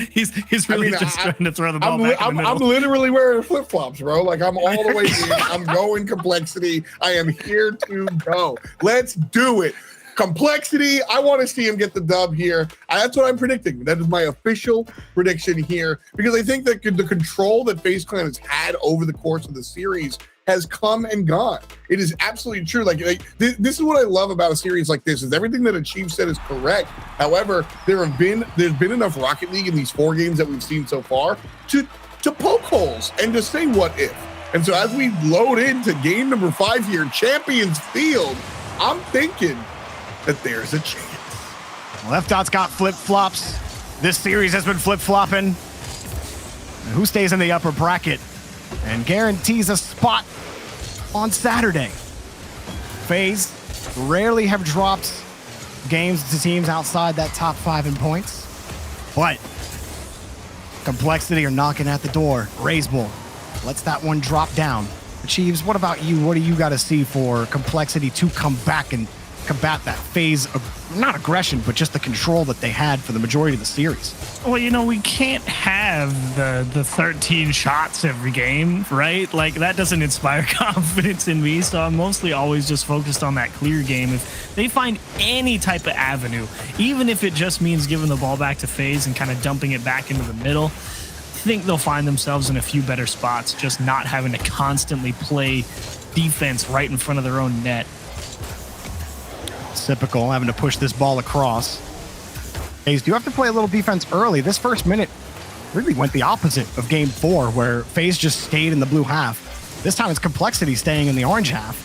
he's really just trying to throw the ball back in the middle. I'm literally wearing flip flops, bro. Like I'm all the way in. I'm going Complexity. I am here to go. Let's do it. Complexity. I want to see him get the dub here. That's what I'm predicting. That is my official prediction here because I think that the control that FaZe Clan has had over the course of the series has come and gone. It is absolutely true. Like this is what I love about a series like this is everything that Achieve said is correct. However, there's been enough Rocket League in these 4 games that we've seen so far to poke holes and to say what if. And so as we load into game number 5 here, Champions Field, I'm thinking that there's a chance. Well, F-Dot's got flip-flops. This series has been flip-flopping. Who stays in the upper bracket and guarantees a spot on Saturday? FaZe rarely have dropped games to teams outside that top 5 in points, but Complexity are knocking at the door. Razebull lets that one drop down. Achieves, what about you? What do you got to see for Complexity to come back and combat that FaZe, not aggression, but just the control that they had for the majority of the series? Well, you know, we can't have the 13 shots every game, right? Like, that doesn't inspire confidence in me, so I'm mostly always just focused on that clear game. If they find any type of avenue, even if it just means giving the ball back to FaZe and kind of dumping it back into the middle, I think they'll find themselves in a few better spots, just not having to constantly play defense right in front of their own net. Typical, having to push this ball across. FaZe do have to play a little defense early. This first minute really went the opposite of game 4, where FaZe just stayed in the blue half. This time it's Complexity staying in the orange half.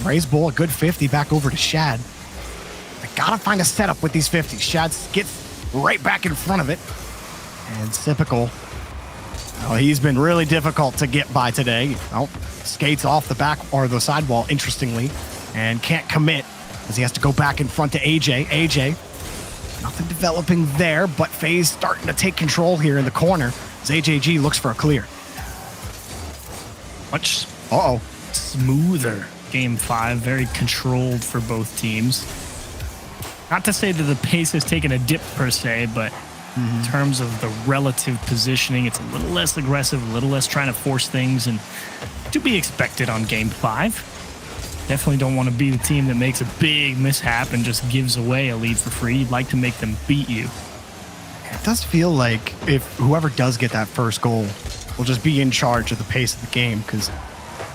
Razebull, a good 50 back over to Shad. They gotta find a setup with these 50s. Shad gets right back in front of it. And Typical, oh, he's been really difficult to get by today. Oh, skates off the back or the sidewall, interestingly, and can't commit as he has to go back in front to AJ. AJ, nothing developing there, but FaZe starting to take control here in the corner as AJG looks for a clear. Much smoother game 5, very controlled for both teams. Not to say that the pace has taken a dip per se, but in terms of the relative positioning, it's a little less aggressive, a little less trying to force things, and to be expected on game 5. Definitely don't want to be the team that makes a big mishap and just gives away a lead for free. You'd like to make them beat you. It does feel like if whoever does get that first goal will just be in charge of the pace of the game, because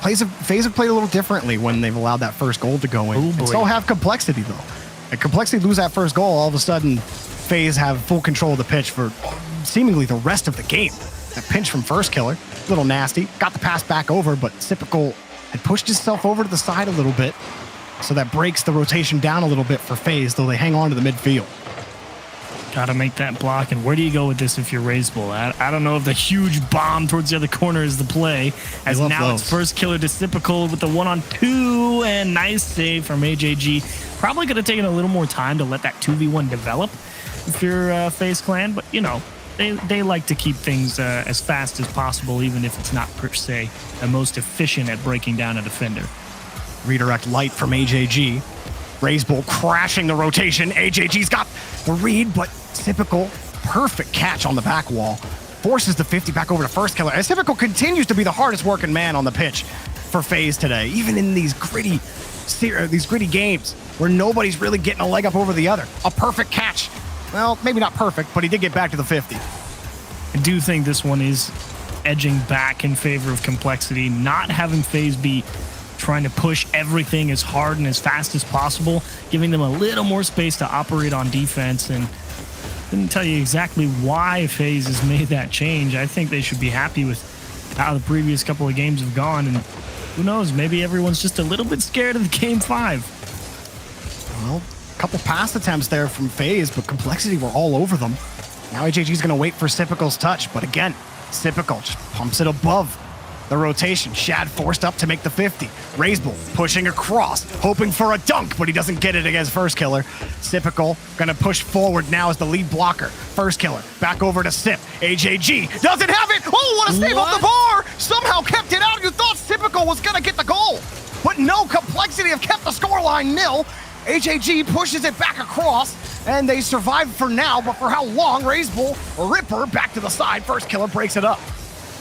FaZe have played a little differently when they've allowed that first goal to go in. Oh, boy. And so have Complexity, though. And Complexity lose that first goal, all of a sudden FaZe have full control of the pitch for seemingly the rest of the game. That pinch from First Killer, a little nasty. Got the pass back over, but Typical had pushed himself over to the side a little bit, so that breaks the rotation down a little bit for FaZe, though they hang on to the midfield. Got to make that block, and where do you go with this if you're Razebull? I don't know if the huge bomb towards the other corner is the play, as now it's First Killer to Typical with the 1-on-2, and nice save from AJG. Probably could have taken a little more time to let that 2v1 develop if you're FaZe Clan, but you know, they like to keep things as fast as possible, even if it's not per se the most efficient at breaking down a defender. Redirect light from AJG. Razebull crashing the rotation. AJG's got the read, but Typical, perfect catch on the back wall. Forces the 50 back over to First Killer. As Typical continues to be the hardest working man on the pitch for FaZe today, even in these gritty games where nobody's really getting a leg up over the other. A perfect catch. Well, maybe not perfect, but he did get back to the 50. I do think this one is edging back in favor of Complexity, not having FaZe be trying to push everything as hard and as fast as possible, giving them a little more space to operate on defense. And didn't tell you exactly why FaZe has made that change. I think they should be happy with how the previous couple of games have gone, and who knows, maybe everyone's just a little bit scared of the game 5. Well, a couple pass attempts there from FaZe, but Complexity were all over them. Now AJG's going to wait for Typical's touch, but again, Typical just pumps it above The rotation, Shad forced up to make the 50. Razebull pushing across, hoping for a dunk, but he doesn't get it against First Killer. Sipical gonna push forward now as the lead blocker. First Killer back over to Sip. AJG doesn't have it. Oh, what a save off the bar! Somehow kept it out. You thought Sipical was gonna get the goal, but no. Complexity have kept the scoreline nil. AJG pushes it back across, and they survive for now, but for how long? Razebull, Ripper back to the side. First Killer breaks it up.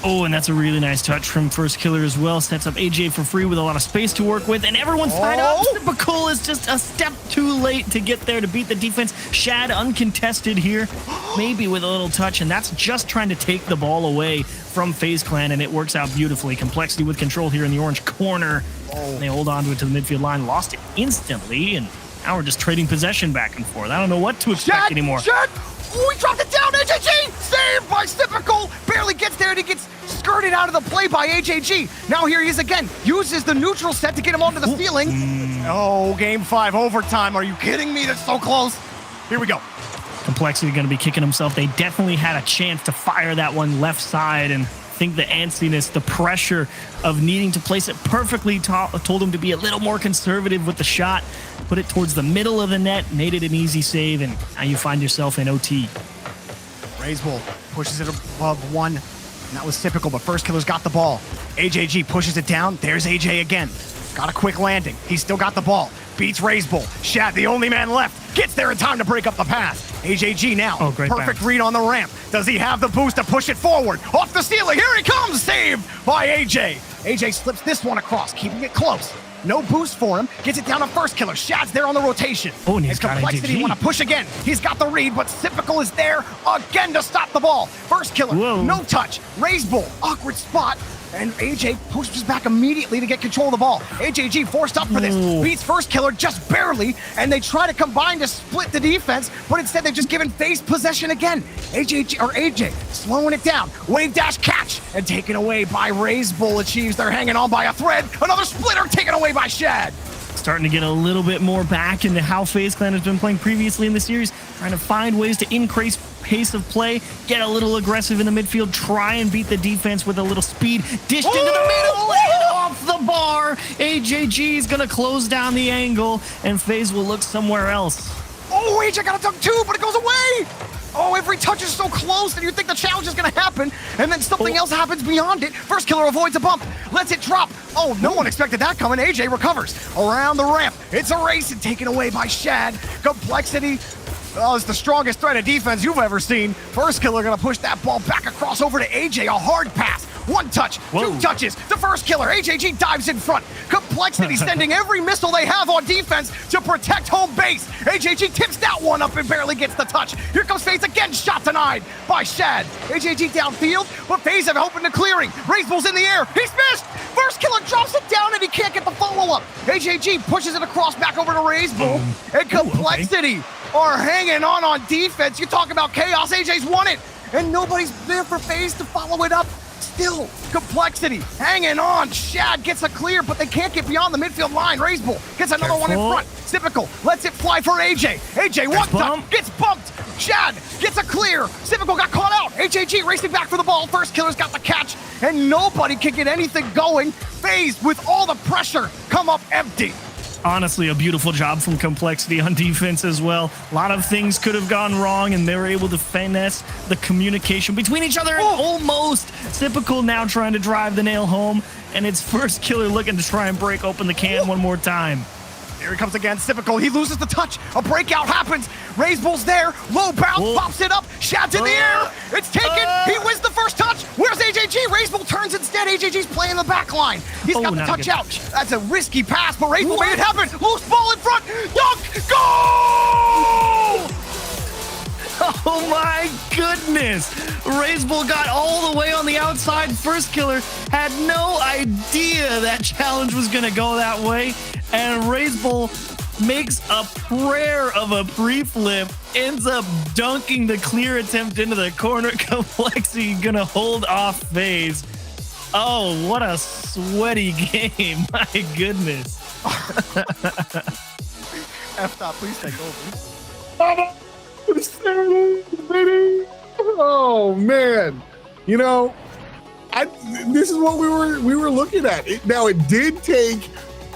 Oh, and that's a really nice touch from First Killer as well. Sets up AJ for free with a lot of space to work with, and everyone's tied up. Typical is just a step too late to get there to beat the defense. Shad uncontested here, maybe with a little touch, and that's just trying to take the ball away from FaZe Clan, and it works out beautifully. Complexity with control here in the orange corner. They hold on to it to the midfield line, lost it instantly, and now we're just trading possession back and forth. I don't know what to expect anymore. Shad! Oh, he dropped it down. AJG! Saved by Sipical. Barely gets there, and he gets skirted out of the play by AJG. Now here he is again. Uses the neutral set to get him onto the ceiling. Oh, game 5, overtime. Are you kidding me? That's so close. Here we go. Complexity going to be kicking himself. They definitely had a chance to fire that one left side, and I think the antsiness, the pressure of needing to place it perfectly told him to be a little more conservative with the shot. Put it towards the middle of the net, made it an easy save, and now you find yourself in OT. Razebull pushes it above one. And that was typical, but First Killer's got the ball. AJG pushes it down. There's AJ again. Got a quick landing. He's still got the ball. Beats Razebull. Shad, the only man left, gets there in time to break up the pass. AJG now. Oh, great perfect pass. read on the ramp. Does he have the boost to push it forward? Off the ceiling. Here he comes. Saved by AJ. AJ slips this one across, keeping it close. No boost for him. Gets it down to First Killer. Shad's there on the rotation. Oh, and he's got Complexity AJG. want to push again. He's got the read, but Sipical is there again to stop the ball. First Killer, Whoa. no touch. Razebull, awkward spot. And AJ pushes back immediately to get control of the ball. AJG forced up for this. Ooh. Beats First Killer just barely, and they try to combine to split the defense, but instead they've just given FaZe possession again. AJ slowing it down. Wave dash catch, and taken away by Razebull. Achieves they're hanging on by a thread. Another splitter taken away by Shad. Starting to get a little bit more back into how FaZe Clan has been playing previously in the series, trying to find ways to increase pace of play, get a little aggressive in the midfield, try and beat the defense with a little speed, dished into the middle and off the bar. AJG is going to close down the angle, and FaZe will look somewhere else. Oh, AJ got a dunk too, but it goes away. Oh, every touch is so close that you think the challenge is going to happen, and then something else happens beyond it. First Killer avoids a bump, lets it drop. Oh, no one expected that coming. AJ recovers around the ramp. It's a race and taken away by Shad. Complexity. Oh, it's the strongest threat of defense you've ever seen. First Killer gonna push that ball back across over to AJ. A hard pass. One touch, two touches. The First Killer. AJG dives in front. Complexity sending every missile they have on defense to protect home base. AJG tips that one up and barely gets the touch. Here comes FaZe again. Shot denied by Shad. AJG downfield, but FaZe have opened the clearing. Razebull's in the air. He's missed. First Killer drops it down and he can't get the follow-up. AJG pushes it across back over to Razebull. And Complexity are hanging on defense. You talk about chaos. AJ's won it. And nobody's there for FaZe to follow it up. Still, Complexity hanging on. Shad gets a clear, but they can't get beyond the midfield line. Razebull gets another one in front. Sipical lets it fly for AJ. AJ one touch, gets bumped. Shad gets a clear. Sipical got caught out. AJG racing back for the ball. First Killer's got the catch, and nobody can get anything going. FaZe, with all the pressure, come up empty. Honestly, a beautiful job from Complexity on defense as well. A lot of things could have gone wrong, and they were able to finesse the communication between each other. And almost Sipical now trying to drive the nail home, and it's First Killer looking to try and break open the can one more time. Here he comes again, Sipical. He loses the touch. A breakout happens. Razebull's there. Low bounce, pops it up. Shad's in the air. It's taken. He wins the first touch. Where's AJG? Razebull turns instead. AJG's playing the back line. He's got the touch out. That's a risky pass, but Razebull made it happen. Loose ball in front. Dunk. Goal! Oh my goodness! Razebull got all the way on the outside. First Killer had no idea that challenge was going to go that way. And Razebull makes a prayer of a pre-flip, ends up dunking the clear attempt into the corner. Complexity gonna hold off FaZe. Oh, what a sweaty game. My goodness. F-Top, please take over. Oh, man. You know, this is what we were looking at. Now it did take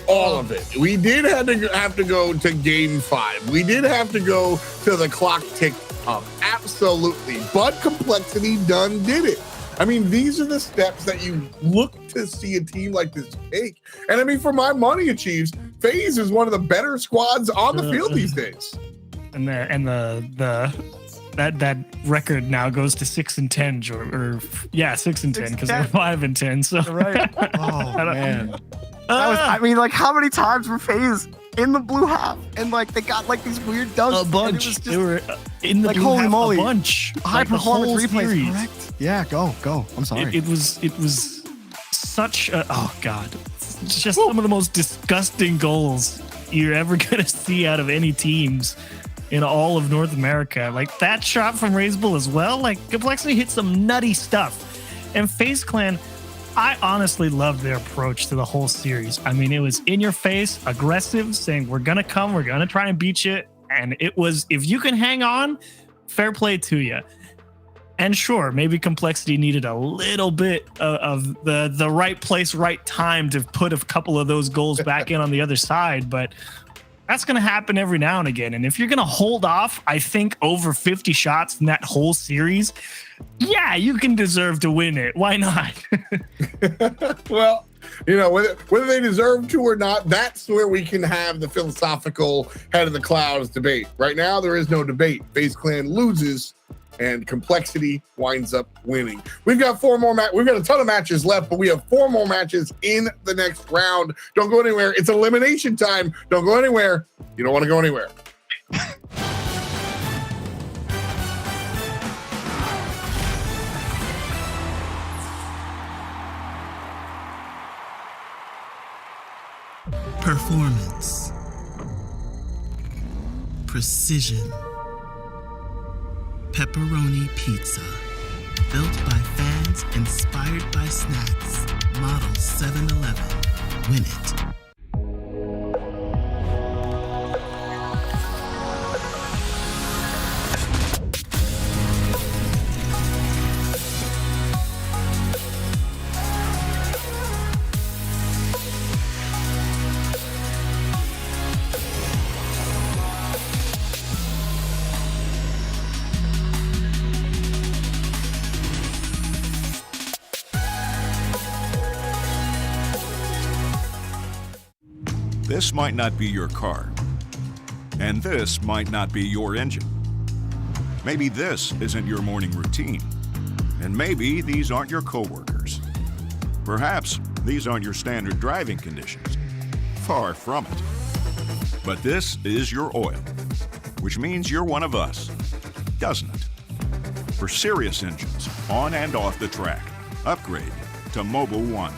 all of it. We did have to go to game 5. We did have to go to the clock tick up. Absolutely. But Complexity done did it. I mean, these are the steps that you look to see a team like this take. And I mean, for my money, Chiefs, FaZe is one of the better squads on the field these days. And that record now goes to 6-10, or 6-10, because they're 5-10. So Right. Oh, man. I mean, like, how many times were FaZe in the blue half? And, like, they got, like, these weird dunks. a bunch. They were in the like, blue holy half moly. a bunch. High Like, the performance whole replays, series. correct? Yeah, go. I'm sorry. It was such a, oh God. It's just some of the most disgusting goals you're ever going to see out of any teams in all of North America. Like, that shot from Razebull as well. Like, Complexity hit some nutty stuff. And FaZe Clan, I honestly love their approach to the whole series. I mean, it was in your face, aggressive, saying, we're going to come, we're going to try and beat you. And it was, if you can hang on, fair play to you. And sure, maybe Complexity needed a little bit of the right place, right time to put a couple of those goals back in on the other side. But that's going to happen every now and again. And if you're going to hold off, I think, over 50 shots in that whole series, yeah, you can deserve to win it. Why not? Well, you know, whether they deserve to or not, that's where we can have the philosophical head of the clouds debate. Right now, there is no debate. FaZe Clan loses and Complexity winds up winning. We've got 4 more we've got a ton of matches left, but we have 4 more matches in the next round. Don't go anywhere. It's elimination time. Don't go anywhere. You don't want to go anywhere. Performance. Precision. Pepperoni pizza. Built by fans, inspired by snacks. Model 7-Eleven. Win it. This might not be your car, and this might not be your engine. Maybe this isn't your morning routine, and maybe these aren't your coworkers. Perhaps these aren't your standard driving conditions. Far from it. But this is your oil, which means you're one of us, doesn't it? For serious engines, on and off the track, upgrade to Mobil 1.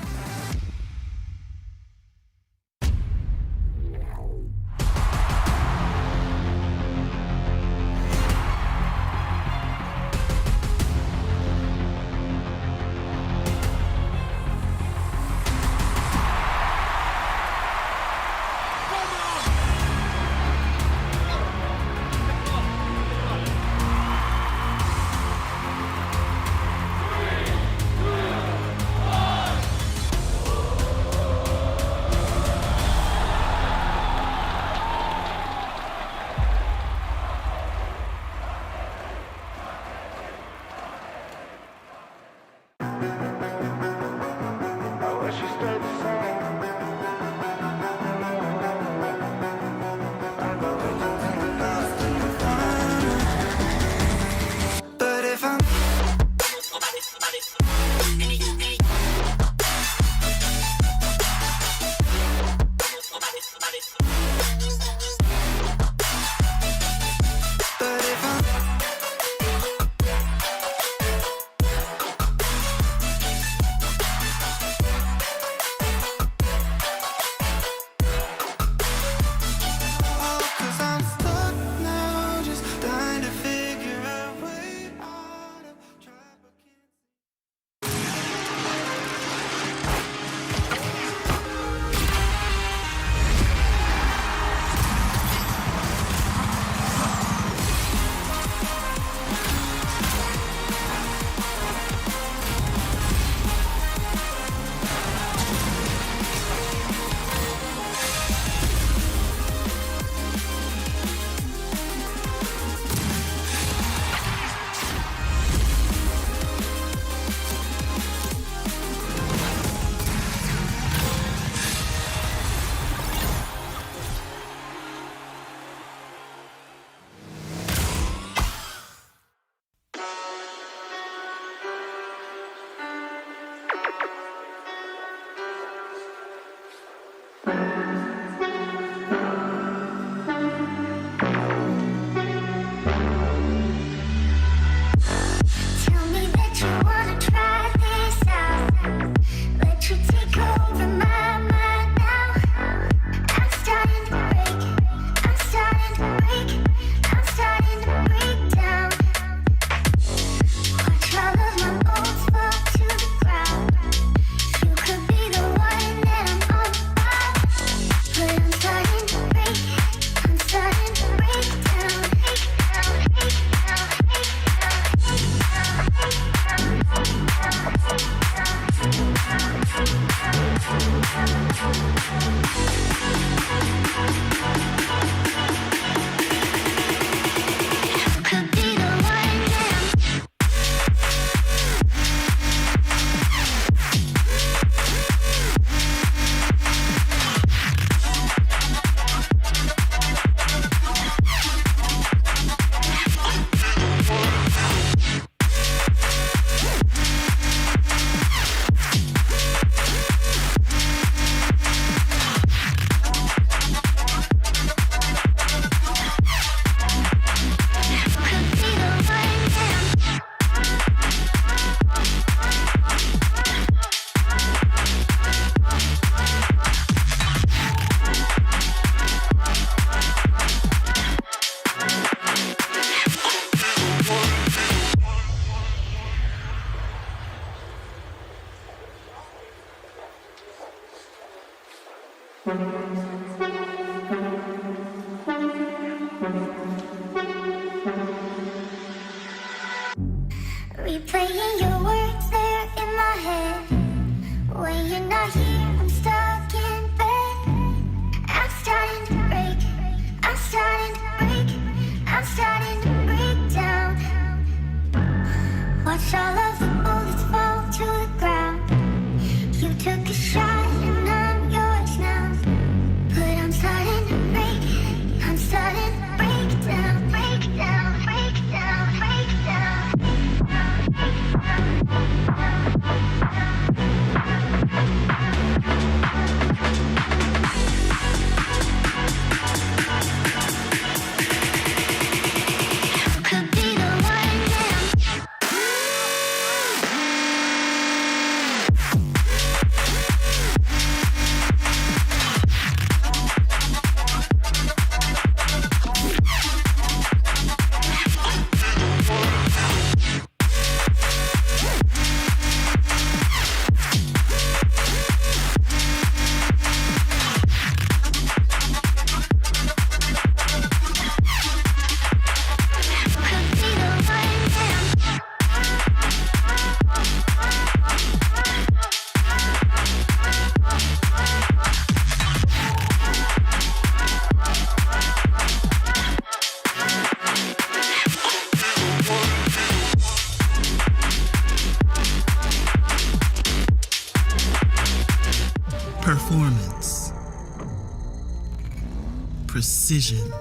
precision.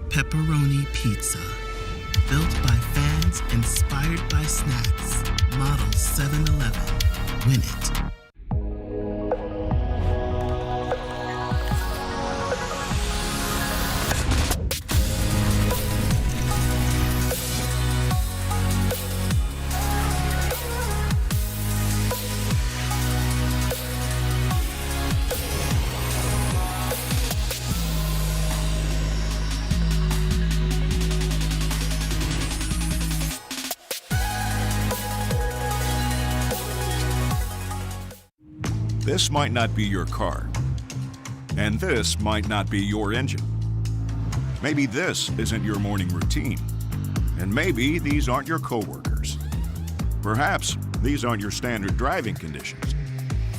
Pepperoni pizza. Built by fans, inspired by snacks. Model 7-Eleven. Win it. This might not be your car. And this might not be your engine. Maybe this isn't your morning routine. And maybe these aren't your coworkers. Perhaps these aren't your standard driving conditions.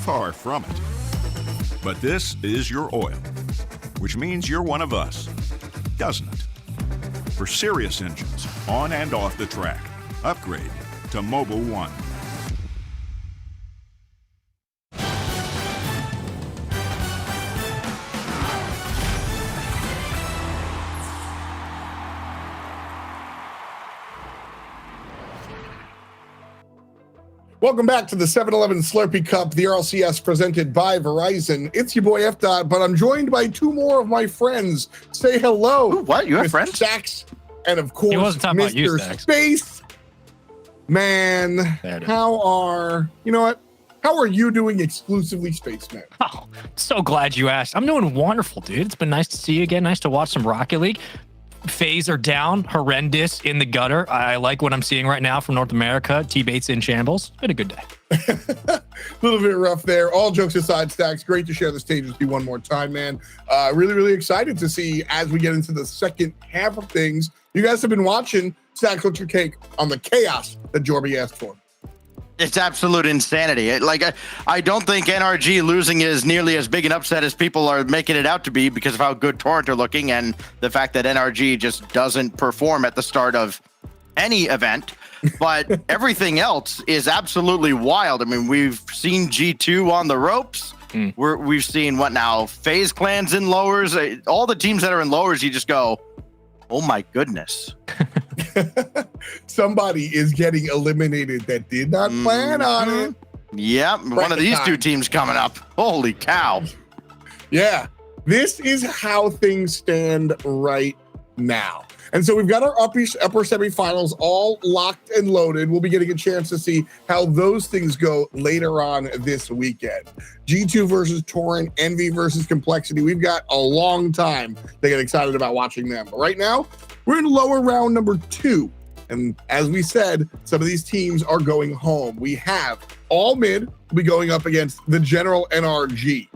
Far from it. But this is your oil, which means you're one of us, doesn't it? For serious engines, on and off the track, upgrade to Mobile One. Welcome back to the 7-Eleven Slurpee Cup, the RLCS presented by Verizon. It's your boy F. Dot, but I'm joined by two more of my friends. Say hello. Ooh, what? You have Mr. friends? Stacks, and of course, He wasn't talking about you, Mr. Stacks. Space Man. There it is. How are you doing exclusively, Spaceman? Oh, so glad you asked. I'm doing wonderful, dude. It's been nice to see you again. Nice to watch some Rocket League. Phase are down, horrendous in the gutter. I like what I'm seeing right now from North America. T-Bates in shambles. Been a good day. A little bit rough there. All jokes aside, Stacks, great to share the stage with you one more time, man. Really, really excited to see as we get into the second half of things. You guys have been watching. Stacks, what's your take on the chaos that Jorby asked for? It's absolute insanity. I don't think NRG losing is nearly as big an upset as people are making it out to be because of how good Torrent are looking and the fact that NRG just doesn't perform at the start of any event. But everything else is absolutely wild. I mean, we've seen G2 on the ropes. We've seen what now? FaZe Clans in lowers. All the teams that are in lowers, you just go, oh my goodness. Somebody is getting eliminated that did not plan on it. Yep, one of these two teams coming up. Holy cow. Yeah, this is how things stand right now. And so we've got our upper semifinals all locked and loaded. We'll be getting a chance to see how those things go later on this weekend. G2 versus Torrent, Envy versus Complexity. We've got a long time to get excited about watching them. But right now, we're in lower round number 2. And as we said, some of these teams are going home. We have All Mid will be going up against the General NRG.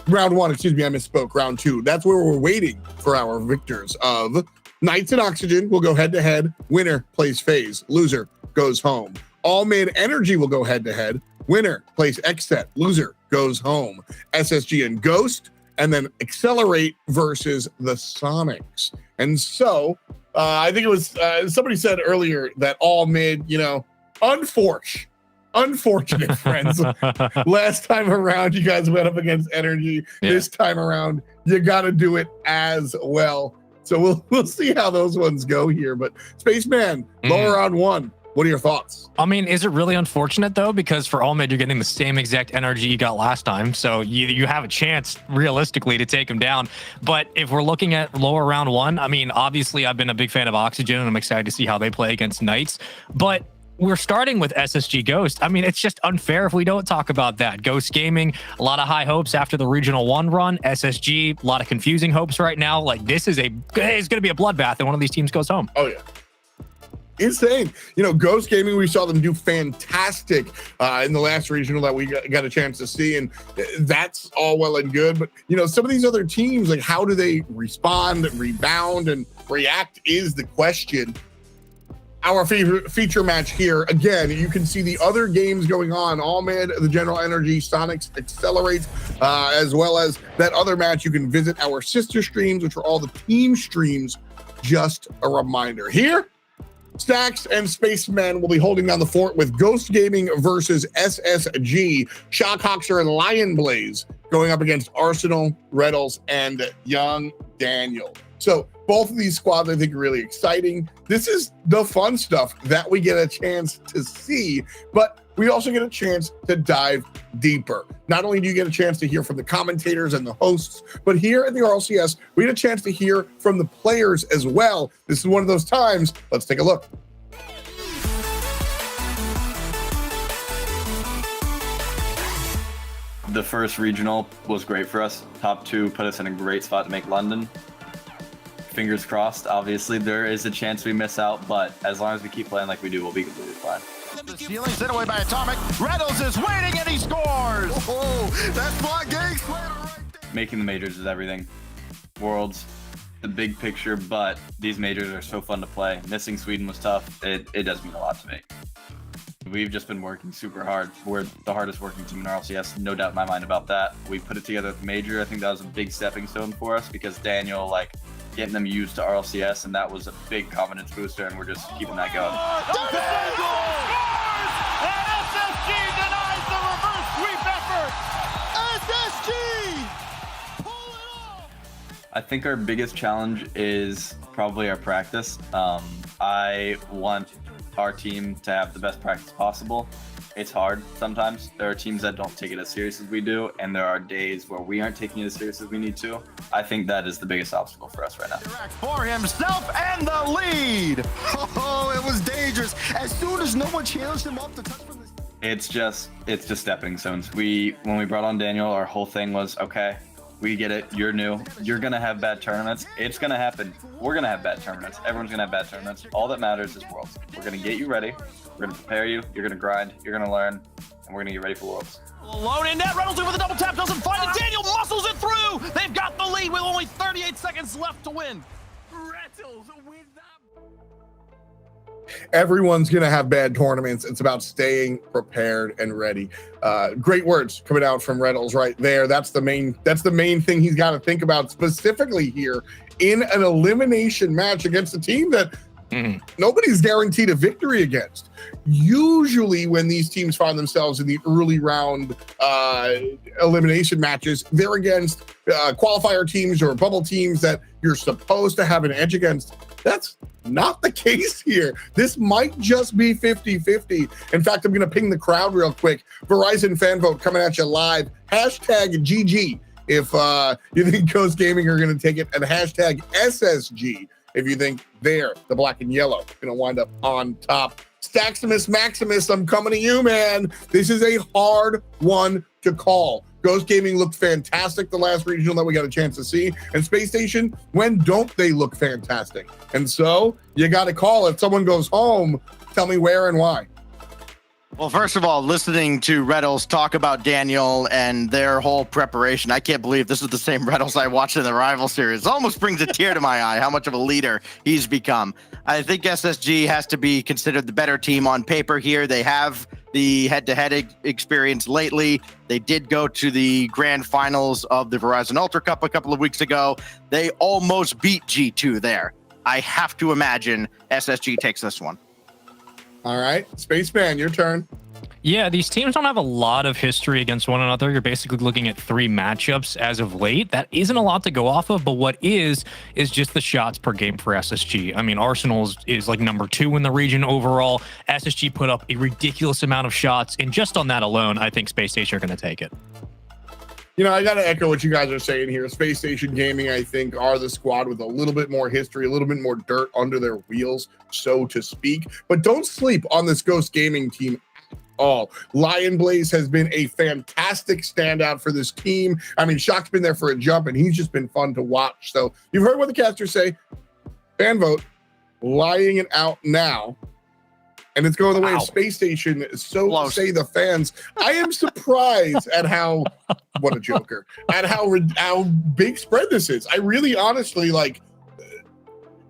Round 1, excuse me, I misspoke. Round 2. That's where we're waiting for our victors of Knights and Oxygen will go head-to-head. Winner plays FaZe. Loser goes home. All Mid Energy will go head-to-head. Winner plays Xset. Loser goes home. SSG and Ghost, and then Accelerate versus the Sonics. And so, I think it was somebody said earlier that All Mid, unfortunate friends. Last time around, you guys went up against Energy. Yeah. This time around, you got to do it as well. So we'll see how those ones go here. But Spaceman, lower round 1. What are your thoughts? I mean, is it really unfortunate though? Because for All Mid, you're getting the same exact energy you got last time. So you have a chance realistically to take him down. But if we're looking at lower round 1, I mean, obviously I've been a big fan of Oxygen and I'm excited to see how they play against Knights. But we're starting with SSG Ghost. I mean, it's just unfair if we don't talk about that. Ghost Gaming, a lot of high hopes after the Regional 1 run. SSG, a lot of confusing hopes right now. Like, it's going to be a bloodbath and one of these teams goes home. Oh, yeah. Insane. Ghost Gaming, we saw them do fantastic in the last regional that we got a chance to see, and that's all well and good. But, some of these other teams, like, how do they respond, rebound, and react is the question. Our feature match here, again, you can see the other games going on. All Mid, the General Energy, Sonics, Accelerate, as well as that other match. You can visit our sister streams, which are all the team streams. Just a reminder. Here, Stacks and Spaceman will be holding down the fort with Ghost Gaming versus SSG. Shockhawks and Lion Blaze going up against Arsenal, Reddles, and Young Daniel. So both of these squads, I think, are really exciting. This is the fun stuff that we get a chance to see, but we also get a chance to dive deeper. Not only do you get a chance to hear from the commentators and the hosts, but here at the RLCS, we get a chance to hear from the players as well. This is one of those times. Let's take a look. The first regional was great for us. Top 2 put us in a great spot to make London. Fingers crossed. Obviously, there is a chance we miss out, but as long as we keep playing like we do, we'll be completely fine. The ceiling sent away by Atomic. Reynolds is waiting and he scores. Oh, that's Block Gang Slater right there. Making the majors is everything. Worlds, the big picture, but these majors are so fun to play. Missing Sweden was tough. It does mean a lot to me. We've just been working super hard. We're the hardest working team in RLCS, no doubt in my mind about that. We put it together at the major. I think that was a big stepping stone for us because Daniel, getting them used to RLCS, and that was a big confidence booster, and we're just keeping that going. I think our biggest challenge is probably our practice. I want our team to have the best practice possible. It's hard sometimes. There are teams that don't take it as serious as we do, and there are days where we aren't taking it as serious as we need to. I think that is the biggest obstacle for us right now. For himself and the lead. Oh, it was dangerous. As soon as no one challenged him up to touch from this. It's just stepping stones. When we brought on Daniel, our whole thing was, okay, we get it. You're new. You're going to have bad tournaments. It's going to happen. We're going to have bad tournaments. Everyone's going to have bad tournaments. All that matters is Worlds. We're going to get you ready. We're going to prepare you. You're going to grind. You're going to learn. And we're going to get ready for Worlds. Alone in net. Reynolds in with a double tap. Doesn't find it. Daniel muscles it through. They've got the lead with only 38 seconds left to win. Reynolds with that. Everyone's going to have bad tournaments. It's about staying prepared and ready. Great words coming out from Reynolds right there. That's the main thing he's got to think about specifically here in an elimination match against a team that nobody's guaranteed a victory against. Usually when these teams find themselves in the early round elimination matches, they're against qualifier teams or bubble teams that you're supposed to have an edge against. That's not the case here. This might just be 50-50. In fact, I'm going to ping the crowd real quick. Verizon fan vote coming at you live. Hashtag GG if you think Ghost Gaming are going to take it, and hashtag SSG if you think they're the black and yellow going to wind up on top. Staximus Maximus, I'm coming to you, man. This is a hard one to call. Ghost Gaming looked fantastic the last regional that we got a chance to see. And Space Station, when don't they look fantastic? And so you got to call. If someone goes home, tell me where and why. Well, first of all, listening to Reddles talk about Daniel and their whole preparation, I can't believe this is the same Reddles I watched in the Rival Series. It almost brings a tear to my eye how much of a leader he's become. I think SSG has to be considered the better team on paper here. They have the head-to-head experience lately. They did go to the grand finals of the Verizon Ultra Cup a couple of weeks ago. They almost beat G2 there. I have to imagine SSG takes this one. All right, Spaceman, your turn. Yeah, these teams don't have a lot of history against one another. You're basically looking at 3 matchups as of late. That isn't a lot to go off of, but what is just the shots per game for SSG. I mean, Arsenal is like number 2 in the region overall. SSG put up a ridiculous amount of shots, and just on that alone, I think Space Station are going to take it. You know, I got to echo what you guys are saying here. Space Station Gaming, I think, are the squad with a little bit more history, a little bit more dirt under their wheels, so to speak. But don't sleep on this Ghost Gaming team at all. Lion Blaze has been a fantastic standout for this team. I mean, Shock's been there for a jump, and he's just been fun to watch. So you've heard what the casters say. Fan vote, lying it out now. And it's going the way of Space Station. So close. Say the fans. I am surprised at how, what a joker, at how big spread this is. I really honestly, like,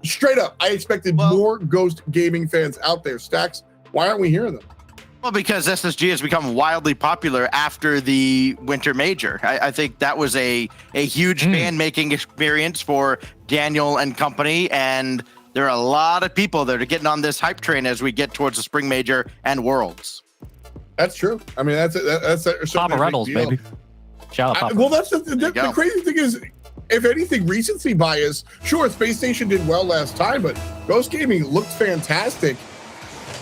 straight up, I expected more Ghost Gaming fans out there. Stacks, why aren't we hearing them? Well, because SSG has become wildly popular after the Winter Major. I think that was a huge fan-making experience for Daniel and company, and there are a lot of people that are getting on this hype train as we get towards the Spring Major and Worlds. That's true. I mean, that's Papa Reynolds, baby. Shout out Papa. Well, that's the crazy thing is, if anything, recency bias. Sure, Space Station did well last time, but Ghost Gaming looked fantastic.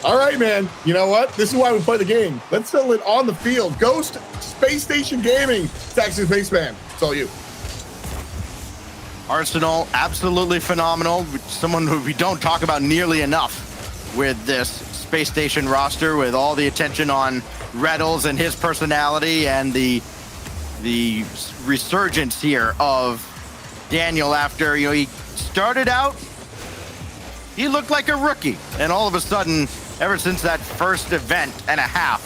All right, man. You know what? This is why we play the game. Let's settle it on the field. Ghost, Space Station Gaming, Taxi Spaceman. It's all you. Arsenal, absolutely phenomenal. Someone who we don't talk about nearly enough with this Space Station roster, with all the attention on Reddles and his personality, and the resurgence here of Daniel after, he started out, he looked like a rookie, and all of a sudden, ever since that first event and a half,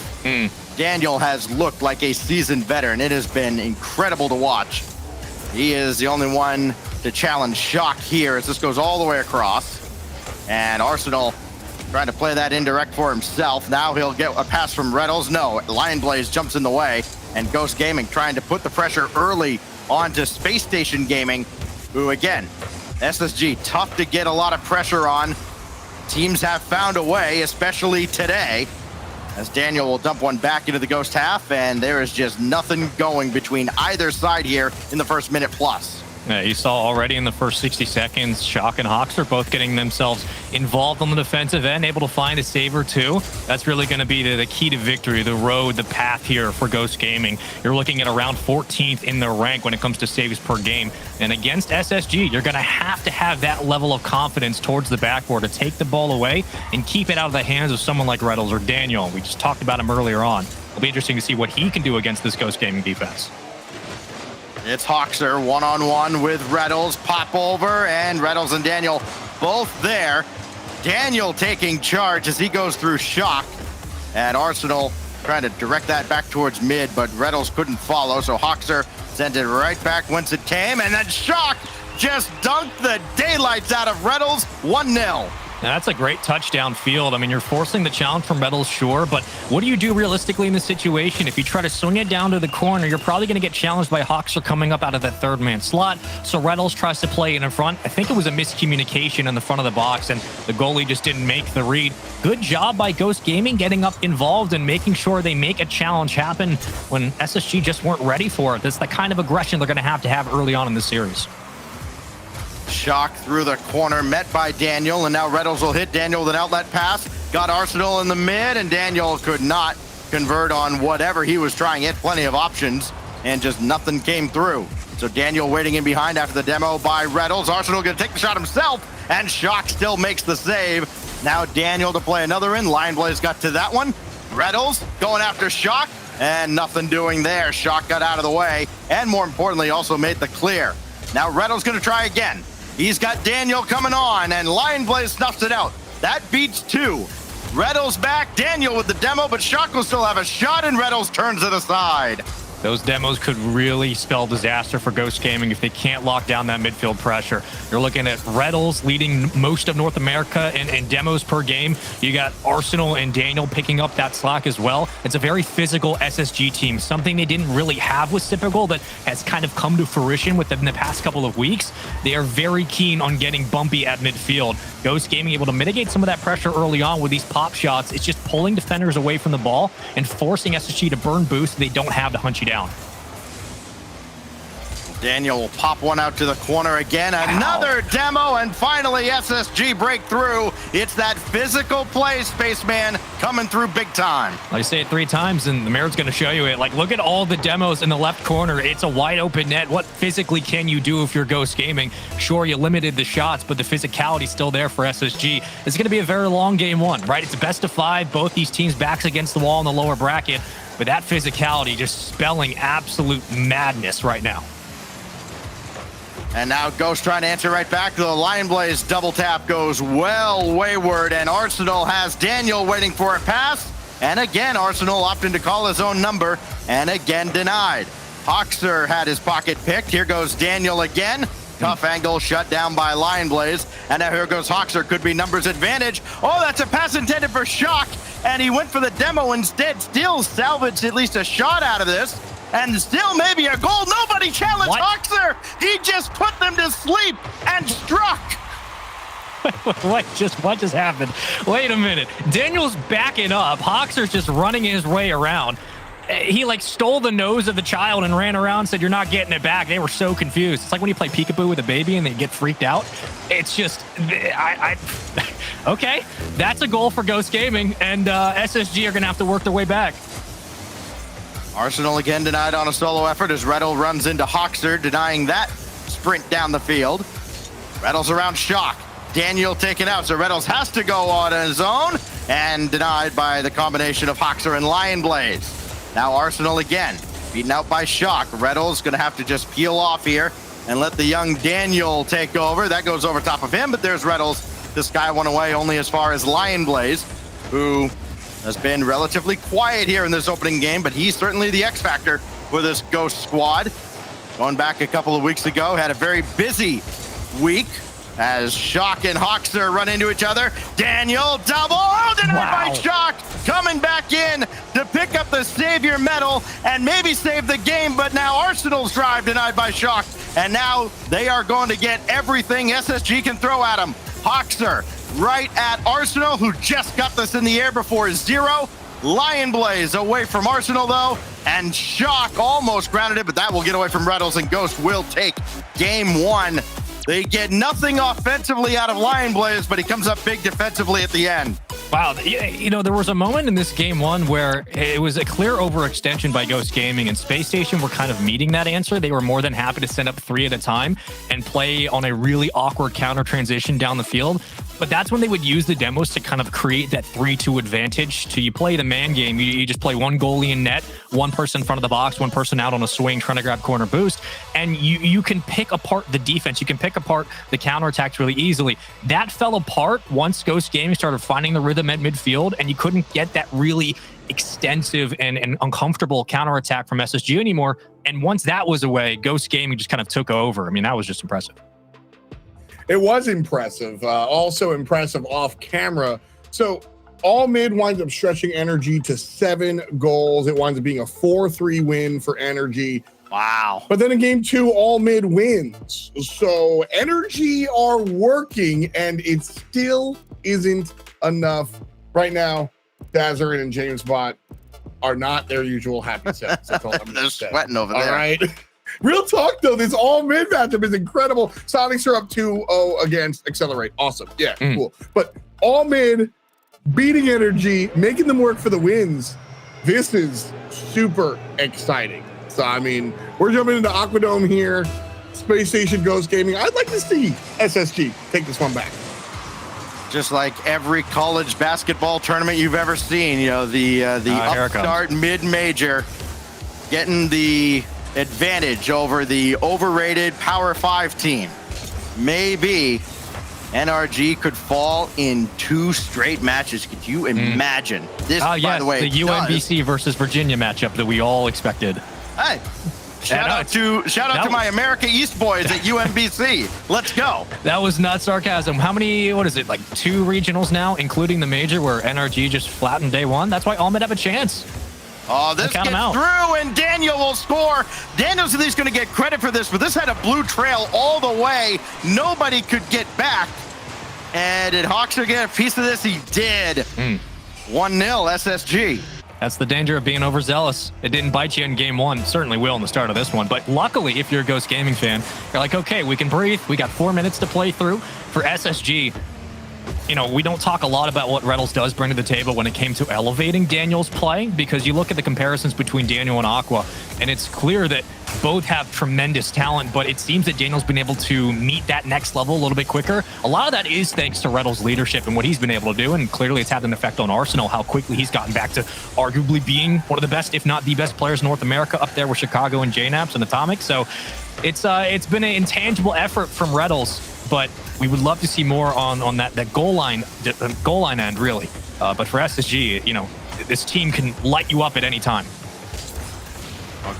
Daniel has looked like a seasoned veteran. It has been incredible to watch. He is the only one to challenge Shock here as this goes all the way across. And Arsenal trying to play that indirect for himself. Now he'll get a pass from Reddles. No, Lion Blaze jumps in the way. And Ghost Gaming trying to put the pressure early onto Space Station Gaming, who again, SSG, tough to get a lot of pressure on. Teams have found a way, especially today, as Daniel will dump one back into the Ghost half, and there is just nothing going between either side here in the first minute plus. Yeah, you saw already in the first 60 seconds, Shock and Hawks are both getting themselves involved on the defensive end, able to find a save or two. That's really going to be the key to victory, the road, the path here for Ghost Gaming. You're looking at around 14th in the rank when it comes to saves per game. And against SSG, you're going to have that level of confidence towards the backboard to take the ball away and keep it out of the hands of someone like Reddles or Daniel. We just talked about him earlier on. It'll be interesting to see what he can do against this Ghost Gaming defense. It's Hawkser one-on-one with Reddles, pop over, and Reddles and Daniel both there. Daniel taking charge as he goes through Shock, and Arsenal trying to direct that back towards mid, but Reddles couldn't follow, so Hawkser sent it right back whence it came, and then Shock just dunked the daylights out of Reddles, 1-0. Now, that's a great touchdown field. I mean, you're forcing the challenge from Reddles, sure, but what do you do realistically in this situation? If you try to swing it down to the corner, you're probably going to get challenged by Hawkser coming up out of that third man slot. So Reddles tries to play it in front. I think it was a miscommunication in the front of the box, and the goalie just didn't make the read. Good job by Ghost Gaming getting up involved and making sure they make a challenge happen when SSG just weren't ready for it. That's the kind of aggression they're going to have early on in the series. Shock through the corner, met by Daniel, and now Reddles will hit Daniel with an outlet pass. Got Arsenal in the mid, and Daniel could not convert on whatever he was trying. He had plenty of options, and just nothing came through. So Daniel waiting in behind after the demo by Reddles. Arsenal going to take the shot himself, and Shock still makes the save. Now Daniel to play another in. Lion Blaze got to that one. Reddles going after Shock, and nothing doing there. Shock got out of the way, and more importantly, also made the clear. Now Reddles going to try again. He's got Daniel coming on, and Lion Blaze snuffs it out. That beats two. Reddles back, Daniel with the demo, but Shock will still have a shot, and Reddles turns it aside. Those demos could really spell disaster for Ghost Gaming if they can't lock down that midfield pressure. You're looking at Reddles leading most of North America in demos per game. You got Arsenal and Daniel picking up that slack as well. It's a very physical SSG team, something they didn't really have with Typical that has kind of come to fruition within the past couple of weeks. They are very keen on getting bumpy at midfield. Ghost Gaming able to mitigate some of that pressure early on with these pop shots. It's just pulling defenders away from the ball and forcing SSG to burn boosts they don't have to hunt you down. Daniel will pop one out to the corner again. Another demo, and finally SSG breakthrough. It's that physical play, Spaceman, coming through big time. I say it 3 times, and the mayor's going to show you it. Like, look at all the demos in the left corner. It's a wide open net. What physically can you do if you're Ghost Gaming? Sure, you limited the shots, but the physicality's still there for SSG. It's going to be a very long game 1, right? It's a best of 5. Both these teams backs against the wall in the lower bracket, but that physicality just spelling absolute madness right now. And now Ghost trying to answer right back. The Lion Blaze double tap goes well wayward, and Arsenal has Daniel waiting for a pass. And again, Arsenal opting to call his own number, and again denied. Hawkser had his pocket picked. Here goes Daniel again. Tough angle shut down by Lion Blaze. And now here goes Hawkser. Could be numbers advantage. Oh, that's a pass intended for Shock. And he went for the demo instead. Still salvaged at least a shot out of this. And still maybe a goal. Nobody challenged Hawkser. He just put them to sleep and struck. What just happened? Wait a minute. Daniel's backing up. Hoxer's just running his way around. He like stole the nose of the child and ran around and said, "You're not getting it back." They were so confused. It's like when you play peekaboo with a baby and they get freaked out. It's just, okay. That's a goal for Ghost Gaming, and SSG are going to have to work their way back. Arsenal again denied on a solo effort as Rettel runs into Hoxer, denying that sprint down the field. Rettel's around Shock. Daniel taken out, so Rettles has to go on his own, and denied by the combination of Hoxer and Lion Blaze. Now Arsenal again, beaten out by Shock. Rettles gonna have to just peel off here and let the young Daniel take over. That goes over top of him, but there's Rettles. This guy went away only as far as Lion Blaze, who has been relatively quiet here in this opening game, but he's certainly the X factor for this Ghost squad. Going back a couple of weeks ago, had a very busy week as Shock and Hoxer run into each other. Daniel double, denied by Shock, coming back in to pick up the Savior medal and maybe save the game, but now Arsenal's drive denied by Shock, and now they are going to get everything SSG can throw at them. Hoxer right at Arsenal, who just got this in the air before 0. Lion Blaze away from Arsenal though, and Shock almost grounded it, but that will get away from Rettles, and Ghost will take game 1. They get nothing offensively out of Lion Blaze, but he comes up big defensively at the end. Wow, you know, there was a moment in this game 1 where it was a clear overextension by Ghost Gaming, and Space Station were kind of meeting that answer. They were more than happy to send up 3 at a time and play on a really awkward counter transition down the field. But that's when they would use the demos to kind of create that 3-2 advantage. You play the man game. You just play one goalie in net, one person in front of the box, one person out on a swing trying to grab corner boost. And you can pick apart the defense. You can pick apart the counterattacks really easily. That fell apart once Ghost Gaming started finding the rhythm at midfield, and you couldn't get that really extensive and uncomfortable counterattack from SSG anymore. And once that was away, Ghost Gaming just kind of took over. I mean, that was just impressive. It was impressive. Also impressive off camera. So all mid winds up stretching Energy to 7 goals. It winds up being a 4-3 win for Energy. Wow. But then in game 2, all mid wins. So Energy are working, and it still isn't enough. Right now, Dazzard and James Bott are not their usual happy selves. That's all I'm They're say. sweating over All there. right. Real talk, though, this all mid matchup is incredible. Sonics are up 2-0 against Accelerate. Awesome. Yeah, cool. But all mid beating Energy, making them work for the wins. This is super exciting. So, I mean, we're jumping into Aquadome here. Space Station Ghost Gaming. I'd like to see SSG take this one back. Just like every college basketball tournament you've ever seen, you know, the upstart mid-major getting the advantage over the overrated Power 5 team. Maybe NRG could fall in 2 straight matches. Could you imagine this? By the way, the UMBC versus Virginia matchup that we all expected. Hey, shout out to my America East boys at UMBC. Let's go. That was not sarcasm. How many, what is it, like 2 regionals now, including the major where NRG just flattened day 1? That's why Almond have a chance. Oh, this gets through, and Daniel will score. Daniel's at least going to get credit for this, but this had a blue trail all the way. Nobody could get back. And did Hoxer get a piece of this? He did. 1-0 SSG. That's the danger of being overzealous. It didn't bite you in game 1. Certainly will in the start of this one. But luckily, if you're a Ghost Gaming fan, you're like, okay, we can breathe. We got 4 minutes to play through. For SSG, you know, we don't talk a lot about what Rettles does bring to the table when it came to elevating Daniel's play, because you look at the comparisons between Daniel and Aqua, and it's clear that both have tremendous talent, but it seems that Daniel's been able to meet that next level a little bit quicker. A lot of that is thanks to Rettles' leadership and what he's been able to do, and clearly it's had an effect on Arsenal, how quickly he's gotten back to arguably being one of the best, if not the best players in North America, up there with Chicago and JNAPS and Atomic. So it's been an intangible effort from Rettles, but we would love to see more on that goal line end, really. But for SSG, you know, this team can light you up at any time.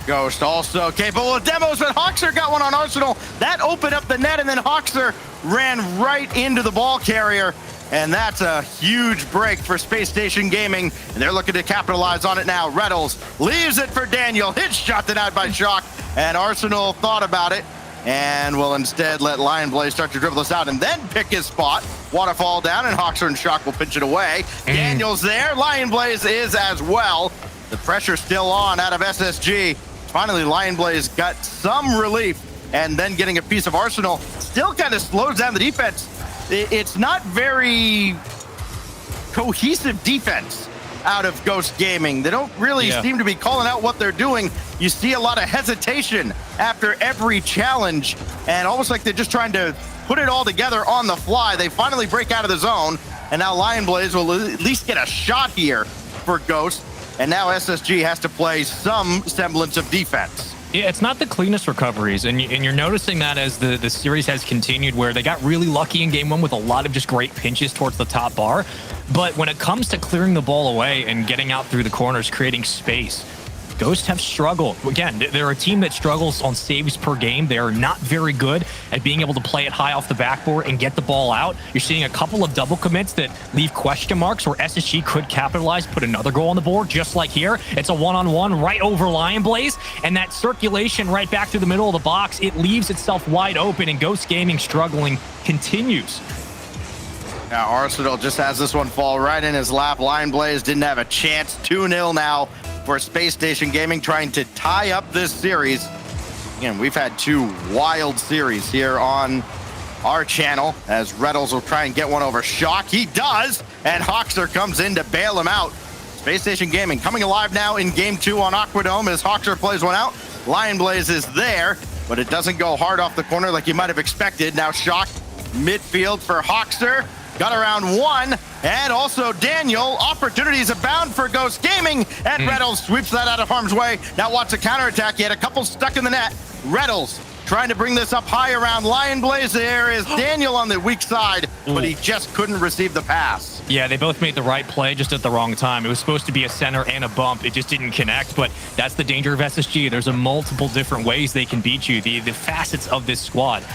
Ghost also capable of demos, but Hoxer got one on Arsenal. That opened up the net, and then Hoxer ran right into the ball carrier. And that's a huge break for Space Station Gaming, and they're looking to capitalize on it now. Rettles leaves it for Daniel. Hit shot denied by Shock, and Arsenal thought about it. and will instead let Lion Blaze start to dribble this out and then pick his spot. Waterfall down, and Hawkster and Shock will pinch it away. Daniel's there. Lion Blaze is as well. The pressure still on out of SSG. Finally, Lion Blaze got some relief, and then getting a piece of Arsenal still kind of slows down the defense. It's not very cohesive defense out of Ghost Gaming. They don't really seem to be calling out what they're doing. You see a lot of hesitation after every challenge, and almost like they're just trying to put it all together on the fly. They finally break out of the zone, and now Lion Blaze will at least get a shot here for Ghost, and now SSG has to play some semblance of defense. Yeah, it's not the cleanest recoveries, and you're noticing that as the series has continued, where they got really lucky in game one with a lot of just great pinches towards the top bar. But when it comes to clearing the ball away and getting out through the corners, creating space, Ghosts have struggled. Again, they're a team that struggles on saves per game. They're not very good at being able to play it high off the backboard and get the ball out. You're seeing a couple of double commits that leave question marks where SSG could capitalize, put another goal on the board, just like here. It's a one-on-one right over Lion Blaze, and that circulation right back through the middle of the box, it leaves itself wide open, and Ghost Gaming struggling continues. Now Arsenal just has this one fall right in his lap. Lion Blaze didn't have a chance. 2-0 now for Space Station Gaming, trying to tie up this series. Again, we've had two wild series here on our channel, as Reddles will try and get one over Shock. He does, and Hawkster comes in to bail him out. Space Station Gaming coming alive now in game 2 on Aquadome as Hawkster plays one out. Lion Blaze is there, but it doesn't go hard off the corner like you might have expected. Now Shock midfield for Hawkster. Got around one, and also Daniel. Opportunities abound for Ghost Gaming, and Reddles sweeps that out of harm's way. Now wants a counterattack. He had a couple stuck in the net. Reddles trying to bring this up high around Lion Blaze. There is Daniel on the weak side, but he just couldn't receive the pass. Yeah, they both made the right play just at the wrong time. It was supposed to be a center and a bump. It just didn't connect, but that's the danger of SSG. There's a multiple different ways they can beat you, the facets of this squad.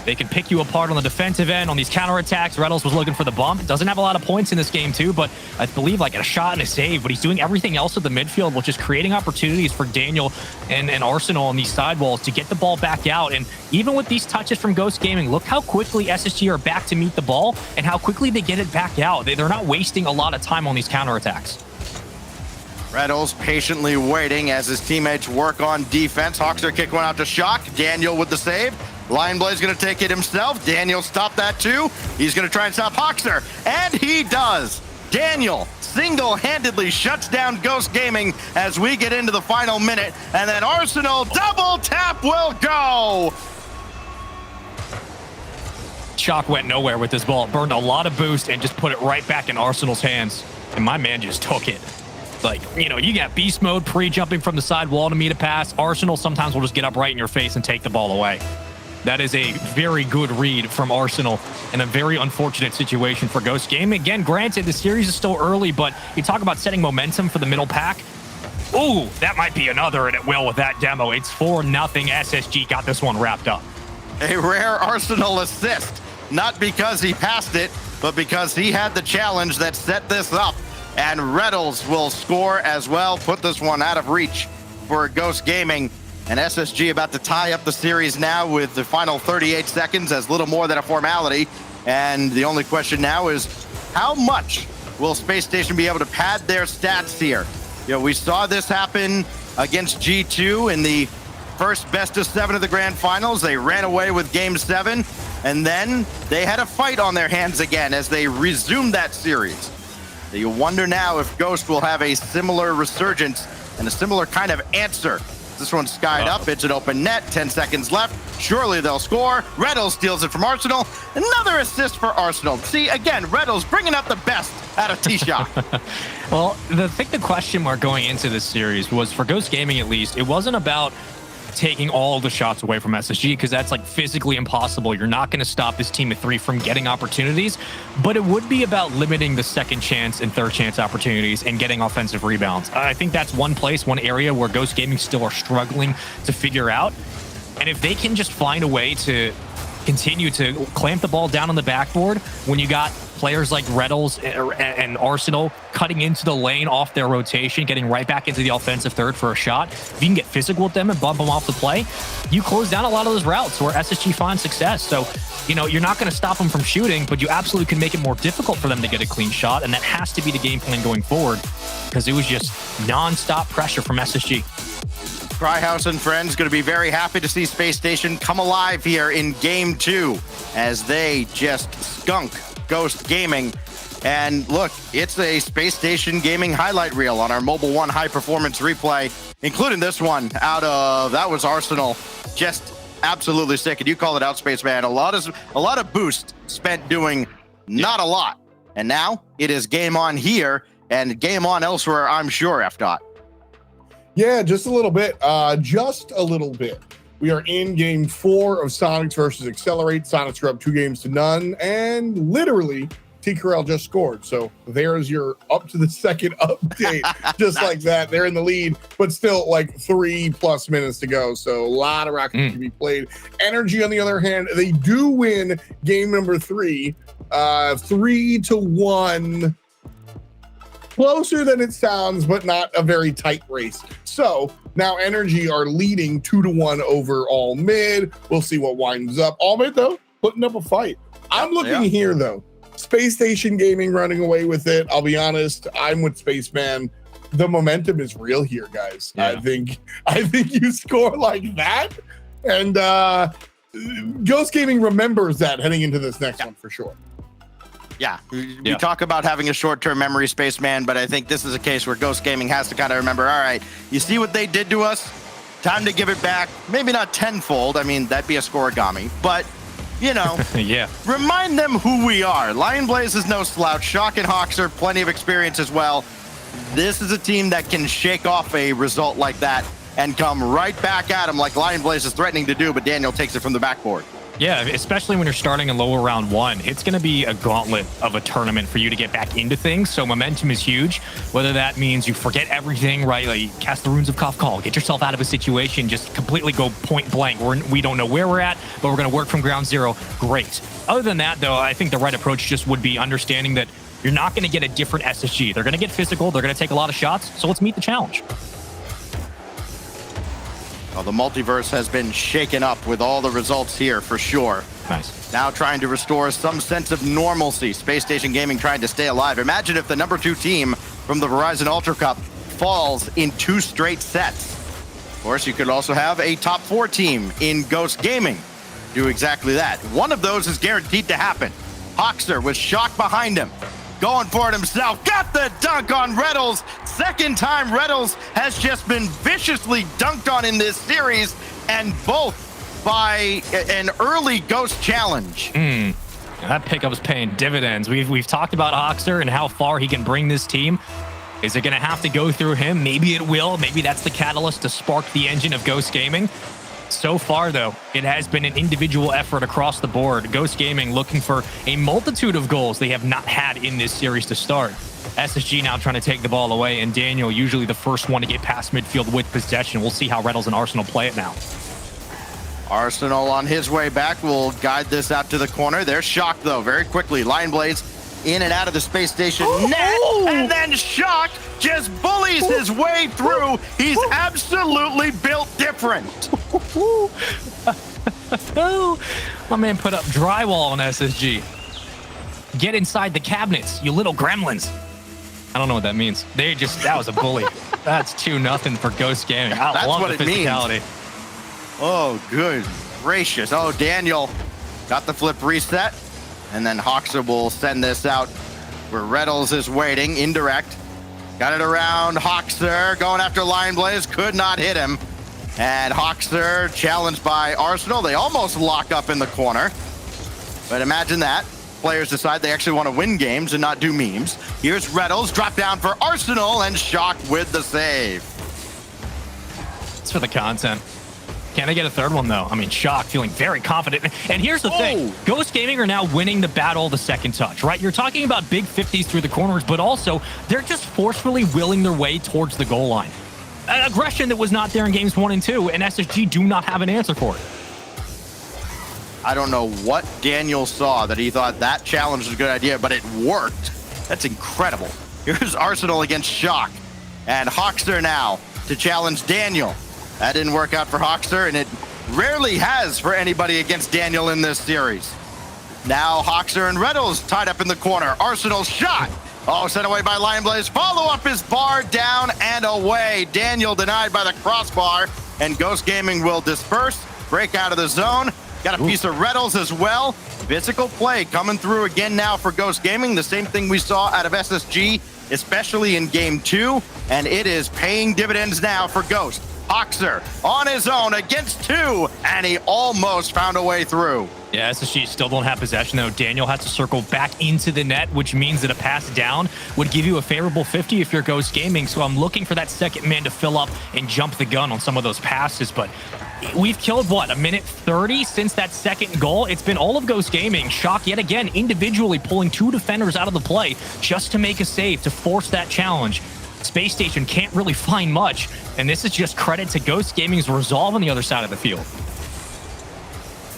They can pick you apart on the defensive end, on these counterattacks. Reddles was looking for the bump. Doesn't have a lot of points in this game too, but I believe like a shot and a save, but he's doing everything else at the midfield, which is creating opportunities for Daniel and Arsenal on these sidewalls to get the ball back out. And even with these touches from Ghost Gaming, look how quickly SSG are back to meet the ball and how quickly they get it back out. They're not wasting a lot of time on these counterattacks. Reddles patiently waiting as his teammates work on defense. Hawkster kick one out to Shock. Daniel with the save. Lion Blaze going to take it himself. Daniel stopped that too. He's going to try and stop Hawkster, and he does. Daniel single-handedly shuts down Ghost Gaming as we get into the final minute, and then Arsenal double tap will go. Shock went nowhere with this ball. It burned a lot of boost and just put it right back in Arsenal's hands, and my man just took it. Like, you know, you got beast mode, pre-jumping from the side wall to meet a pass. Arsenal sometimes will just get up right in your face and take the ball away. That is a very good read from Arsenal and a very unfortunate situation for Ghost Gaming. Again, granted, the series is still early, but you talk about setting momentum for the middle pack. Ooh, that might be another, and it will with that demo. It's 4-0. SSG got this one wrapped up. A rare Arsenal assist, not because he passed it, but because he had the challenge that set this up. And Reddles will score as well, put this one out of reach for Ghost Gaming. And SSG about to tie up the series now with the final 38 seconds as little more than a formality. And the only question now is, how much will Space Station be able to pad their stats here? You know, we saw this happen against G2 in the first best of 7 of the grand finals. They ran away with game 7, and then they had a fight on their hands again as they resumed that series. So you wonder now if Ghost will have a similar resurgence and a similar kind of answer. This one's skied up. It's an open net. 10 seconds left. Surely they'll score. Reddles steals it from Arsenal. Another assist for Arsenal. See, again, Reddles bringing out the best out of T-Shock. Well, the question mark going into this series was, for Ghost Gaming at least, it wasn't about taking all the shots away from SSG, because that's like physically impossible. You're not going to stop this team of 3 from getting opportunities, but it would be about limiting the second chance and third chance opportunities and getting offensive rebounds. I think that's one area where Ghost Gaming still are struggling to figure out. And if they can just find a way to continue to clamp the ball down on the backboard when you got players like Reddles and Arsenal cutting into the lane off their rotation, getting right back into the offensive third for a shot. If you can get physical with them and bump them off the play, you close down a lot of those routes where SSG finds success. So, you know, you're not going to stop them from shooting, but you absolutely can make it more difficult for them to get a clean shot. And that has to be the game plan going forward, because it was just nonstop pressure from SSG. Cryhouse and friends going to be very happy to see Space Station come alive here in Game 2 as they just skunk Ghost Gaming. And look, it's a Space Station Gaming highlight reel on our Mobile One high performance replay, including this one out of, that was Arsenal. Just absolutely sick. And you call it out, Spaceman. A lot of boost spent doing not a lot. And now it is game on here and game on elsewhere, I'm sure, F-Dot. Yeah, just a little bit. Just a little bit. We are in game 4 of Sonics versus Accelerate. Sonics are up 2-0, and literally TKRL just scored. So there's your up to the second update, just like that. They're in the lead, but still like 3+ minutes to go. So a lot of rockets to be played. Energy, on the other hand, they do win game number 3, 3-1. Closer than it sounds, but not a very tight race. So now Energy are leading 2-1 over All Mid. We'll see what winds up. All Mid, though, putting up a fight. I'm looking here, though. Space Station Gaming running away with it. I'll be honest, I'm with Spaceman. The momentum is real here, guys. Yeah. I think you score like that, and Ghost Gaming remembers that heading into this next one for sure. Yeah, we talk about having a short-term memory, Spaceman, but I think this is a case where Ghost Gaming has to kind of remember, all right, you see what they did to us? Time to give it back. Maybe not tenfold. I mean, that'd be a scoregami, but, you know, remind them who we are. Lion Blaze is no slouch. Shock and Hawks are plenty of experience as well. This is a team that can shake off a result like that and come right back at them like Lion Blaze is threatening to do, but Daniel takes it from the backboard. Yeah, especially when you're starting in lower round 1, it's going to be a gauntlet of a tournament for you to get back into things. So momentum is huge, whether that means you forget everything, right? Like you cast the Runes of Kafkal, get yourself out of a situation, just completely go point blank. We don't know where we're at, but we're going to work from ground zero. Great. Other than that, though, I think the right approach just would be understanding that you're not going to get a different SSG. They're going to get physical. They're going to take a lot of shots. So let's meet the challenge. Well, the multiverse has been shaken up with all the results here for sure. Nice. Now trying to restore some sense of normalcy. Space Station Gaming trying to stay alive. Imagine if the number 2 team from the Verizon Ultra Cup falls in 2 straight sets. Of course, you could also have a top 4 team in Ghost Gaming do exactly that. One of those is guaranteed to happen. Hoxer with Shock behind him, going for it himself. Got the dunk on Reddles. Second time Reddles has just been viciously dunked on in this series, and both by an early Ghost challenge. That pickup is paying dividends. We've talked about Hoxer and how far he can bring this team. Is it going to have to go through him? Maybe it will. Maybe that's the catalyst to spark the engine of Ghost Gaming. So far, though, it has been an individual effort across the board. Ghost Gaming looking for a multitude of goals they have not had in this series to start. SSG now trying to take the ball away, and Daniel usually the first one to get past midfield with possession. We'll see how Reddles and Arsenal play it now. Arsenal on his way back will guide this out to the corner. They're Shocked, though, very quickly. Lion Blaze in and out of the Space Station net, and then Shock just bullies his way through. He's absolutely built different. My man put up drywall on SSG. Get inside the cabinets, you little gremlins. I don't know what that means. That was a bully. That's 2-0 for Ghost Gaming. I love the physicality. Oh, good gracious. Oh, Daniel got the flip reset. And then Hoxer will send this out where Reddles is waiting. Indirect. Got it around Hoxer. Going after Lion Blaze. Could not hit him. And Hoxer challenged by Arsenal. They almost lock up in the corner. But imagine that. Players decide they actually want to win games and not do memes. Here's Reddles. Drop down for Arsenal. And Shock with the save. It's for the content. Can I get a third one, though? I mean, Shock feeling very confident. And here's the thing. Ghost Gaming are now winning the battle the second touch, right? You're talking about big 50s through the corners, but also they're just forcefully willing their way towards the goal line. An aggression that was not there in games 1 and 2, and SSG do not have an answer for it. I don't know what Daniel saw that he thought that challenge was a good idea, but it worked. That's incredible. Here's Arsenal against Shock. And Hawkster now to challenge Daniel. That didn't work out for Hawkster, and it rarely has for anybody against Daniel in this series. Now Hawkster and Reynolds tied up in the corner. Arsenal's shot. Oh, sent away by Lion Blaze. Follow up his bar, down and away. Daniel denied by the crossbar, and Ghost Gaming will disperse, break out of the zone. Got a piece of Reynolds as well. Physical play coming through again now for Ghost Gaming. The same thing we saw out of SSG, especially in game 2, and it is paying dividends now for Ghost. Hawkster on his own against 2, and he almost found a way through. Yeah, SSG still don't have possession, though. Daniel has to circle back into the net, which means that a pass down would give you a favorable 50 if you're Ghost Gaming. So I'm looking for that second man to fill up and jump the gun on some of those passes. But we've killed, what, a minute 30 since that second goal? It's been all of Ghost Gaming. Shock, yet again, individually pulling 2 defenders out of the play just to make a save, to force that challenge. Space Station can't really find much, and this is just credit to Ghost Gaming's resolve on the other side of the field.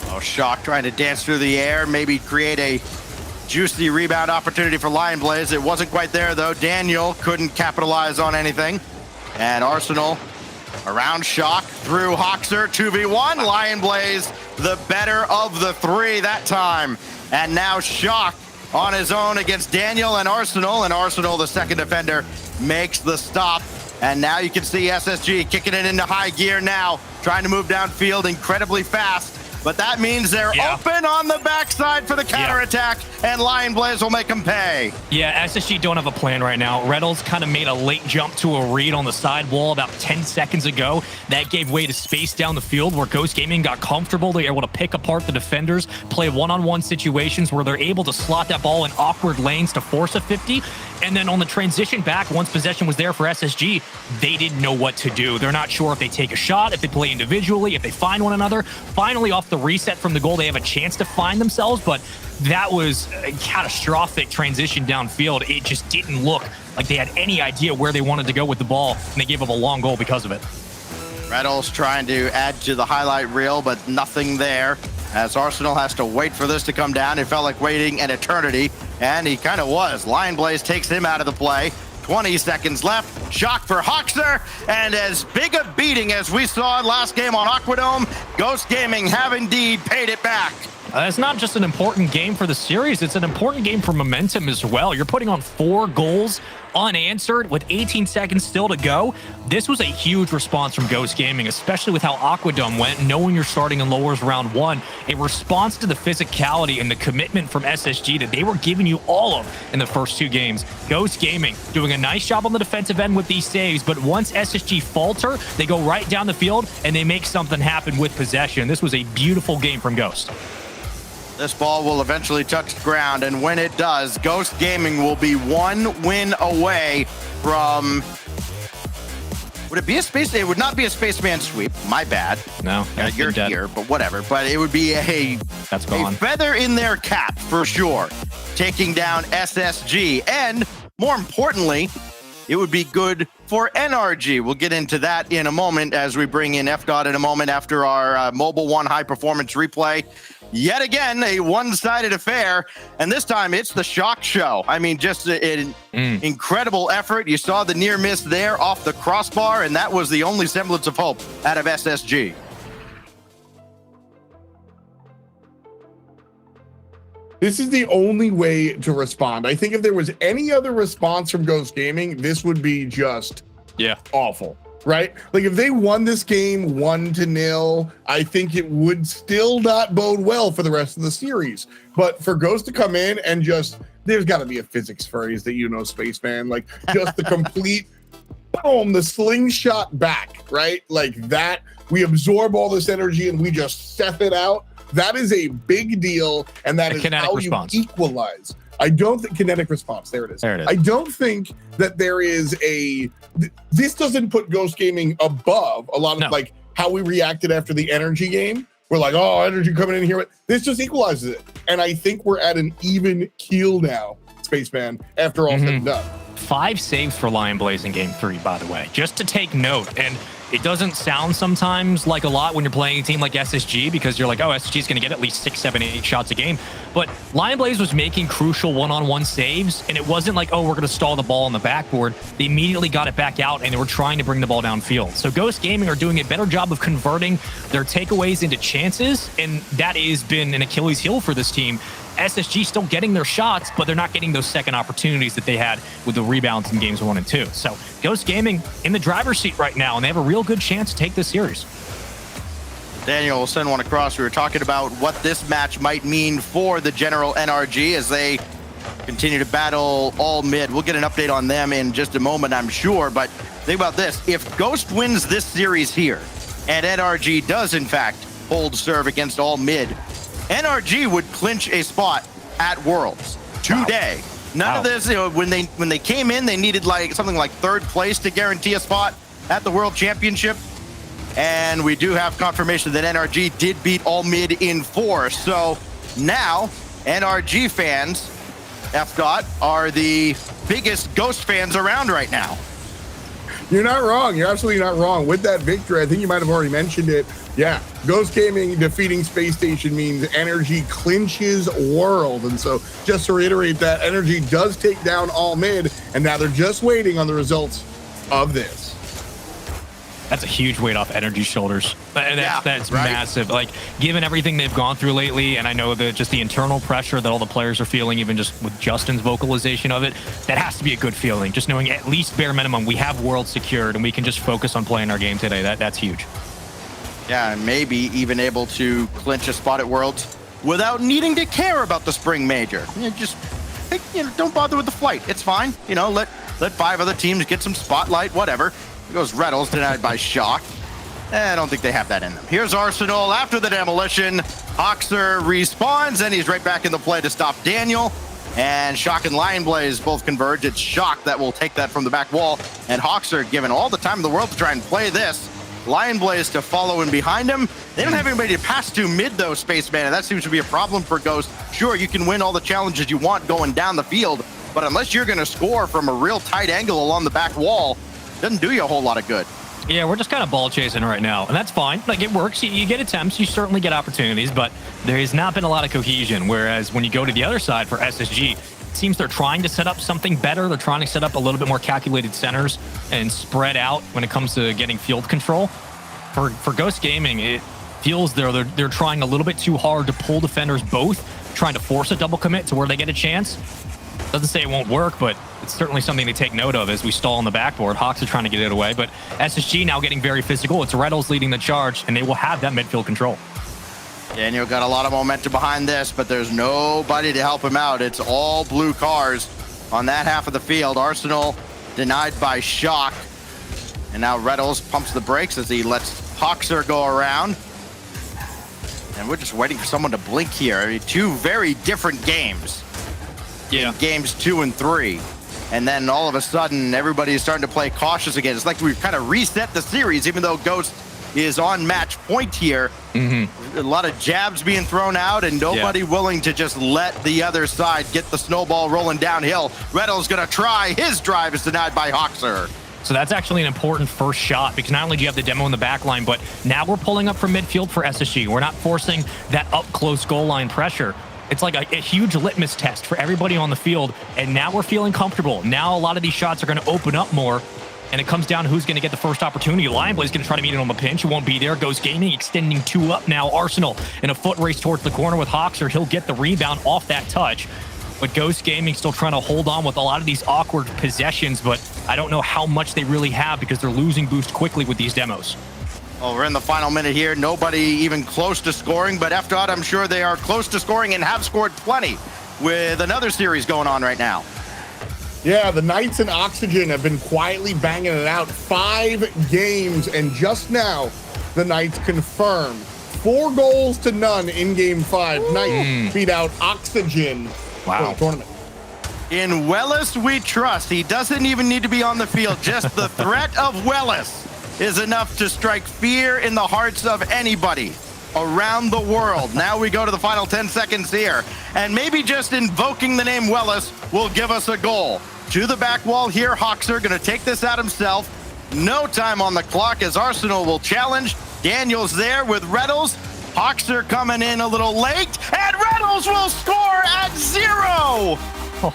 Oh, Shock trying to dance through the air, maybe create a juicy rebound opportunity for Lion Blaze. It wasn't quite there, though. Daniel couldn't capitalize on anything. And Arsenal around Shock through Hawkster, 2v1. Lion Blaze, the better of the 3 that time. And now Shock on his own against Daniel and Arsenal, the second defender, makes the stop. And now you can see SSG kicking it into high gear now, trying to move downfield incredibly fast. But that means they're open on the backside for the counterattack, and Lion Blaze will make them pay. Yeah, SSG don't have a plan right now. Reynolds kind of made a late jump to a read on the side wall about 10 seconds ago. That gave way to space down the field where Ghost Gaming got comfortable. They were able to pick apart the defenders, play one-on-one situations where they're able to slot that ball in awkward lanes to force a 50. And then on the transition back, once possession was there for SSG, they didn't know what to do. They're not sure if they take a shot, if they play individually, if they find one another. Finally, off the reset from the goal, they have a chance to find themselves, but that was a catastrophic transition downfield. It just didn't look like they had any idea where they wanted to go with the ball, and they gave up a long goal because of it. Reynolds trying to add to the highlight reel, but nothing there. As Arsenal has to wait for this to come down. It felt like waiting an eternity, and he kind of was. Lion Blaze takes him out of the play. 20 seconds left. Shock for Hawkster, and as big a beating as we saw in last game on Aquadome, Ghost Gaming have indeed paid it back. It's not just an important game for the series, it's an important game for momentum as well. You're putting on 4 goals unanswered with 18 seconds still to go. This was a huge response from Ghost Gaming, especially with how Aquadome went, knowing you're starting in lowers round 1. A response to the physicality and the commitment from SSG that they were giving you all of in the first 2 games. Ghost Gaming doing a nice job on the defensive end with these saves, but once SSG falter, they go right down the field and they make something happen with possession. This was a beautiful game from Ghost. This ball will eventually touch the ground, and when it does, Ghost Gaming will be 1 win away from... Would it be a space... It would not be a spaceman sweep. My bad. No. You're here, but whatever. But it would be That's gone. a feather in their cap, for sure, taking down SSG. And, more importantly, it would be good for NRG. We'll get into that in a moment as we bring in FDOT in a moment after our Mobile One high performance replay. Yet again, a one-sided affair, and this time it's the Shock Show. I mean, just an incredible effort. You saw the near miss there off the crossbar, and that was the only semblance of hope out of SSG. This is the only way to respond. I think if there was any other response from Ghost Gaming, this would be just awful. Right? Like if they won this game 1-0, I think it would still not bode well for the rest of the series. But for Ghost to come in and just, there's got to be a physics phrase that you know, Spaceman, like just the complete, boom, the slingshot back, right? Like that, we absorb all this energy and we just set it out. That is a big deal, and that is how response. You equalize. I don't think kinetic response. There it is. I don't think that there is a. This doesn't put Ghost Gaming above a lot of like how we reacted after the energy game. We're like, oh, energy coming in here. This just equalizes it, and I think we're at an even keel now, Spaceman. After all said and done. 5 saves for Lion Blaze in game 3, by the way, just to take note. And it doesn't sound sometimes like a lot when you're playing a team like SSG, because you're like, oh, SSG is going to get at least 6, 7, 8 shots a game. But Lion Blaze was making crucial one-on-one saves, and it wasn't like, oh, we're going to stall the ball on the backboard. They immediately got it back out, and they were trying to bring the ball downfield. So Ghost Gaming are doing a better job of converting their takeaways into chances, and that has been an Achilles heel for this team. SSG still getting their shots, but they're not getting those second opportunities that they had with the rebounds in games 1 and 2. So Ghost Gaming in the driver's seat right now, and they have a real good chance to take this series. Daniel, we'll send one across. We were talking about what this match might mean for the general NRG as they continue to battle all mid. We'll get an update on them in just a moment, I'm sure. But think about this. If Ghost wins this series here, and NRG does, in fact, hold serve against all mid, NRG would clinch a spot at Worlds today. None of this, when they came in, they needed like something like 3rd place to guarantee a spot at the World Championship. And we do have confirmation that NRG did beat all mid in 4. So now NRG fans, F. are the biggest Ghost fans around right now. You're not wrong. You're absolutely not wrong. With that victory, I think you might have already mentioned it. Yeah, Ghost Gaming defeating Space Station means Energy clinches World. And so just to reiterate that, Energy does take down all mid, and now they're just waiting on the results of this. That's a huge weight off Energy's shoulders. That's right. Massive. Like, given everything they've gone through lately, and I know that just the internal pressure that all the players are feeling, even just with Justin's vocalization of it, that has to be a good feeling. Just knowing at least bare minimum we have World secured and we can just focus on playing our game today. That's huge. Yeah, and maybe even able to clinch a spot at Worlds without needing to care about the spring major. Don't bother with the flight. It's fine. Let 5 other teams get some spotlight, whatever. Here goes Reddles, denied by Shock. I don't think they have that in them. Here's Arsenal after the demolition. Hoxer respawns, and he's right back in the play to stop Daniel. And Shock and Lion Blaze both converge. It's Shock that will take that from the back wall. And Hoxer given all the time in the world to try and play this. Lion Blaze to follow in behind him. They don't have anybody to pass to mid, though, Spaceman, and that seems to be a problem for Ghost. Sure, you can win all the challenges you want going down the field, but unless you're going to score from a real tight angle along the back wall, it doesn't do you a whole lot of good. Yeah, we're just kind of ball chasing right now, and that's fine. Like, it works. You get attempts, you certainly get opportunities, but there has not been a lot of cohesion, whereas when you go to the other side for SSG, it seems they're trying to set up something better. They're trying to set up a little bit more calculated centers and spread out when it comes to getting field control. For Ghost Gaming, it feels they're trying a little bit too hard to pull defenders both, trying to force a double commit to where they get a chance. Doesn't say it won't work, but it's certainly something to take note of as we stall on the backboard. Hawks are trying to get it away, but SSG now getting very physical. It's Reddles leading the charge, and they will have that midfield control. Daniel got a lot of momentum behind this, but there's nobody to help him out. It's all blue cars on that half of the field. Arsenal denied by Shock. And now Reddles pumps the brakes as he lets Hoxer go around. And we're just waiting for someone to blink here. I mean, 2 very different games. Yeah. In games 2 and 3. And then all of a sudden, everybody's starting to play cautious again. It's like we've kind of reset the series, even though Ghost is on match point here. A lot of jabs being thrown out and nobody willing to just let the other side get the snowball rolling downhill. Reddle's going to try. His drive is denied by Hoxer. So that's actually an important first shot, because not only do you have the demo in the back line, but now we're pulling up from midfield for SSG. We're not forcing that up-close goal line pressure. It's like a huge litmus test for everybody on the field, and now we're feeling comfortable. Now a lot of these shots are going to open up more, and it comes down to who's going to get the first opportunity. Lion Blaze is going to try to meet it on the pinch. It won't be there. Ghost Gaming extending 2 up now. Arsenal in a foot race towards the corner with Hoxer. He'll get the rebound off that touch. But Ghost Gaming still trying to hold on with a lot of these awkward possessions, but I don't know how much they really have because they're losing boost quickly with these demos. Well, we're in the final minute here. Nobody even close to scoring, but after all, I'm sure they are close to scoring and have scored plenty with another series going on right now. Yeah, the Knights and Oxygen have been quietly banging it out. 5 games, and just now, the Knights confirmed 4 goals to none in Game 5. Knights beat out Oxygen. Wow. For the tournament. In Wellis, we trust. He doesn't even need to be on the field. Just the threat of Wellis is enough to strike fear in the hearts of anybody around the world. Now we go to the final 10 seconds here. And maybe just invoking the name Wellis will give us a goal. To the back wall here, Hoxer going to take this out himself. No time on the clock as Arsenal will challenge. Daniel's there with Reddles. Hoxer coming in a little late, and Reynolds will score at 0.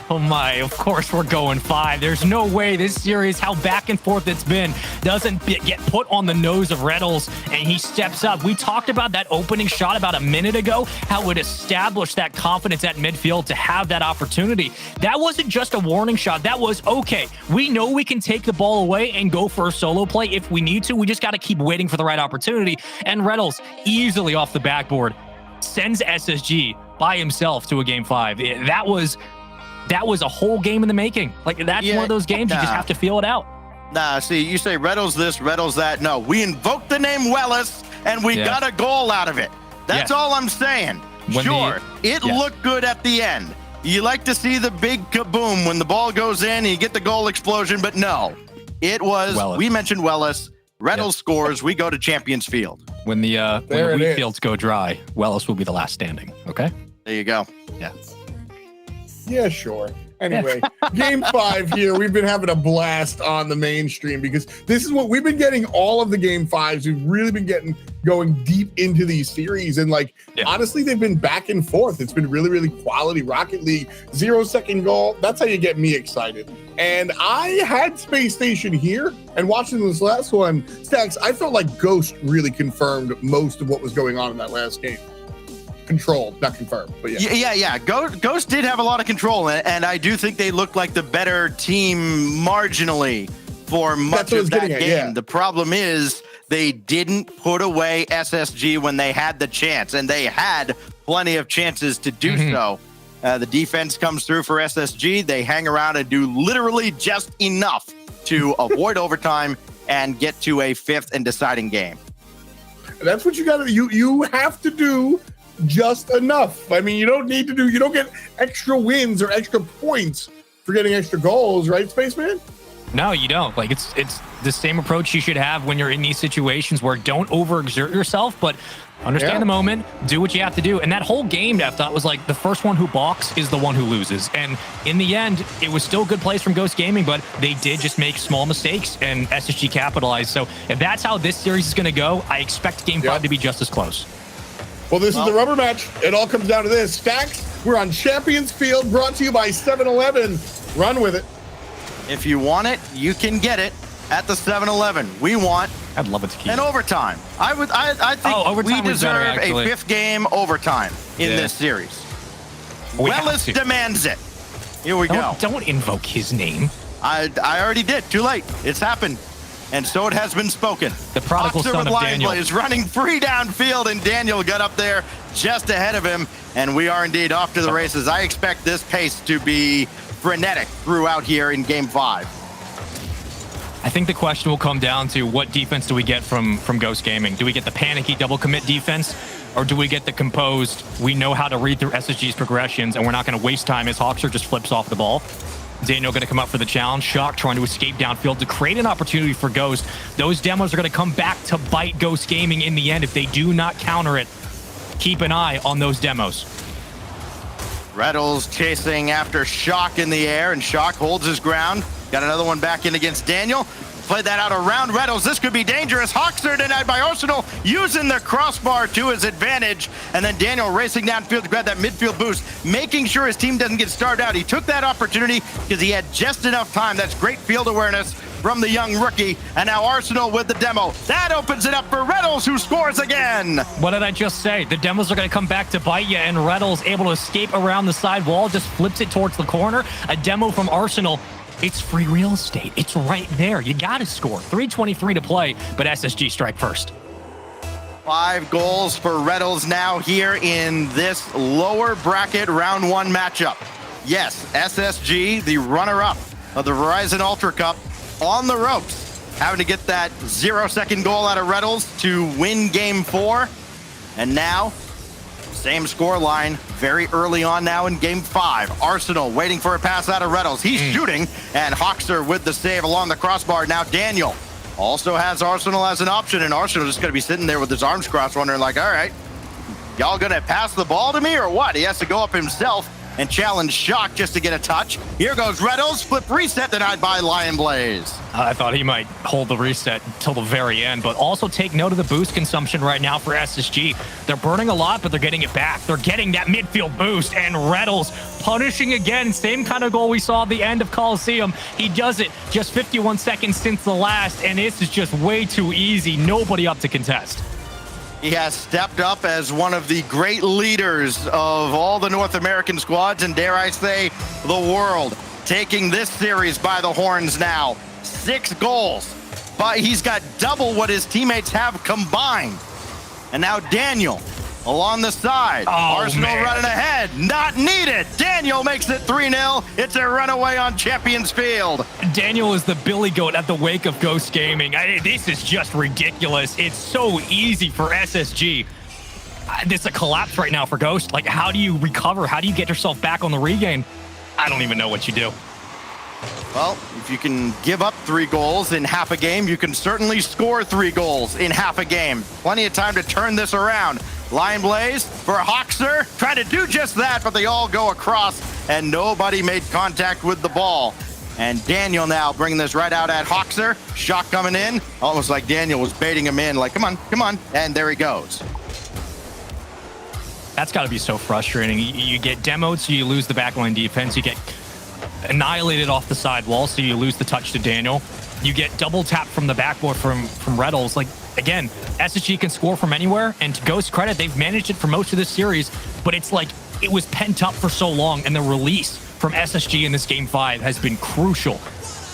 Oh my, of course we're going 5. There's no way this series, how back and forth it's been, doesn't get put on the nose of Reynolds, and he steps up. We talked about that opening shot about a minute ago, how it established that confidence at midfield to have that opportunity. That wasn't just a warning shot. That was, okay, we know we can take the ball away and go for a solo play if we need to. We just got to keep waiting for the right opportunity. And Reynolds, easily off the backboard, sends SSG by himself to a game 5. That was a whole game in the making. Like, that's one of those games you just have to feel it out. Nah, see, you say Reddles this, Reddles that. No, we invoked the name Wellis, and we got a goal out of it. That's all I'm saying. It looked good at the end. You like to see the big kaboom when the ball goes in and you get the goal explosion, but no. It was, Wellis. We mentioned Wellis. Reddles scores, we go to Champions Field. When the wheat fields go dry, Wellis will be the last standing, okay? There you go. Yeah. Yeah, sure. Anyway, game 5 here. We've been having a blast on the mainstream because this is what we've been getting all of the game 5s. We've really been going deep into these series. And honestly, they've been back and forth. It's been really, really quality Rocket League. 0-second goal. That's how you get me excited. And I had Space Station here, and watching this last one, Stacks, I felt like Ghost really confirmed most of what was going on in that last game. Controlled, not confirmed, but yeah. Ghost did have a lot of control, and I do think they looked like the better team marginally for much of that game. Yeah. The problem is they didn't put away SSG when they had the chance, and they had plenty of chances to do so. The defense comes through for SSG. They hang around and do literally just enough to avoid overtime and get to a 5th and deciding game. That's what you got to do. You have to do just enough. I mean, you don't get extra wins or extra points for getting extra goals, right, Spaceman? No, you don't. Like, it's the same approach you should have when you're in these situations where don't overexert yourself, but understand the moment, do what you have to do. And that whole game, I thought, was like the first one who balks is the one who loses. And in the end, it was still good plays from Ghost Gaming, but they did just make small mistakes, and SSG capitalized. So if that's how this series is going to go, I expect game 5 to be just as close. Well, this is the rubber match. It all comes down to this. Stacks, we're on Champions Field, brought to you by 7-Eleven. Run with it. If you want it, you can get it at the 7-Eleven. We want I'd love it to keep an overtime. I think we deserve a 5th game overtime in this series. Wellis demands it. Here we go. Don't invoke his name. I already did. Too late. It's happened. And so it has been spoken. The prodigal son of Daniel is running free downfield, and Daniel got up there just ahead of him. And we are indeed off to the races. I expect this pace to be frenetic throughout here in game 5. I think the question will come down to what defense do we get from Ghost Gaming? Do we get the panicky double commit defense, or do we get the composed, we know how to read through SSG's progressions, and we're not going to waste time as Hoxer just flips off the ball? Daniel going to come up for the challenge. Shock trying to escape downfield to create an opportunity for Ghost. Those demos are going to come back to bite Ghost Gaming in the end if they do not counter it. Keep an eye on those demos. Reddles chasing after Shock in the air, and Shock holds his ground. Got another one back in against Daniel. Played that out around Reddles. This could be dangerous. Hoxer denied by Arsenal, using the crossbar to his advantage. And then Daniel racing downfield to grab that midfield boost, making sure his team doesn't get started out. He took that opportunity because he had just enough time. That's great field awareness from the young rookie. And now Arsenal with the demo. That opens it up for Reddles, who scores again. What did I just say? The demos are going to come back to bite you, and Reddles able to escape around the side wall, just flips it towards the corner. A demo from Arsenal. It's free real estate. It's right there. You got to score. 3:23 to play, but SSG strike first. 5 goals for Reddles now here in this lower bracket round 1 matchup. Yes, SSG, the runner-up of the Verizon Ultra Cup, on the ropes, having to get that 0-second goal out of Reddles to win game 4. And now, same score line very early on now in game 5. Arsenal waiting for a pass out of Reddles. He's shooting, and Hoxer with the save along the crossbar. Now Daniel also has Arsenal as an option, and Arsenal just going to be sitting there with his arms crossed, wondering like, all right, y'all going to pass the ball to me or what? He has to go up himself and challenge Shock just to get a touch. Here goes Reddles, flip reset denied by Lion Blaze. I thought he might hold the reset until the very end, but also take note of the boost consumption right now for SSG. They're burning a lot, but they're getting it back. They're getting that midfield boost, and Reddles punishing again. Same kind of goal we saw at the end of Coliseum. He does it just 51 seconds since the last, and this is just way too easy. Nobody up to contest. He has stepped up as one of the great leaders of all the North American squads, and dare I say, the world, taking this series by the horns now. 6 goals, but he's got double what his teammates have combined. And now Daniel along the side. Arsenal running ahead, not needed. Daniel makes it 3-0. It's a runaway on Champions Field. Daniel is the Billy Goat at the wake of Ghost Gaming. This is just ridiculous. It's so easy for SSG. This is a collapse right now for Ghost. Like, how do you recover? How do you get yourself back on the regain? I don't even know what you do. Well, if you can give up 3 goals in half a game, you can certainly score 3 goals in half a game. Plenty of time to turn this around. Lion Blaze for Hoxer, trying to do just that, but they all go across, and nobody made contact with the ball. And Daniel now bringing this right out at Hoxer. Shock coming in, almost like Daniel was baiting him in, like, come on, come on. And there he goes. That's got to be so frustrating. You get demoed, so you lose the backline defense. You get annihilated off the sidewall, so you lose the touch to Daniel. You get double tapped from the backboard from Reddles. Like, again, SSG can score from anywhere, and to Ghost's credit, they've managed it for most of this series, but it's like it was pent up for so long, and the release from SSG in this Game 5 has been crucial.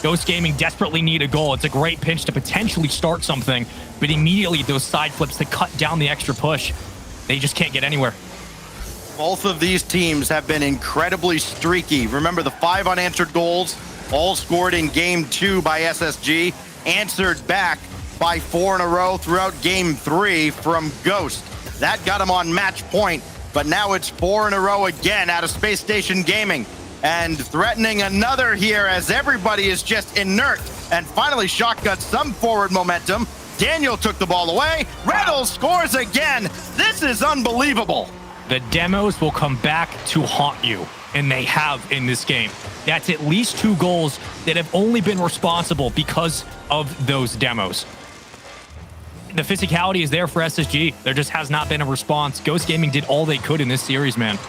Ghost Gaming desperately need a goal. It's a great pinch to potentially start something, but immediately those side flips that cut down the extra push, they just can't get anywhere. Both of these teams have been incredibly streaky. Remember the 5 unanswered goals, all scored in Game 2 by SSG, answered back by 4 in a row throughout Game 3 from Ghost. That got him on match point, but now it's 4 in a row again out of Space Station Gaming. And threatening another here as everybody is just inert. And finally, Shock got some forward momentum. Daniel took the ball away. Reddles scores again. This is unbelievable. The demos will come back to haunt you, and they have in this game. That's at least 2 goals that have only been responsible because of those demos. The physicality is there for SSG. There just has not been a response. Ghost Gaming did all they could in this series, man.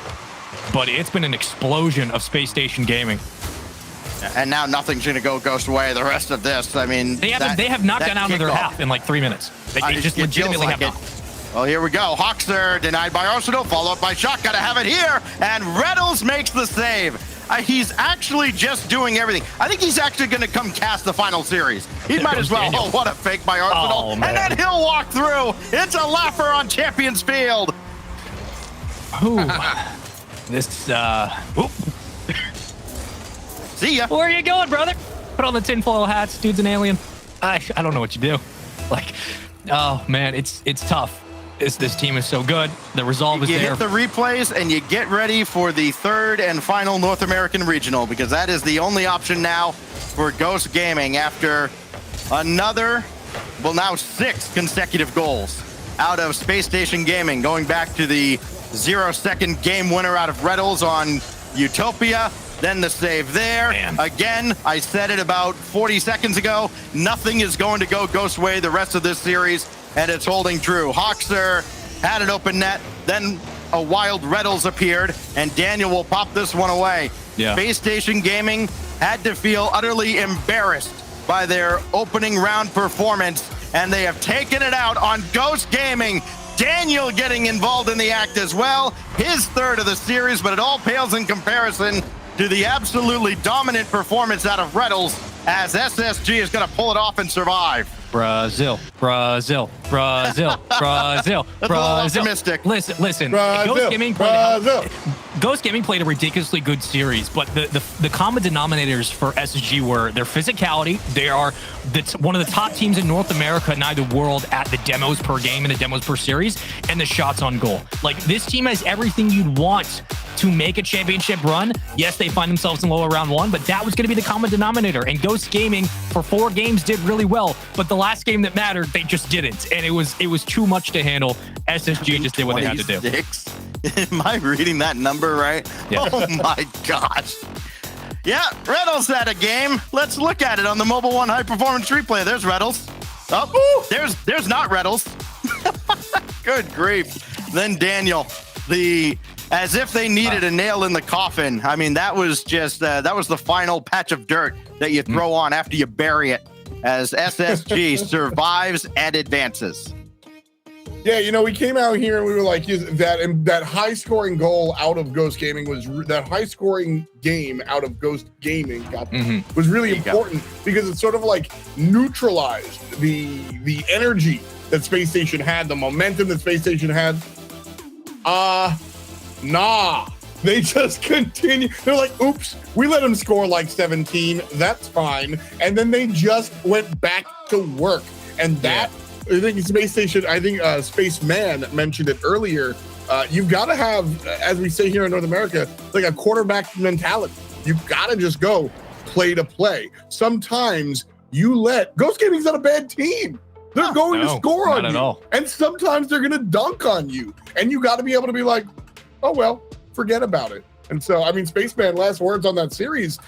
But it's been an explosion of Space Station Gaming. And now nothing's going to go Ghost way the rest of this. I mean, they have not gone out of their half in like 3 minutes. They just legitimately have not. Well, here we go. Hoxer denied by Arsenal, followed up by Shock. Gotta have it here. And Reddles makes the save. He's actually just doing everything. I think he's actually going to come cast the final series. He might as well. Daniel. Oh, what a fake by Arsenal. And then he'll walk through. It's a laugher on Champions Field. Ooh. This, See ya. Where are you going, brother? Put on the tinfoil hats. Dude's an alien. I don't know what you do. Like, oh, man, it's tough. This team is so good. The resolve is there. You hit the replays and you get ready for the 3rd and final North American Regional, because that is the only option now for Ghost Gaming after another, well, now 6 consecutive goals out of Space Station Gaming, going back to the 0-second game winner out of Reddles on Utopia. Then the save there. Man. Again, I said it about 40 seconds ago. Nothing is going to go Ghost way the rest of this series, and it's holding true. Hoxer had an open net, then a wild Reddles appeared, and Daniel will pop this one away. Yeah. Space Station Gaming had to feel utterly embarrassed by their opening round performance, and they have taken it out on Ghost Gaming. Daniel getting involved in the act as well. His 3rd of the series, but it all pales in comparison to the absolutely dominant performance out of Reddles, as SSG is going to pull it off and survive. Brazil, Brazil, Brazil, Brazil, That's Brazil. a little optimistic. Listen. Brazil, Ghost Gaming played a ridiculously good series, but the common denominators for SSG were their physicality. They are one of the top teams in North America, not the world, at the demos per game and the demos per series, and the shots on goal. Like, this team has everything you'd want to make a championship run. Yes, they find themselves in lower round 1, but that was going to be the common denominator. And Ghost Gaming for 4 games did really well, but the last game that mattered, they just didn't. And it was too much to handle. SSG just did what they had to do. Am I reading that number right? Yeah. Oh my gosh. Yeah, Reddles had a game. Let's look at it on the Mobile One High Performance Replay. There's Reddles. Oh, there's not Reddles. Good grief. Then Daniel, as if they needed a nail in the coffin. I mean, that was just that was the final patch of dirt that you throw on after you bury it, as SSG survives and advances. Yeah, you know, we came out here and we were like, that high scoring goal out of Ghost Gaming that high scoring game out of Ghost Gaming was really important because it sort of like neutralized the energy that Space Station had, the momentum that Space Station had. Nah, they just continue. They're like, oops, we let them score like 17. That's fine. And then they just went back to work. And that, I think Space Station, Spaceman mentioned it earlier. You've got to have, as we say here in North America, like a quarterback mentality. You've got to just go play to play. Sometimes Ghost Gaming's not a bad team. They're going to score on you. And sometimes they're going to dunk on you. And you got to be able to be like, oh, well, forget about it. And so, I mean, Spaceman, last words on that series,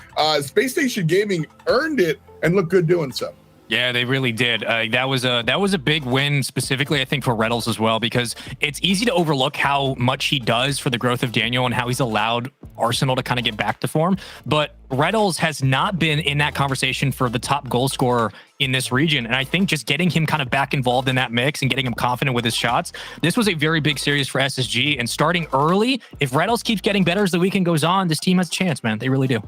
Space Station Gaming earned it and looked good doing so. Yeah, they really did. That was a big win, specifically, I think, for Reddles as well, because it's easy to overlook how much he does for the growth of Daniel and how he's allowed Arsenal to kind of get back to form. But Reddles has not been in that conversation for the top goal scorer in this region. And I think just getting him kind of back involved in that mix and getting him confident with his shots, this was a very big series for SSG. And starting early, if Reddles keeps getting better as the weekend goes on, this team has a chance, man. They really do.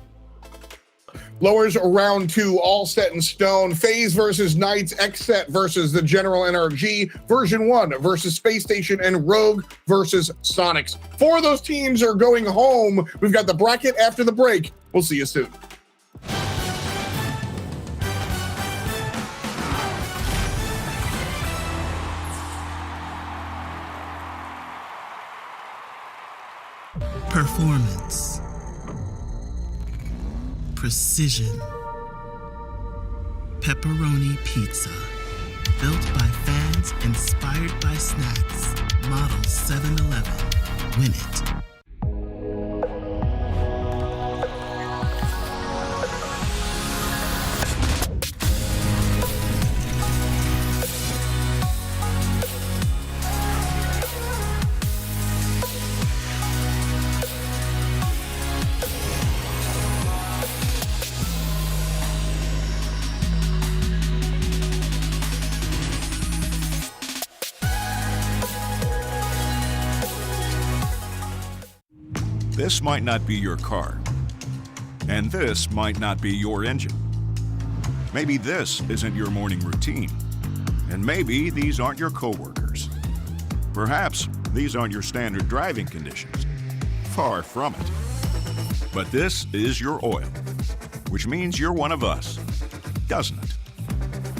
Lowers round 2, all set in stone. FaZe versus Knights, X-Set versus the General NRG, version 1 versus Space Station, and Rogue versus Sonics. 4 of those teams are going home. We've got the bracket after the break. We'll see you soon. Performance. Precision. Pepperoni pizza. Built by fans, inspired by snacks. Model 7-Eleven. Win it. This might not be your car, and this might not be your engine. Maybe this isn't your morning routine, and maybe these aren't your coworkers. Perhaps these aren't your standard driving conditions. Far from it. But this is your oil, which means you're one of us, doesn't it?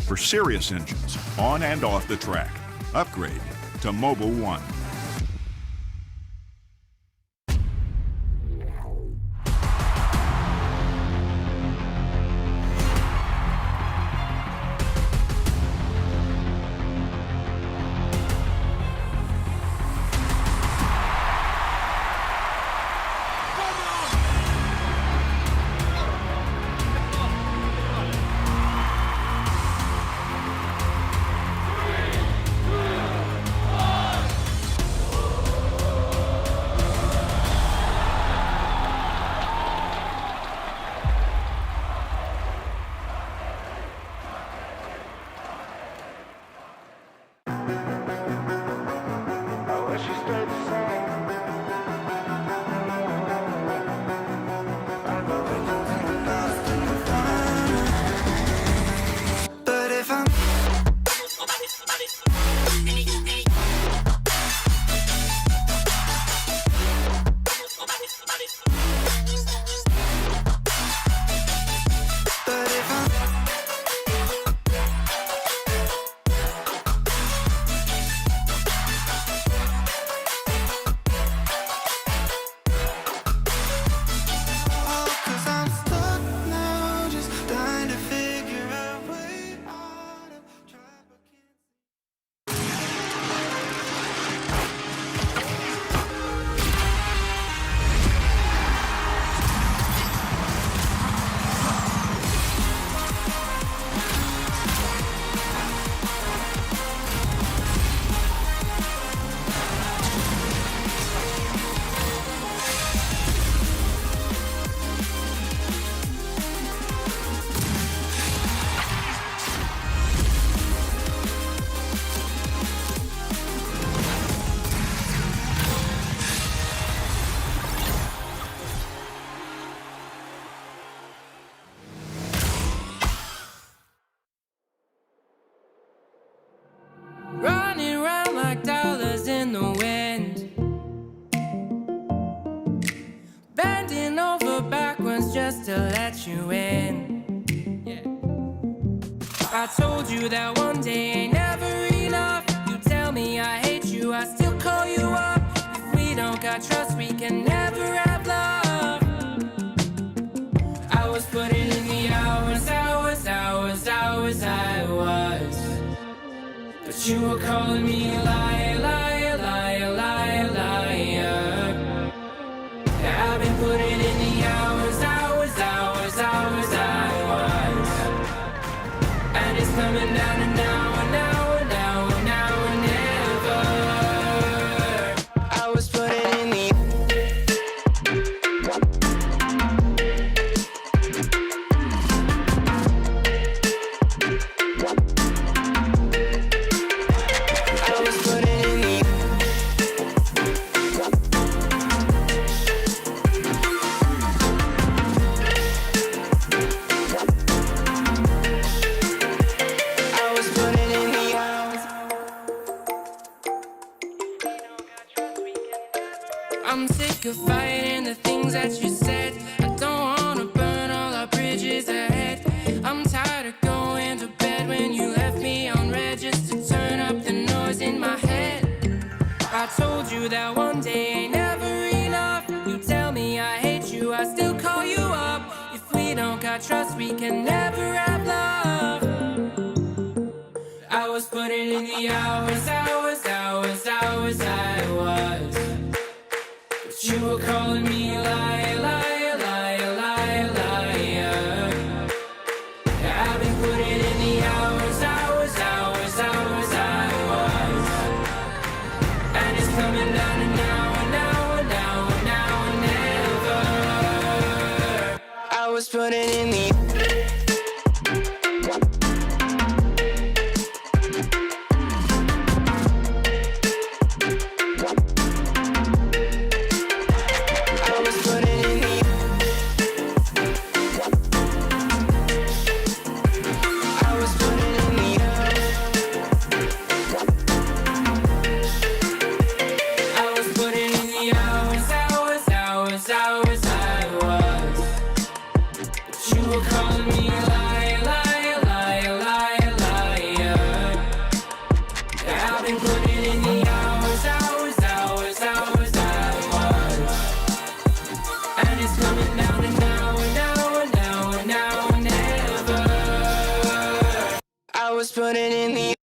For serious engines, on and off the track, upgrade to Mobile One. just to let you in. I told you that one day ain't never enough. You tell me I hate you, I still call you up. If we don't got trust, we can never have love. I was putting in the hours, I was. But you were calling me a liar, liar, liar, liar, liar. Yeah, I've been putting in the hours, I was. And it's coming down to now and now and now and now and never. I was putting in the I'm sick of fighting the things that you said. I don't wanna burn all our bridges ahead. I'm tired of going to bed when you left me on red just to turn up the noise in my head. I told you that one day ain't never enough. You tell me I hate you, I still call you up. If we don't got trust, we can never have love. I was putting in the hours, I was. You were calling me a liar, liar, liar, liar, liar. Yeah, I've been putting in the hours, I was. And it's coming down to now and now and now and now and never. I was putting in the putting in the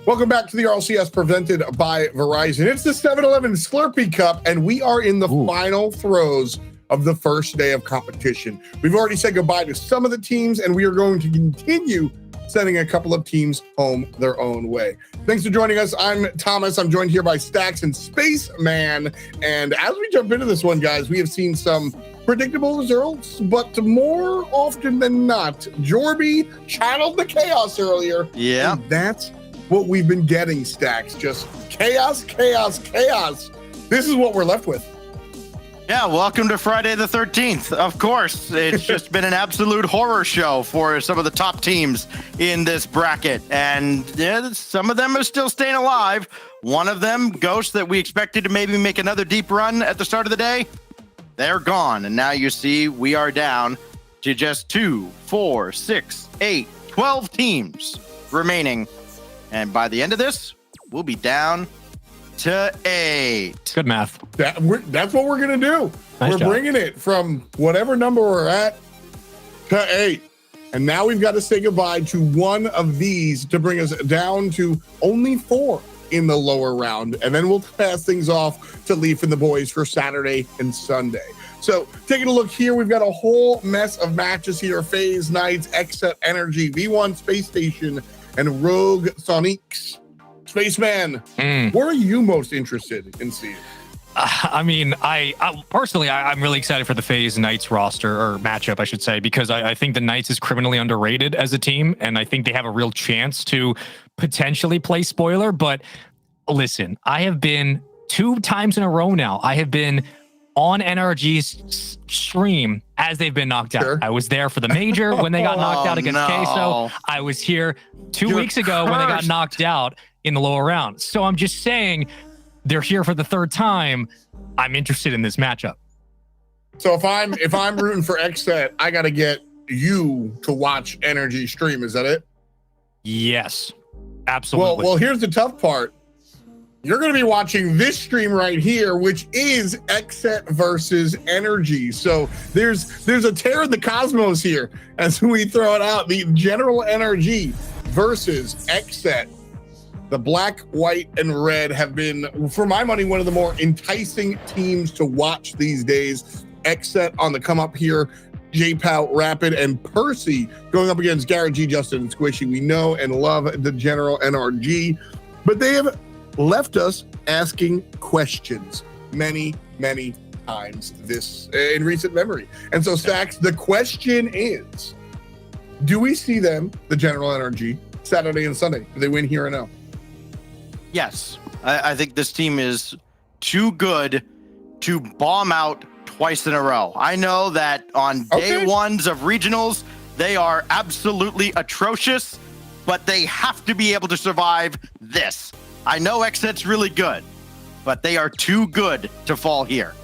Welcome back to the RLCS presented by Verizon. It's the 7-Eleven Slurpee Cup, and we are in the final throes of the first day of competition. We've already said goodbye to some of the teams, and we are going to continue sending a couple of teams home their own way. Thanks for joining us. I'm Thomas. I'm joined here by Stacks and Spaceman. And as we jump into this one, guys, we have seen some predictable results, but more often than not, Jorby channeled the chaos earlier. Yeah. And that's what we've been getting, Stacks. Just chaos, chaos, chaos. This is what we're left with. Yeah, welcome to Friday the 13th. Of course, it's just been an absolute horror show for some of the top teams in this bracket. And yeah, some of them are still staying alive. One of them, Ghost, that we expected to maybe make another deep run at the start of the day, they're gone. And now you see we are down to just 2, 4, 6, 8, 12 teams remaining. And by the end of this, we'll be down to 8. Good math. That's what we're going to do. Nice we're job. bringing it from whatever number we're at to 8. And now we've got to say goodbye to one of these to bring us down to only 4. in the lower round. And then we'll pass things off to Leaf and the boys for Saturday and Sunday. So taking a look here, we've got a whole mess of matches here. FaZe Knights, Xset Energy, V1 Space Station, and Rogue Sonics. Spaceman, where are you most interested in seeing? I mean, I personally, I'm really excited for the FaZe Knights roster, or matchup, I should say, because I think the Knights is criminally underrated as a team, and I think they have a real chance to potentially play spoiler. But listen, I have been 2 times in a row now. I have been on NRG's stream as they've been knocked out. I was there for the major when they got knocked out against Queso. I was here 2 weeks ago when they got knocked out in the lower round. So I'm just saying, they're here for the 3rd time. I'm interested in this matchup. So if I'm rooting for Xset, I got to get you to watch Energy stream. Is that it? Yes, absolutely. Well, here's the tough part. You're going to be watching this stream right here, which is Xset versus Energy. So there's a tear in the cosmos here as we throw it out. The General Energy versus Xset. The black, white, and red have been, for my money, one of the more enticing teams to watch these days. Xset on the come up here. J-Pow, Rapid, and Percy going up against Garrett G, Justin, and Squishy. We know and love the General NRG, but they have left us asking questions many times this in recent memory. And so, Stacks, the question is, do we see them, the General NRG, Saturday and Sunday? Do they win here or no? Yes, I think this team is too good to bomb out twice in a row. I know that on day ones of regionals, they are absolutely atrocious, but they have to be able to survive this. I know Xset's really good, but they are too good to fall here.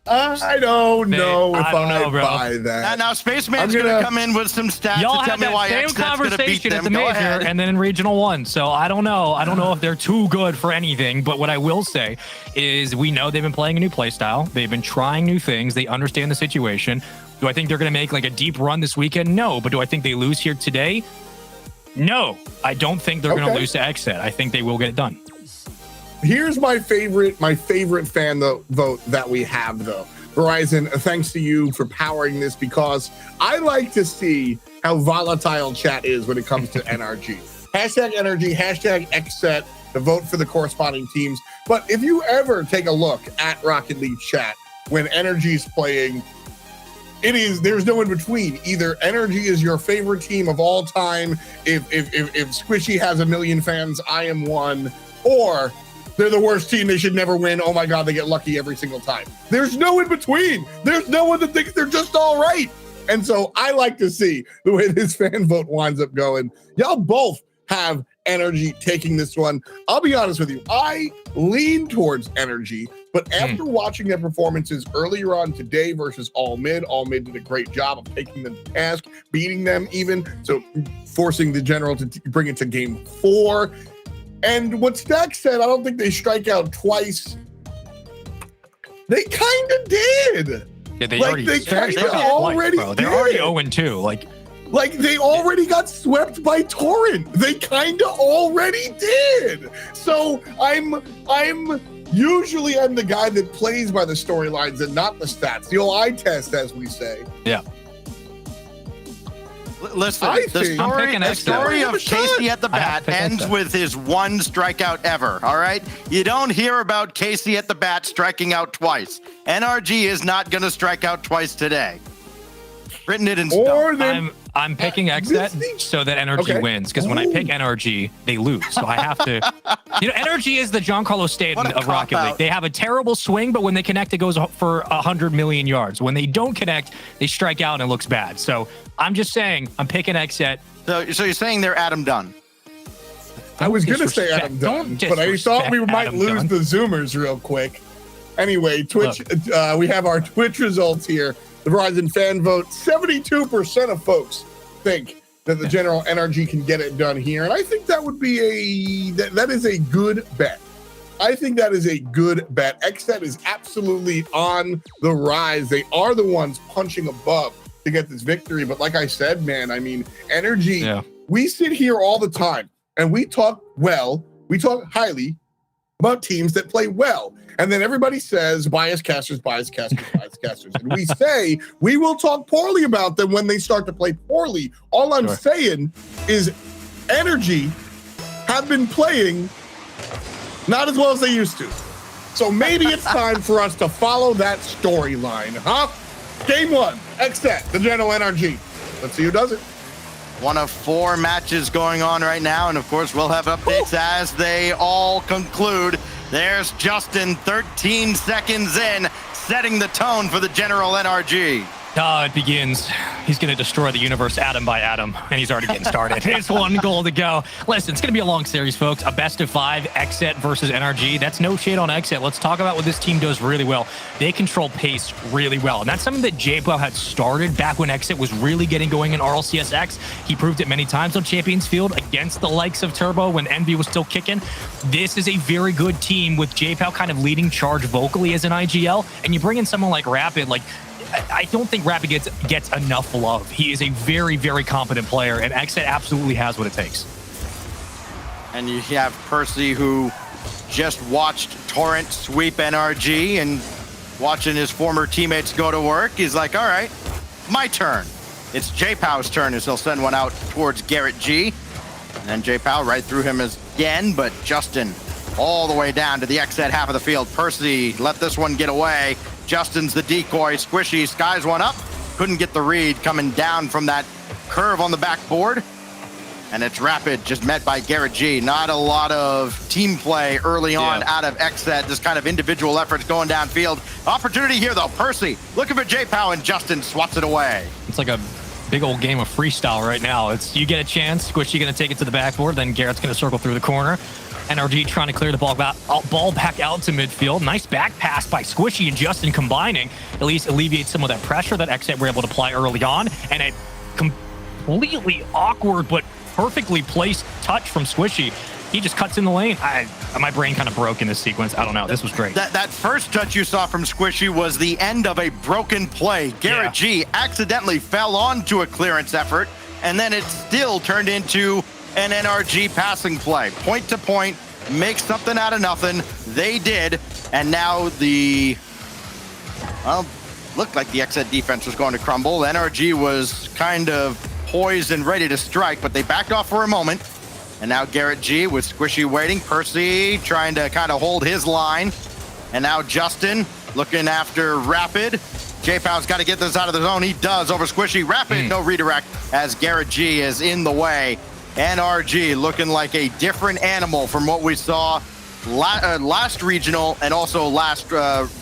I don't know if I buy that. Now Spaceman's going to come in with some stats Y'all to tell had me that why same Xset's going to beat conversation them. at the Go major ahead. and then in Regional 1. So I don't know. I don't know if they're too good for anything. But what I will say is we know they've been playing a new play style. They've been trying new things. They understand the situation. Do I think they're going to make like a deep run this weekend? No. But do I think they lose here today? No. I don't think they're going to lose to Xset. I think they will get it done. Here's my favorite fan vote that we have, though. Verizon, thanks to you for powering this, because I like to see how volatile chat is when it comes to NRG. Hashtag Energy, hashtag Xset to vote for the corresponding teams. But if you ever take a look at Rocket League chat when Energy's playing, there's no in between. Either Energy is your favorite team of all time, if Squishy has 1 million fans, I am one, or they're the worst team, they should never win. Oh my God, they get lucky every single time. There's no in between. There's no one that thinks they're just all right. And so I like to see the way this fan vote winds up going. Y'all both have Energy taking this one. I'll be honest with you, I lean towards Energy, but after watching their performances earlier on today versus All Mid did a great job of taking them to task, beating them even, so forcing the General to bring it to game 4. And what Stack said, I don't think they strike out twice. They kind of did. Yeah, they already did. They're already 0-2. Like they already got swept by Torrent. They kind of already did. So I'm usually the guy that plays by the storylines and not the stats. The old eye test, as we say. Yeah. Listen, the story of Casey at the bat ends with his 1 strikeout ever, all right? You don't hear about Casey at the bat striking out twice. NRG is not going to strike out twice today. Written it in stone. I'm picking Xset so that Energy wins, because when I pick NRG, they lose. So I have to... Energy is the Giancarlo Stanton of Rocket League. They have a terrible swing, but when they connect, it goes for 100 million yards. When they don't connect, they strike out and it looks bad. So I'm just saying, I'm picking Xset. So you're saying they're Adam Dunn? I was going to say Adam Dunn, but I thought we might lose the Zoomers real quick. Anyway, Twitch. We have our Twitch results here. The Verizon fan vote, 72% of folks think that the General NRG can get it done here. And I think that would be that is a good bet. I think that is a good bet. Xset is absolutely on the rise. They are the ones punching above to get this victory. But like I said, man, I mean, Energy, we sit here all the time and we talk highly about teams that play well. And then everybody says, bias casters, bias casters, bias casters. And we say we will talk poorly about them when they start to play poorly. All I'm saying is Energy have been playing not as well as they used to. So maybe it's time for us to follow that storyline, huh? Game 1, XSET, the General NRG. Let's see who does it. One of 4 matches going on right now, and of course we'll have updates as they all conclude. There's Justin, 13 seconds in, setting the tone for the General NRG. It begins. He's going to destroy the universe atom by atom, and he's already getting started. It's 1 goal to go. Listen, it's going to be a long series, folks. A best of 5, XSET versus NRG. That's no shade on XSET. Let's talk about what this team does really well. They control pace really well, and that's something that JPL had started back when XSET was really getting going in RLCS. He proved it many times on Champions Field against the likes of Turbo when Envy was still kicking. This is a very good team with JPL kind of leading charge vocally as an IGL, and you bring in someone like Rapid, like, I don't think Rapid gets enough love. He is a very, very competent player, and XSET absolutely has what it takes. And you have Percy, who just watched Torrent sweep NRG and watching his former teammates go to work. He's like, all right, my turn. It's J-Pow's turn as he'll send one out towards Garrett G. And then J-Pow right through him again, but Justin all the way down to the XSET half of the field. Percy let this one get away. Justin's the decoy. Squishy skies one up. Couldn't get the read coming down from that curve on the backboard. And it's Rapid, just met by Garrett G. Not a lot of team play early on out of XSET. This kind of individual efforts going downfield. Opportunity here, though. Percy looking for J-Pow, and Justin swats it away. It's like a big old game of freestyle right now. It's you get a chance, Squishy going to take it to the backboard, then Garrett's going to circle through the corner. NRG trying to clear the ball back out to midfield. Nice back pass by Squishy and Justin combining. At least alleviates some of that pressure that XSET were able to apply early on. And a completely awkward but perfectly placed touch from Squishy. He just cuts in the lane. My brain kind of broke in this sequence. I don't know. This was great. That first touch you saw from Squishy was the end of a broken play. Garrett G accidentally fell onto a clearance effort, and then it still turned into an NRG passing play. Point to point, make something out of nothing. They did, and now looked like the XSET defense was going to crumble. NRG was kind of poised and ready to strike, but they backed off for a moment. And now Garrett G with Squishy waiting. Percy trying to kind of hold his line. And now Justin looking after Rapid. J-Pow's got to get this out of the zone. He does over Squishy. Rapid, no redirect as Garrett G is in the way. NRG looking like a different animal from what we saw last regional and also last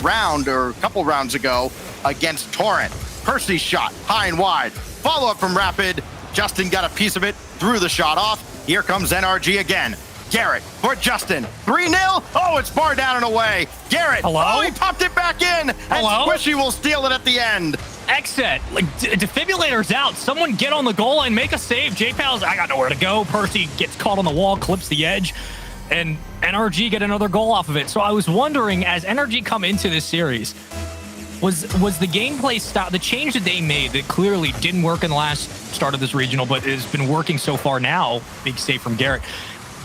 round or a couple rounds ago against Torrent. Percy's shot high and wide. Follow up from Rapid. Justin got a piece of it, threw the shot off. Here comes NRG again. Garrett for Justin. 3-0. Oh, it's far down and away. Garrett. Hello? Oh, he popped it back in. Hello? And Squishy will steal it at the end. XSET, like defibrillators out. Someone get on the goal line, make a save. J-Pal's, I got nowhere to go. Percy gets caught on the wall, clips the edge, and NRG get another goal off of it. So I was wondering, as NRG come into this series, was the gameplay style, the change that they made that clearly didn't work in the last start of this regional, but has been working so far now, big save from Garrett.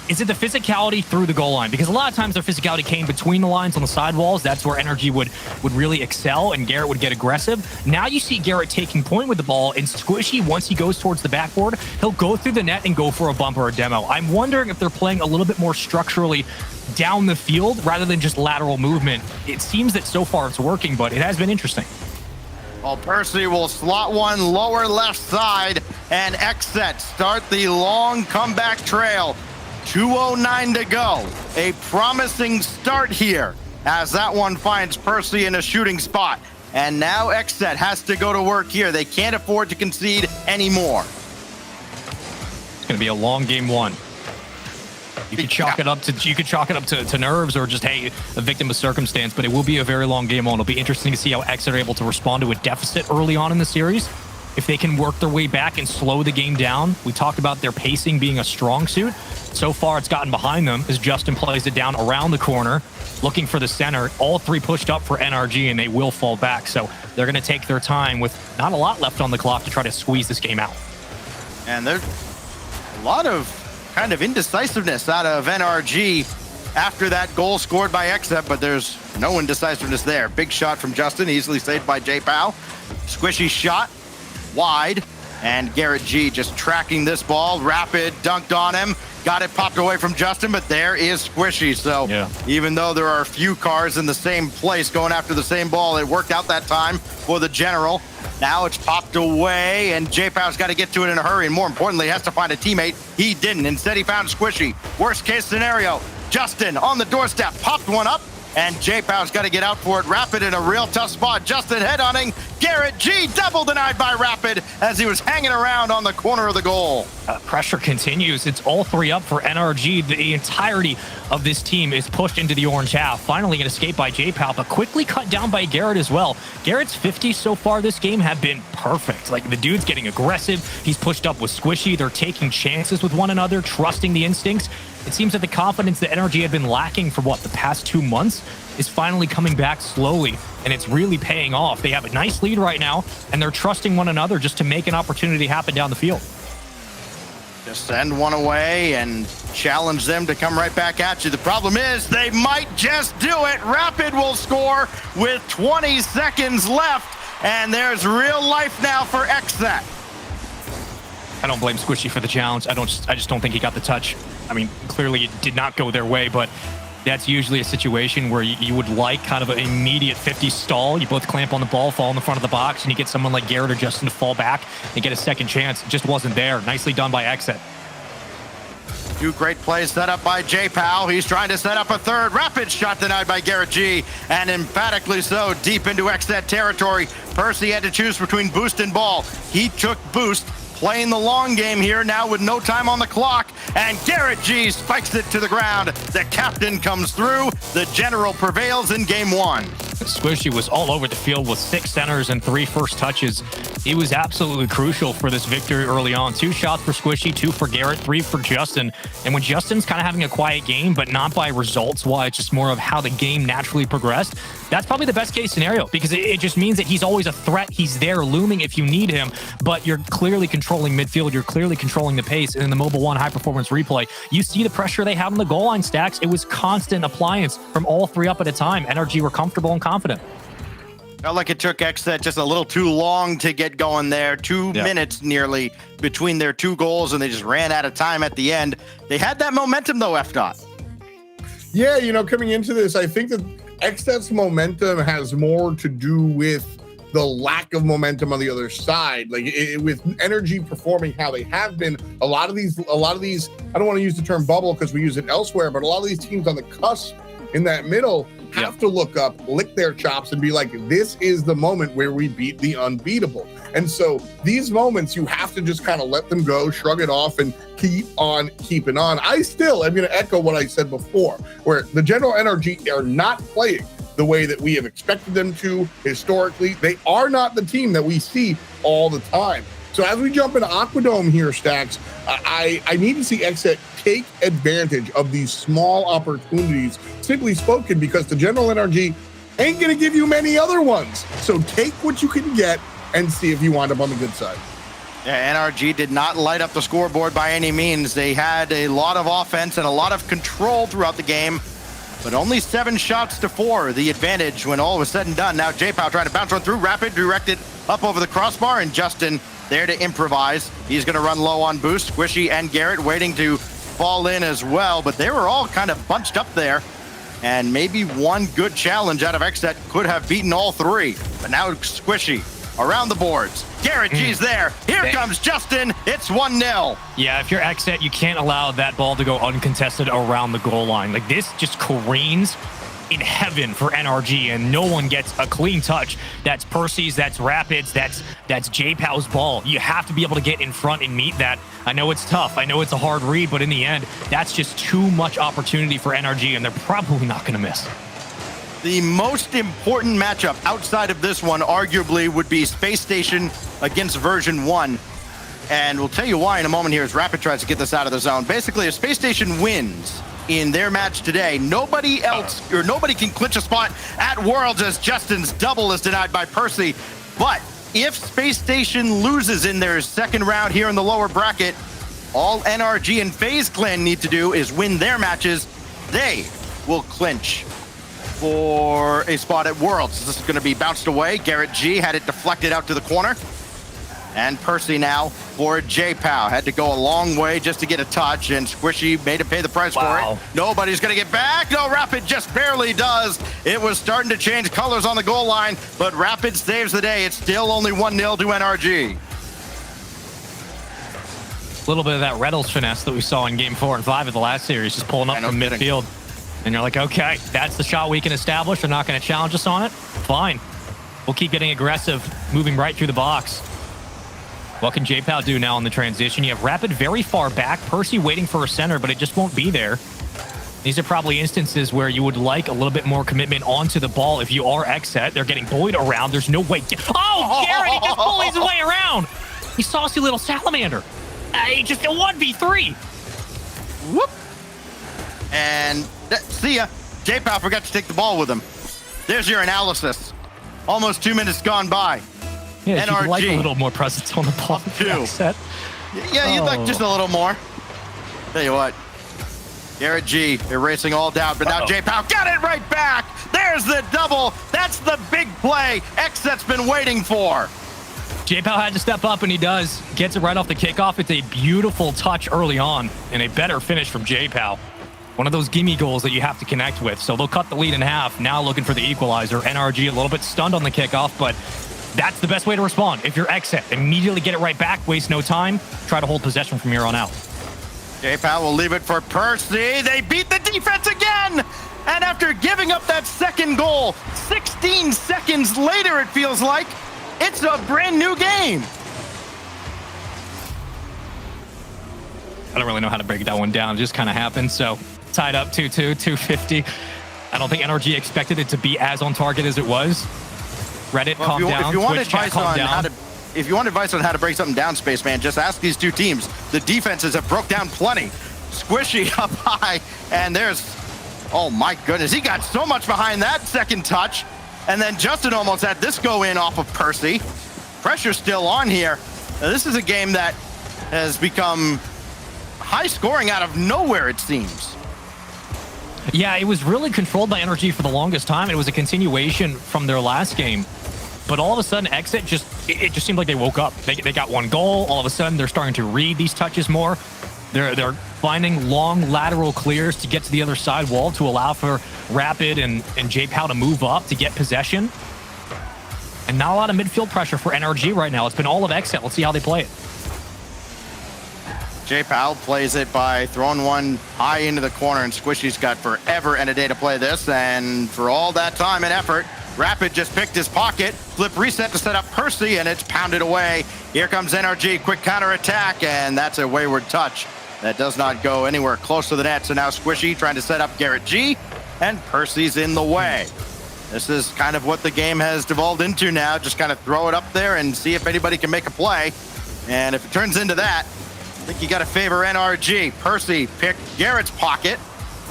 Is it the physicality through the goal line? Because a lot of times their physicality came between the lines on the sidewalls. That's where NRG would really excel, and Garrett would get aggressive. Now you see Garrett taking point with the ball, and Squishy, once he goes towards the backboard, he'll go through the net and go for a bump or a demo. I'm wondering if they're playing a little bit more structurally down the field rather than just lateral movement. It seems that so far it's working, but it has been interesting. Well, Percy will slot one lower left side, and XSET start the long comeback trail. 2:09 to go. A promising start here as that one finds Percy in a shooting spot. And now XSET has to go to work here. They can't afford to concede anymore. It's going to be a long game 1. You could chalk it up to nerves or just, hey, a victim of circumstance, but it will be a very long game 1. It'll be interesting to see how XSET are able to respond to a deficit early on in the series. If they can work their way back and slow the game down. We talked about their pacing being a strong suit. So far, it's gotten behind them as Justin plays it down around the corner, looking for the center. All 3 pushed up for NRG, and they will fall back. So they're going to take their time with not a lot left on the clock to try to squeeze this game out. And there's a lot of kind of indecisiveness out of NRG after that goal scored by Exet, but there's no indecisiveness there. Big shot from Justin, easily saved by J-Pow. Squishy shot, wide, and Garrett G just tracking this ball. Rapid dunked on him, got it popped away from Justin, but there is Squishy. So even though there are a few cars in the same place going after the same ball, it worked out that time for the General. Now it's popped away, and J-Pow's got to get to it in a hurry, and more importantly, has to find a teammate. He didn't. Instead, he found Squishy. Worst case scenario, Justin on the doorstep, popped one up, and J-Pow's got to get out for it. Rapid in a real tough spot. Justin head-hunting. Garrett G double denied by Rapid as he was hanging around on the corner of the goal. Pressure continues. It's all three up for NRG. The entirety of this team is pushed into the orange half. Finally an escape by J-Pow, but quickly cut down by Garrett as well. Garrett's 50 so far this game have been perfect. Like, the dude's getting aggressive. He's pushed up with Squishy. They're taking chances with one another, trusting the instincts. It seems that the confidence that NRG had been lacking for, the past 2 months is finally coming back slowly, and it's really paying off. They have a nice lead right now, and they're trusting one another just to make an opportunity happen down the field. Just send one away and challenge them to come right back at you. The problem is they might just do it. Rapid will score with 20 seconds left, and there's real life now for Exet. I don't blame Squishy for the challenge. I just don't think he got the touch. I mean, clearly it did not go their way, but that's usually a situation where you would like kind of an immediate 50 stall. You both clamp on the ball, fall in the front of the box, and you get someone like Garrett or Justin to fall back and get a second chance. It just wasn't there. Nicely done by Exet. 2 great plays set up by J-Pow. He's trying to set up a third. Rapid shot denied by Garrett G, and emphatically so, deep into Exet territory. Percy had to choose between boost and ball. He took boost, playing the long game here now with no time on the clock, and Garrett G spikes it to the ground. The captain comes through. The General prevails in game 1. Squishy was all over the field with 6 centers and 3 first touches. It was absolutely crucial for this victory early on. 2 shots for Squishy, 2 for Garrett, 3 for Justin. And when Justin's kind of having a quiet game, but not by results-wise, just more of how the game naturally progressed, that's probably the best case scenario, because it just means that he's always a threat. He's there looming if you need him, but you're clearly controlling midfield. You're clearly controlling the pace. And in the Mobile 1 high-performance replay, you see the pressure they had on the goal line, Stacks. It was constant appliance from all 3 up at a time. NRG were comfortable and confident. Felt like it took Exet just a little too long to get going there. 2 minutes nearly between their 2 goals, and they just ran out of time at the end. They had that momentum, though, FDOT. Yeah, coming into this, I think that Exet's momentum has more to do with the lack of momentum on the other side. Like, with NRG performing how they have been, a lot of these, I don't want to use the term bubble because we use it elsewhere, but a lot of these teams on the cusp in that middle have to look up, lick their chops, and be like, this is the moment where we beat the unbeatable. And so these moments, you have to just kind of let them go, shrug it off, and keep on keeping on. I'm going to echo what I said before, where the General NRG are not playing the way that we have expected them to historically. They are not the team that we see all the time. So as we jump into Aquadome here, Stacks, I need to see Exet take advantage of these small opportunities, simply spoken, because the General NRG ain't going to give you many other ones. So take what you can get and see if you wind up on the good side. Yeah, NRG did not light up the scoreboard by any means. They had a lot of offense and a lot of control throughout the game, but only 7 shots to 4, the advantage when all was said and done. Now J-Pow trying to bounce one through, Rapid directed up over the crossbar, and Justin there to improvise. He's going to run low on boost. Squishy and Garrett waiting to fall in as well, but they were all kind of bunched up there, and maybe one good challenge out of Exet could have beaten all 3. But now Squishy around the boards. Garrett G's there. Here comes Justin. It's 1-0. Yeah, if you're Exet, you can't allow that ball to go uncontested around the goal line. Like, this just careens in heaven for NRG, and no one gets a clean touch. That's Percy's, that's Rapid's, that's J-Pow's ball. You have to be able to get in front and meet that. I know it's tough. I know it's a hard read, but in the end, that's just too much opportunity for NRG, and they're probably not going to miss. The most important matchup outside of this one arguably would be Space Station against version 1. And we'll tell you why in a moment here as Rapid tries to get this out of the zone. Basically, if Space Station wins in their match today, nobody else or nobody can clinch a spot at Worlds, as Justin's double is denied by Percy. But if Space Station loses in their second round here in the lower bracket, All NRG and FaZe Clan need to do is win their matches. They will clinch for a spot at Worlds. This is going to be bounced away. Garrett G had it deflected out to the corner. And Percy now for J-Pow. Had to go a long way just to get a touch, and Squishy made him pay the price for it. Nobody's going to get back. No, Rapid just barely does. It was starting to change colors on the goal line, but Rapid saves the day. It's still only 1-0 to NRG. A little bit of that Reddles finesse that we saw in game 4 and 5 of the last series, just pulling up from midfield. And you're like, okay, that's the shot we can establish. They're not going to challenge us on it. Fine. We'll keep getting aggressive, moving right through the box. What can J-Pow do now in the transition? You have Rapid very far back. Percy waiting for a center, but it just won't be there. These are probably instances where you would like a little bit more commitment onto the ball if you are X-Set. They're getting bullied around. There's no way. Oh, Garrett, he just bullies his way around. You saucy little salamander. He just a 1v3. Whoop. And see ya. J-Pow forgot to take the ball with him. There's your analysis. Almost 2 minutes gone by. Yeah, NRG. you'd like a little more presence on the ball. Set. Yeah, you'd like just a little more. Tell you what. Garrett G erasing all doubt, but now J-Pow got it right back. There's the double. That's the big play X-Set's been waiting for. J-Pow had to step up, and he does. Gets it right off the kickoff. It's a beautiful touch early on, and a better finish from J-Pow. One of those gimme goals that you have to connect with. So they'll cut the lead in half. Now looking for the equalizer. NRG a little bit stunned on the kickoff, but that's the best way to respond. If you're X-Set, immediately get it right back. Waste no time. Try to hold possession from here on out. J-Pow will leave it for Percy. They beat the defense again! And after giving up that second goal, 16 seconds later, it feels like, it's a brand new game. I don't really know how to break that one down. It just kind of happened. So tied up 2-2, 250. I don't think NRG expected it to be as on target as it was. Reddit, calm down. If you want Twitch chat, advice calm on down. how to break something down, Spaceman, just ask these two teams. The defenses have broke down plenty. Squishy up high, and there's, oh my goodness, he got so much behind that second touch. And then Justin almost had this go in off of Percy. Pressure still on here. Now, this is a game that has become high scoring out of nowhere, it seems. Yeah, it was really controlled by NRG for the longest time. It was a continuation from their last game. But all of a sudden, Exit it just seemed like they woke up. They got one goal. All of a sudden, they're starting to read these touches more. They're finding long lateral clears to get to the other side wall to allow for Rapid and J-Pow to move up to get possession. And not a lot of midfield pressure for NRG right now. It's been all of Exit. Let's see how they play it. J-Pow plays it by throwing one high into the corner, and Squishy's got forever and a day to play this. And for all that time and effort, Rapid just picked his pocket, flip reset to set up Percy, and it's pounded away. Here comes NRG, quick counter attack, and that's a wayward touch. That does not go anywhere close to the net. So now Squishy trying to set up Garrett G, and Percy's in the way. This is kind of what the game has devolved into now. Just kind of throw it up there and see if anybody can make a play. And if it turns into that, I think you got to favor NRG. Percy picked Garrett's pocket.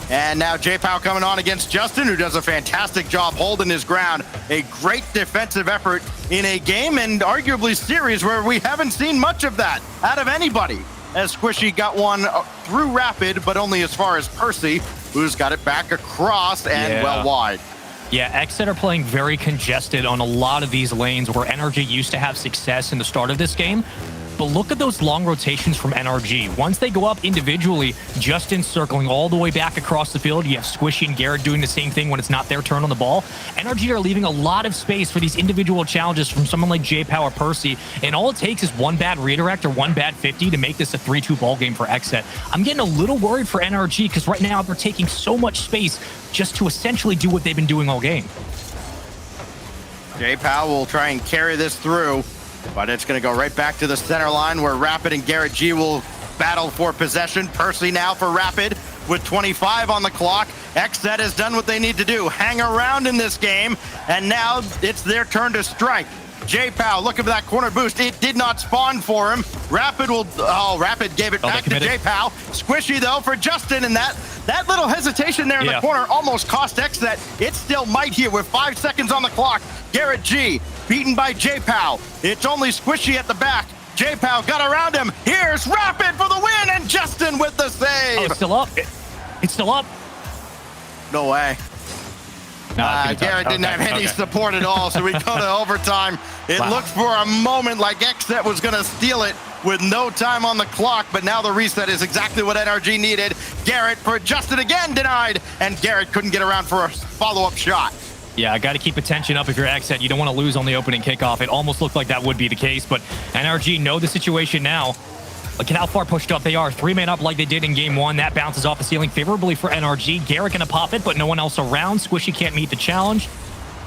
And now J-Pow coming on against Justin, who does a fantastic job holding his ground. A great defensive effort in a game and arguably series where we haven't seen much of that out of anybody. As Squishy got one through Rapid, but only as far as Percy, who's got it back across and well wide. Yeah, Exit are playing very congested on a lot of these lanes where NRG used to have success in the start of this game. But look at those long rotations from NRG. Once they go up individually, Justin circling all the way back across the field. You have Squishy and Garrett doing the same thing when it's not their turn on the ball. NRG are leaving a lot of space for these individual challenges from someone like J-Pow or Percy. And all it takes is one bad redirect or one bad 50 to make this a 3-2 ball game for Exit. I'm getting a little worried for NRG because right now they're taking so much space just to essentially do what they've been doing all game. J-Pow will try and carry this through, but it's going to go right back to the center line where Rapid and Garrett G will battle for possession. Percy now for Rapid with 25 on the clock. Xset has done what they need to do, hang around in this game, and now it's their turn to strike. J-Pow looking for that corner boost. It did not spawn for him. Rapid gave it back to J-Pow. Squishy though for Justin, and that little hesitation there in the corner almost cost Xset. It still might here with 5 seconds on the clock. Garrett G beaten by J-Pow. It's only Squishy at the back. J-Pow got around him. Here's Rapid for the win, and Justin with the Oh, save. it's still up. It's still up. No way. No, it's Garrett didn't have any support at all, so we go to overtime. It Wow. looked for a moment like XSET was going to steal it with no time on the clock, but now the reset is exactly what NRG needed. Garrett for Justin again denied, and Garrett couldn't get around for a follow-up shot. Yeah, I got to keep attention up if you're XSET. You don't want to lose on the opening kickoff. It almost looked like that would be the case, but NRG know the situation now. Look at how far pushed up they are. 3-man up like they did in game 1. That bounces off the ceiling favorably for NRG. Garrett gonna pop it, but no one else around. Squishy can't meet the challenge.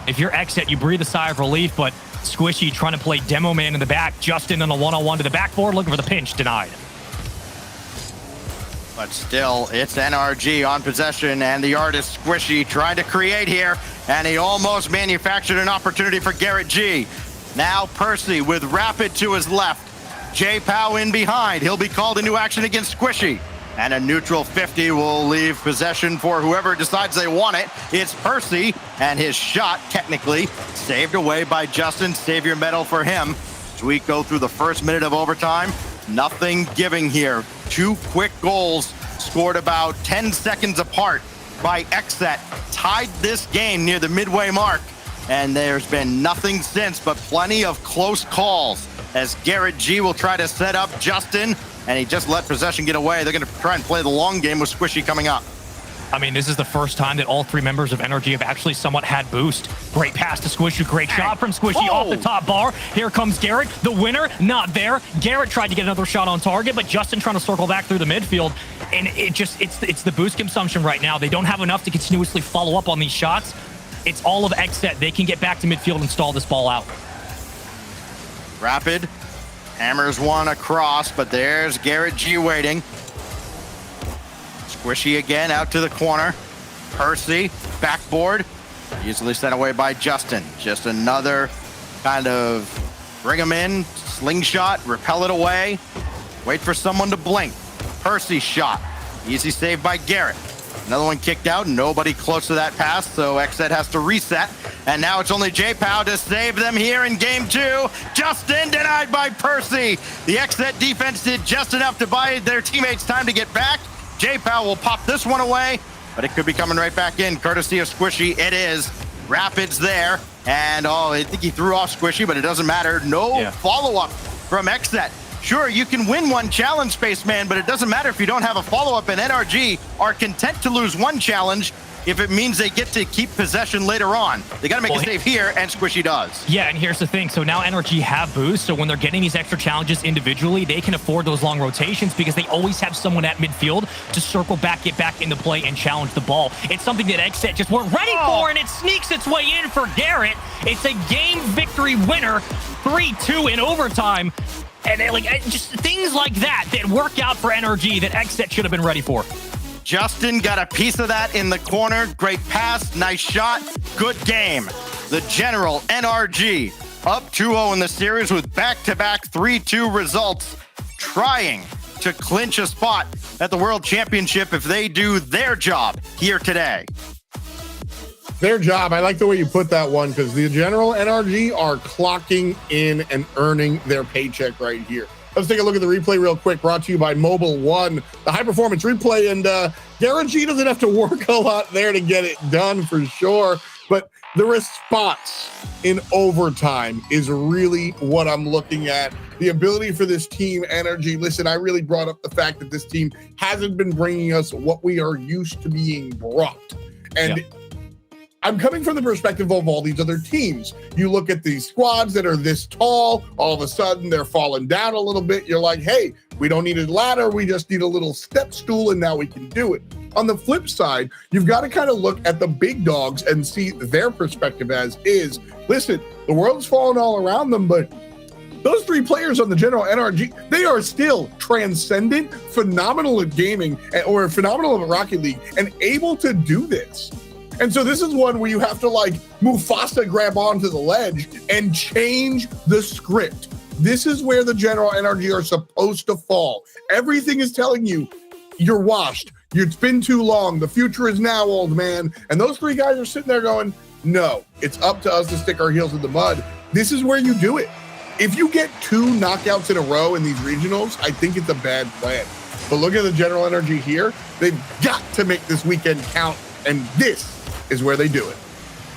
If you're XSET, you breathe a sigh of relief, but Squishy trying to play demo man in the back. Justin on a one-on-one to the backboard, looking for the pinch, denied. But still, it's NRG on possession, and the artist Squishy trying to create here, and he almost manufactured an opportunity for Garrett G. Now Percy with Rapid to his left. J-Pow in behind. He'll be called into action against Squishy. And a neutral 50 will leave possession for whoever decides they want it. It's Percy, and his shot, technically, saved away by Justin. Savior medal for him. As we go through the first minute of overtime, nothing giving here. 2 quick goals scored about 10 seconds apart by XSET. Tied this game near the midway mark. And there's been nothing since, but plenty of close calls as Garrett G will try to set up Justin, and he just let possession get away. They're going to try and play the long game with Squishy coming up. I mean, this is the first time that all 3 members of NRG have actually somewhat had boost. Great pass to Squishy, great shot from Squishy off the top bar. Here comes Garrett, the winner, not there. Garrett tried to get another shot on target, but Justin trying to circle back through the midfield. And it's the boost consumption right now. They don't have enough to continuously follow up on these shots. It's all of XSET. They can get back to midfield and stall this ball out. Rapid hammers one across, but there's Garrett G waiting. Squishy again out to the corner. Percy, backboard, easily sent away by Justin. Just another kind of bring him in, slingshot, repel it away, wait for someone to blink. Percy shot, easy save by Garrett. Another one kicked out, nobody close to that pass, so XSET has to reset. And now it's only J-Pow to save them here in game 2. Justin denied by Percy. The XSET defense did just enough to buy their teammates time to get back. J-Pow will pop this one away, but it could be coming right back in, courtesy of Squishy. It is. Rapid's there, and I think he threw off Squishy, but it doesn't matter. No follow-up from XSET. Sure, you can win one challenge, Spaceman, but it doesn't matter if you don't have a follow-up, and NRG are content to lose one challenge if it means they get to keep possession later on. They got to make a save here, and Squishy does. Yeah, and here's the thing. So now NRG have boost, so when they're getting these extra challenges individually, they can afford those long rotations because they always have someone at midfield to circle back, get back into play, and challenge the ball. It's something that XSET just weren't ready for, and it sneaks its way in for Garrett. It's a game victory winner, 3-2 in overtime. And just things like that work out for NRG that XSET should have been ready for. Justin got a piece of that in the corner. Great pass, nice shot, good game. The General NRG up 2-0 in the series with back-to-back 3-2 results, trying to clinch a spot at the World Championship if they do their job here today. Their job. I like the way you put that one, because the General NRG are clocking in and earning their paycheck right here. Let's take a look at the replay real quick, brought to you by Mobile One, the high-performance replay. And Garrett G doesn't have to work a lot there to get it done for sure. But the response in overtime is really what I'm looking at. The ability for this team, NRG. Listen, I really brought up the fact that this team hasn't been bringing us what we are used to being brought. And I'm coming from the perspective of all these other teams. You look at these squads that are this tall, all of a sudden they're falling down a little bit. You're like, hey, we don't need a ladder. We just need a little step stool, and now we can do it. On the flip side, you've got to kind of look at the big dogs and see their perspective as is. Listen, the world's falling all around them, but those 3 players on the General NRG, they are still transcendent, phenomenal at gaming, or phenomenal at Rocket League, and able to do this. And so this is one where you have to like Mufasa grab onto the ledge and change the script. This is where the General NRG are supposed to fall. Everything is telling you you're washed. It's been too long. The future is now, old man. And those 3 guys are sitting there going, no, it's up to us to stick our heels in the mud. This is where you do it. if you get 2 knockouts in a row in these regionals, I think it's a bad plan. But look at the General Energy here. They've got to make this weekend count, and this is where they do it.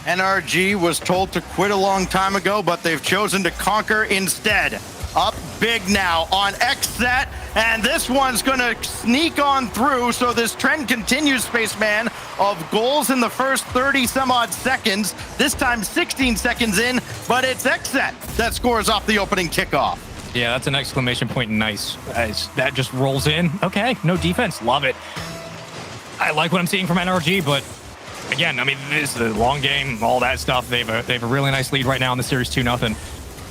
NRG was told to quit a long time ago, but they've chosen to conquer instead. Up big now on XSET, and this one's gonna sneak on through, so this trend continues, Spaceman, of goals in the first 30 some odd seconds, this time 16 seconds in, but it's XSET that scores off the opening kickoff. Yeah, that's an exclamation point. Nice. As that just rolls in. Okay, no defense. Love it. I like what I'm seeing from NRG, but again, I mean, this is a long game, all that stuff. They have a really nice lead right now in the series 2-0.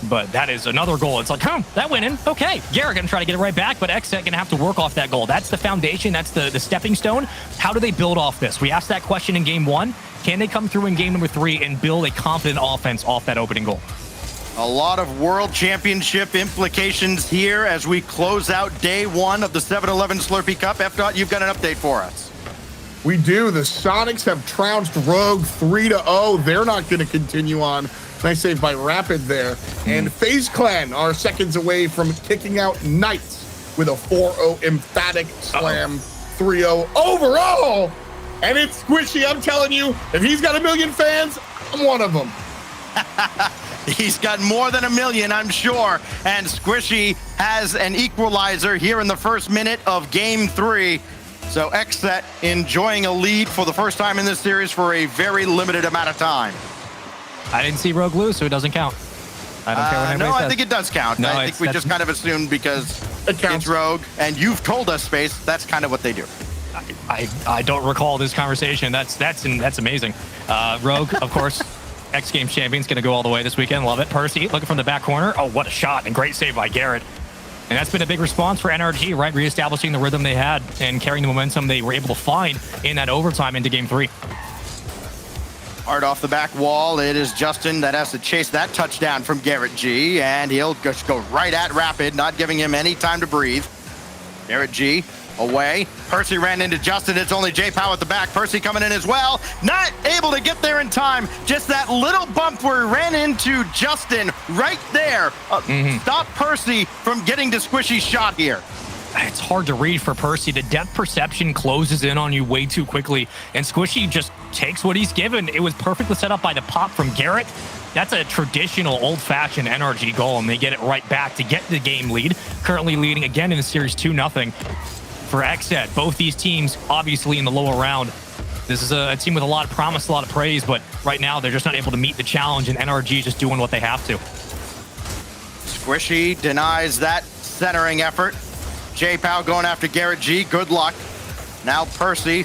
But that is another goal. It's like, that went in. Okay, Garrett gonna try to get it right back, but XSET gonna have to work off that goal. That's the foundation. That's the stepping stone. How do they build off this? We asked that question in game 1. Can they come through in game number 3 and build a confident offense off that opening goal? A lot of World Championship implications here as we close out day 1 of the 7-Eleven Slurpee Cup. F. Dot, you've got an update for us. We do. The Sonics have trounced Rogue 3-0. They're not going to continue on. Nice save by Rapid there. And FaZe Clan are seconds away from kicking out Knights with a 4-0 emphatic slam. 3-0 overall. And it's Squishy. I'm telling you, if he's got 1 million fans, I'm one of them. He's got more than 1 million, I'm sure. And Squishy has an equalizer here in the first minute of game 3. So XSET enjoying a lead for the first time in this series for a very limited amount of time. I didn't see Rogue lose, so it doesn't count. I don't care what anybody No, says. I think it does count. No, I think we just kind of assumed because it's Rogue, and you've told us, Space, that's kind of what they do. I don't recall this conversation. That's amazing. Rogue, of course, X Games champions, going to go all the way this weekend. Love it. Percy looking from the back corner. Oh, what a shot, and great save by Garrett. And that's been a big response for NRG, right? Reestablishing the rhythm they had and carrying the momentum they were able to find in that overtime into game 3. Hard off the back wall, it is Justin that has to chase that touchdown from Garrett G, and he'll just go right at Rapid, not giving him any time to breathe. Garrett G away. Percy ran into Justin. It's only J Pow at the back. Percy coming in as well. Not able to get there in time. Just that little bump where he ran into Justin right there. Stop Percy from getting to Squishy's shot here. It's hard to read for Percy. The depth perception closes in on you way too quickly, and Squishy just takes what he's given. It was perfectly set up by the pop from Garrett. That's a traditional old-fashioned NRG goal, and they get it right back to get the game lead. Currently leading again in the series 2-0 for XSET. Both these teams obviously in the lower round. This is a team with a lot of promise, a lot of praise, but right now they're just not able to meet the challenge, and NRG is just doing what they have to. Squishy denies that centering effort. J Pow going after Garrett G. Good luck. Now Percy,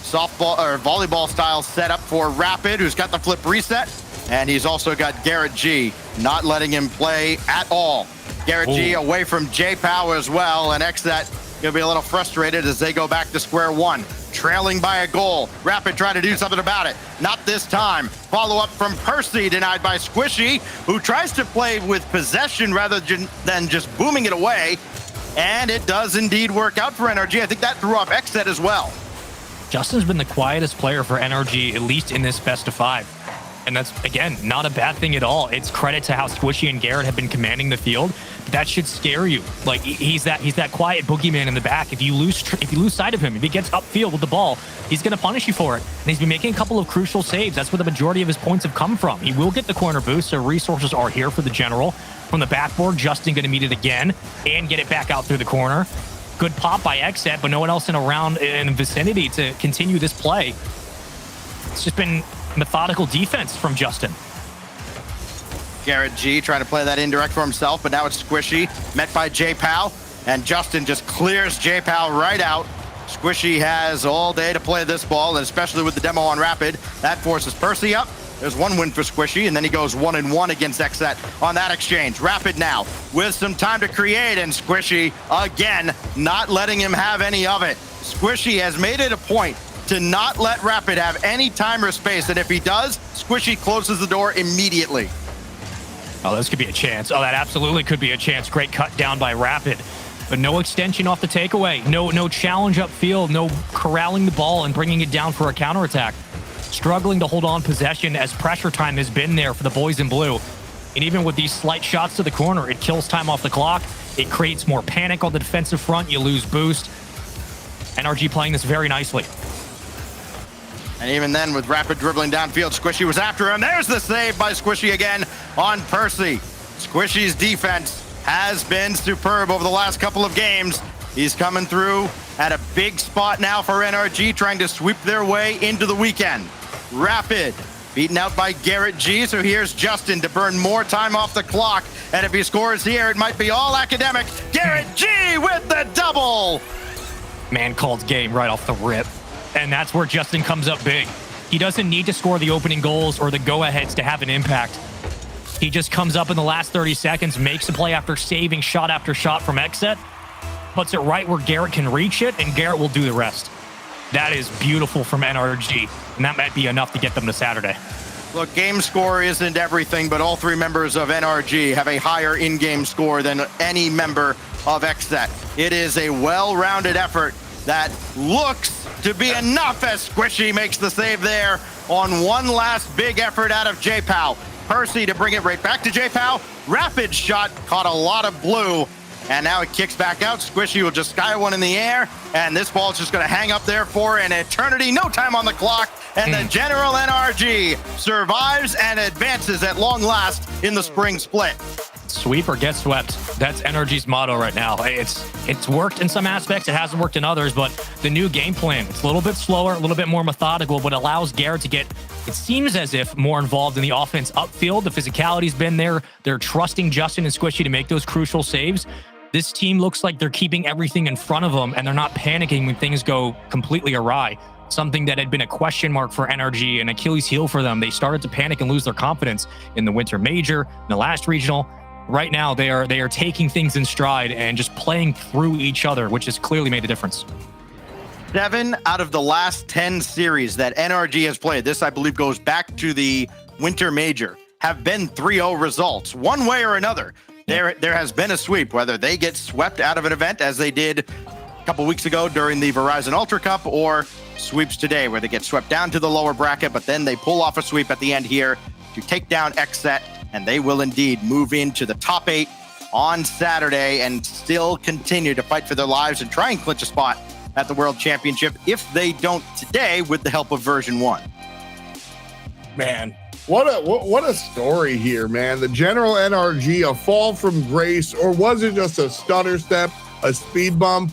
softball or volleyball style setup for Rapid, who's got the flip reset. And he's also got Garrett G, not letting him play at all. Garrett G away from J Pow as well. And XSET gonna be a little frustrated as they go back to square one. Trailing by a goal. Rapid trying to do something about it. Not this time. Follow up from Percy, denied by Squishy, who tries to play with possession rather than just booming it away. And it does indeed work out for NRG. I think that threw off XSET as well. Justin's been the quietest player for NRG, at least in this best of 5. And that's, again, not a bad thing at all. It's credit to how Squishy and Garrett have been commanding the field. But that should scare you. Like, he's that quiet boogeyman in the back. If you lose sight of him, if he gets upfield with the ball, he's going to punish you for it. And he's been making a couple of crucial saves. That's where the majority of his points have come from. He will get the corner boost, so resources are here for the general. From the backboard, Justin going to meet it again and get it back out through the corner. Good pop by XSET, but no one else in the vicinity to continue this play. It's just been methodical defense from Justin. Garrett G trying to play that indirect for himself, but now it's Squishy, met by J Pow, and Justin just clears J Pow right out. Squishy has all day to play this ball, and especially with the demo on Rapid, that forces Percy up. There's one win for Squishy, and then he goes 1-1 against XSET on that exchange. Rapid now with some time to create, and Squishy, again, not letting him have any of it. Squishy has made it a point to not let Rapid have any time or space, and if he does, Squishy closes the door immediately. Oh, this could be a chance. Oh, that absolutely could be a chance. Great cut down by Rapid. But no extension off the takeaway. No challenge upfield. No corralling the ball and bringing it down for a counterattack. Struggling to hold on possession as pressure time has been there for the boys in blue. And even with these slight shots to the corner, it kills time off the clock. It creates more panic on the defensive front. You lose boost. NRG playing this very nicely. And even then, with rapid dribbling downfield, Squishy was after him. There's the save by Squishy again on Percy. Squishy's defense has been superb over the last couple of games. He's coming through at a big spot now for NRG, trying to sweep their way into the weekend. Rapid, beaten out by Garrett G. So here's Justin to burn more time off the clock. And if he scores here, it might be all academic. Garrett G with the double. Man called game right off the rip. And that's where Justin comes up big. He doesn't need to score the opening goals or the go-aheads to have an impact. He just comes up in the last 30 seconds, makes a play after saving shot after shot from Exet, puts it right where Garrett can reach it, and Garrett will do the rest. That is beautiful from NRG, and that might be enough to get them to Saturday. Look, game score isn't everything, but all three members of NRG have a higher in-game score than any member of Exet. It is a well-rounded effort that looks to be enough as Squishy makes the save there on one last big effort out of J-Pow. Percy to bring it right back to J-Pow. Rapid shot, caught a lot of blue, and now it kicks back out. Squishy will just sky one in the air, and this ball is just going to hang up there for an eternity. No time on the clock, and the General NRG survives and advances at long last in the spring split. Sweep or get swept. That's NRG's motto right now. It's worked in some aspects. It hasn't worked in others, but the new game plan, it's a little bit slower, a little bit more methodical, but allows Garrett to get, it seems as if, more involved in the offense upfield. The physicality's been there. They're trusting Justin and Squishy to make those crucial saves. This team looks like they're keeping everything in front of them, and they're not panicking when things go completely awry. Something that had been a question mark for NRG, an Achilles heel for them. They started to panic and lose their confidence in the Winter Major, in the last regional. Right now, they are taking things in stride and just playing through each other, which has clearly made a difference. 7 out of the last 10 series that NRG has played, this I believe goes back to the Winter Major, have been 3-0 results, one way or another. There has been a sweep, whether they get swept out of an event as they did a couple weeks ago during the Verizon Ultra Cup, or sweeps today where they get swept down to the lower bracket, but then they pull off a sweep at the end here to take down Xset, and they will indeed move into the top 8 on Saturday and still continue to fight for their lives and try and clinch a spot at the World Championship if they don't today with the help of version 1. Man, what a story here, man. The General NRG, a fall from grace, or was it just a stutter step, a speed bump?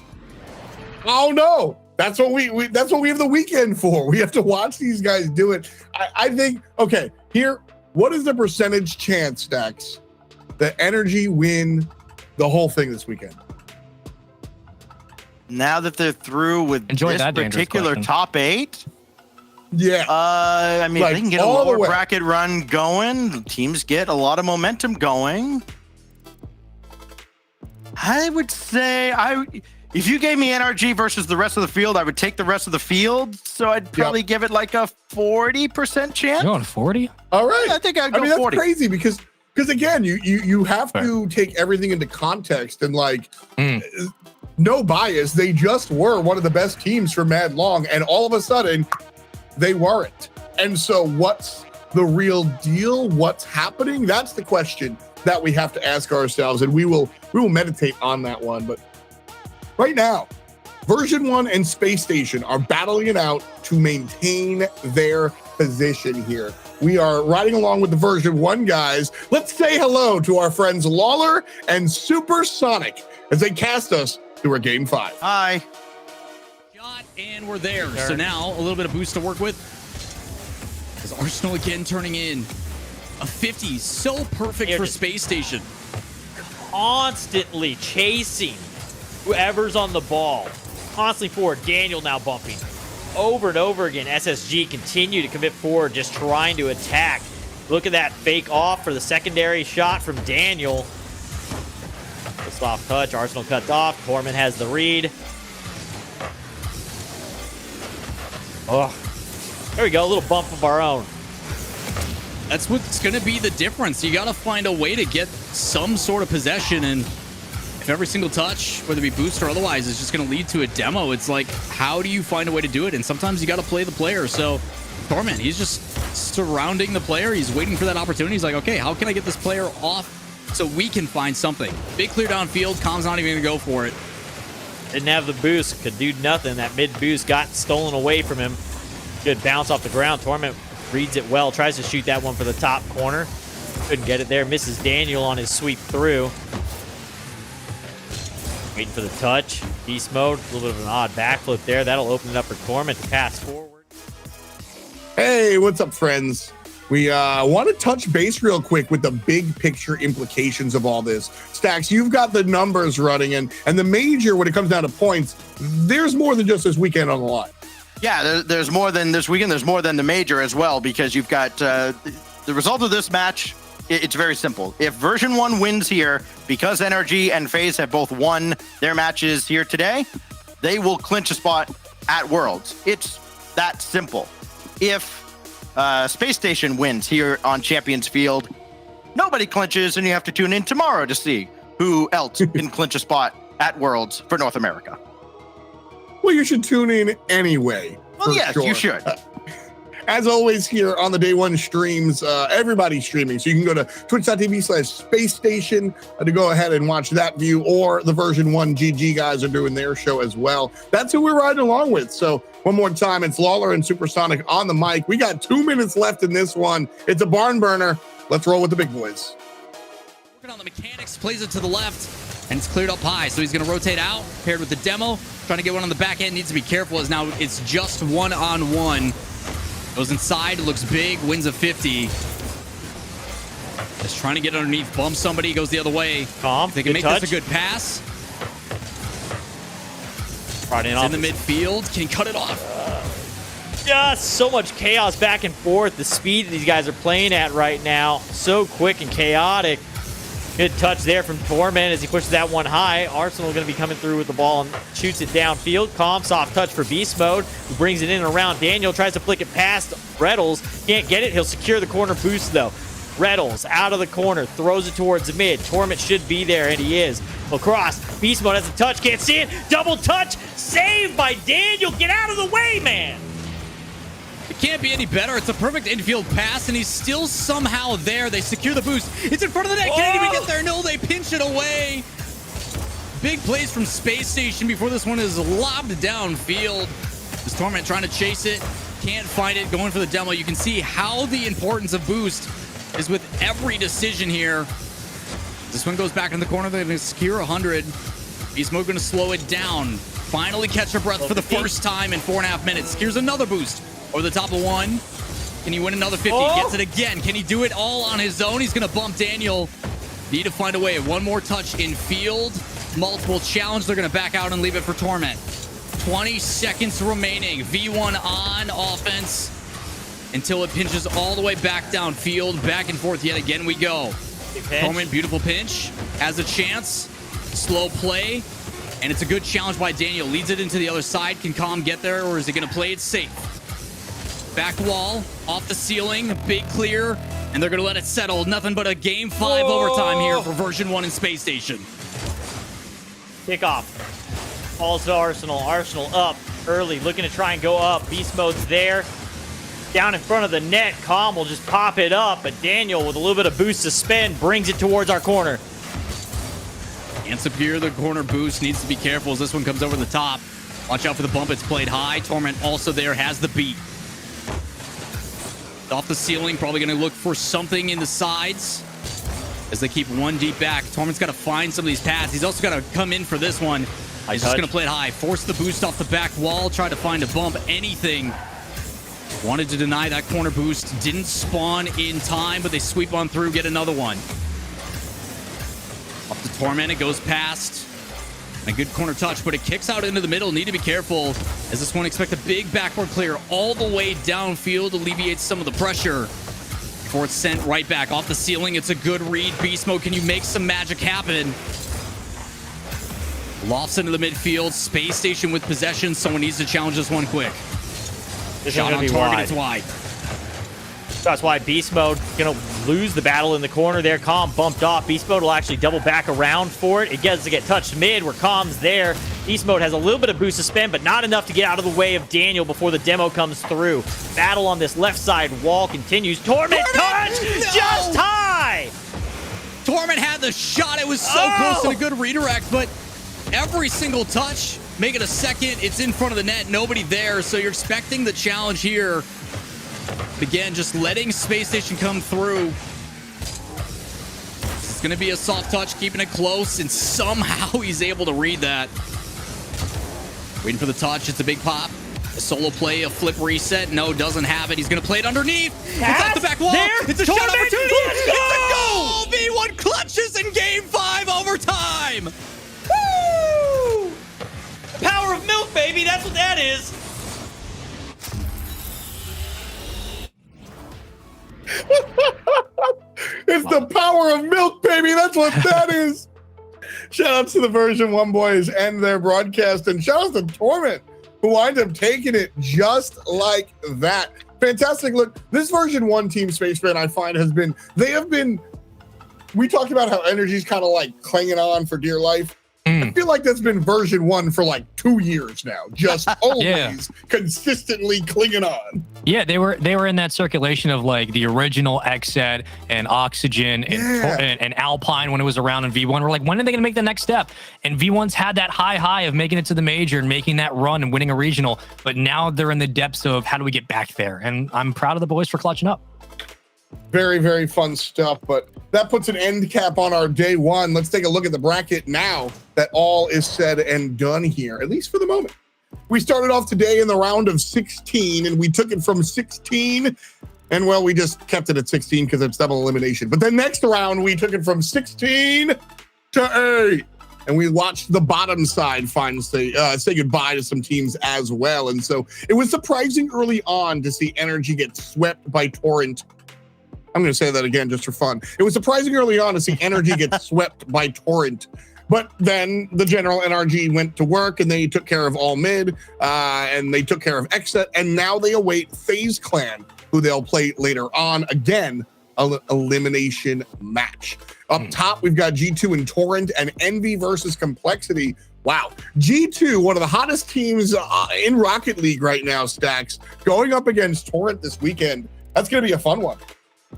Oh no, that's what we that's what we have the weekend for. We have to watch these guys do it. I think, okay, here, what is the percentage chance, Stacks, that NRG win the whole thing this weekend? Now that they're through with this particular top 8, yeah, I mean, like, they can get a lower bracket run going. Teams get a lot of momentum going. I would say if you gave me NRG versus the rest of the field, I would take the rest of the field. So I'd probably give it like a 40% chance. You're going 40? All right. I think I'd go 40. That's crazy because again, you have to take everything into context and like no bias. They just were one of the best teams for mad long, and all of a sudden they weren't. And so what's the real deal? What's happening? That's the question that we have to ask ourselves, and we will meditate on that one. But right now, version 1 and Space Station are battling it out to maintain their position here. We are riding along with the version 1 guys. Let's say hello to our friends Lawler and Supersonic as they cast us through our game 5. Hi. Shot, and we're there. So now a little bit of boost to work with. As Arsenal again turning in a 50, so perfect for Space Station. Constantly chasing whoever's on the ball. Constantly forward. Daniel now bumping. Over and over again, SSG continue to commit forward, just trying to attack. Look at that fake off for the secondary shot from Daniel. The soft touch, Arsenal cut off. Torment has the read. Oh, there we go, a little bump of our own. That's what's going to be the difference. You got to find a way to get some sort of possession, and if every single touch, whether it be boost or otherwise, is just going to lead to a demo, it's like, how do you find a way to do it? And sometimes you got to play the player. So Torment, he's just surrounding the player. He's waiting for that opportunity. He's like, okay, how can I get this player off so we can find something? Big clear downfield. Com's not even going to go for it. Didn't have the boost, could do nothing. That mid boost got stolen away from him. Good bounce off the ground. Torment reads it well, tries to shoot that one for the top corner. Couldn't get it there. Misses Daniel on his sweep through. Waiting for the touch. Beast mode. A little bit of an odd backflip there. That'll open it up for Torment to pass forward. Hey, what's up, friends? We want to touch base real quick with the big picture implications of all this. Stacks, you've got the numbers running, and the major, when it comes down to points, there's more than just this weekend on the line. Yeah, there's more than this weekend. There's more than the major as well, because you've got the result of this match. It's very simple. If version 1 wins here, because NRG and FaZe have both won their matches here today, they will clinch a spot at Worlds. It's that simple. If Space Station wins here on Champions Field, nobody clinches, and you have to tune in tomorrow to see who else can clinch a spot at Worlds for North America. Well, you should tune in anyway. Well, yes, sure. you should. As always, here on the Day One streams, everybody's streaming. So you can go to twitch.tv/Space Station to go ahead and watch that view, or the version 1 GG guys are doing their show as well. That's who we're riding along with. So one more time, it's Lawler and Supersonic on the mic. We got 2 minutes left in this one. It's a barn burner. Let's roll with the big boys. Working on the mechanics, plays it to the left, and it's cleared up high. So he's going to rotate out, paired with the demo. Trying to get one on the back end, needs to be careful, as now it's just 1-on-1. Goes inside, looks big, wins a 50. Just trying to get underneath, bump somebody, goes the other way. Calm. They can make touch. this a good pass. Brought in, in the midfield, can cut it off. Just so much chaos back and forth. The speed that these guys are playing at right now, so quick and chaotic. Good touch there from Torment as he pushes that one high. Arsenal going to be coming through with the ball and shoots it downfield. Calm, soft touch for Beast Mode, who brings it in and around. Daniel tries to flick it past Reddles. Can't get it. He'll secure the corner boost, though. Reddles out of the corner, throws it towards the mid. Torment should be there, and he is. Across. Beast Mode has a touch. Can't see it. Double touch. Saved by Daniel. Get out of the way, man. It can't be any better. It's a perfect infield pass, and he's still somehow there. They secure the boost. It's in front of the net. Can't even get there. No, they pinch it away. Big plays from Space Station before this one is lobbed downfield. This Torment trying to chase it. Can't find it. Going for the demo. You can see how the importance of boost is with every decision here. This one goes back in the corner. They're going to secure 100. Beast Mode going to slow it down. Finally catch her breath for the first time in 4.5 minutes. Secures another boost. Over the top of one. Can he win another 50? Gets it again. Can he do it all on his own? He's going to bump Daniel. Need to find a way. One more touch in field. Multiple challenge. They're going to back out and leave it for Torment. 20 seconds remaining. V1 on offense until it pinches all the way back downfield. Back and forth yet again we go. Torment, beautiful pinch. Has a chance. Slow play. And it's a good challenge by Daniel. Leads it into the other side. Can Calm get there, or is he going to play it safe? Back wall, off the ceiling, big clear, and they're going to let it settle. Nothing but a Game 5 overtime here for version 1 in Space Station. Kickoff. Falls to Arsenal. Arsenal up early, looking to try and go up. Beast Mode's there. Down in front of the net, Calm will just pop it up, but Daniel, with a little bit of boost to spin, brings it towards our corner. And secure the corner boost. Needs to be careful as this one comes over the top. Watch out for the bump. It's played high. Torment also there, has the beat. Off the ceiling, probably going to look for something in the sides as they keep one deep back. Torment's got to find some of these paths. He's also got to come in for this one. He's just going to play it high. Force the boost off the back wall. Try to find a bump. Anything. Wanted to deny that corner boost. Didn't spawn in time, but they sweep on through, get another one. Up to Torment. It goes past. A good corner touch, but it kicks out into the middle. Need to be careful as this one expect a big backward clear all the way downfield. Alleviates some of the pressure before it's sent right back off the ceiling. It's a good read. Beast Mode, can you make some magic happen? Lofts into the midfield. Space Station with possession. Someone needs to challenge this one quick. Shot on target. It's wide. That's why Beast Mode going to lose the battle in the corner there. Calm bumped off. Beast Mode will actually double back around for it. It gets to get touched mid where Calm's there. Beast Mode has a little bit of boost to spend, but not enough to get out of the way of Daniel before the demo comes through. Battle on this left side wall continues. Torment touch! No! Just high! Torment had the shot. It was so close and a good redirect, but every single touch, make it a second. It's in front of the net. Nobody there, so you're expecting the challenge here. Again, just letting Space Station come through. It's going to be a soft touch, keeping it close, and somehow he's able to read that. Waiting for the touch. It's a big pop. A solo play, a flip reset. No, doesn't have it. He's going to play it underneath. It's off the back wall. It's a shot opportunity. Let's go! It's a goal. V1 clutches in Game 5 overtime. Woo! Power of milk, baby. That's what that is. It's the power of milk, baby. That's what that is. Shout out to the version 1 boys and their broadcast, and shout out to Torment, who wind up taking it just like that. Fantastic look. This version 1 team, Spaceman, I find we talked about how energy's kind of like clinging on for dear life. I feel like that's been version 1 for like 2 years now, just always consistently clinging on. Yeah, they were in that circulation of like the original XZ and Oxygen and Alpine when it was around in V1. We're like, when are they going to make the next step? And V1's had that high of making it to the major and making that run and winning a regional, but now they're in the depths of how do we get back there? And I'm proud of the boys for clutching up. Very, very fun stuff, but that puts an end cap on our day 1. Let's take a look at the bracket now that all is said and done here, at least for the moment. We started off today in the round of 16, and we took it from 16, and well, we just kept it at 16 because it's double elimination. But then next round, we took it from 16 to 8, and we watched the bottom side say goodbye to some teams as well. And so it was surprising early on to see Energy get swept by Torrent. I'm going to say that again just for fun. It was surprising early on to see Energy get swept by Torrent. But then the general NRG went to work and they took care of all mid and they took care of Exit. And now they await FaZe Clan, who they'll play later on. Again, an elimination match. Up top, we've got G2 and Torrent and Envy versus Complexity. Wow. G2, one of the hottest teams in Rocket League right now, Stacks, going up against Torrent this weekend. That's going to be a fun one.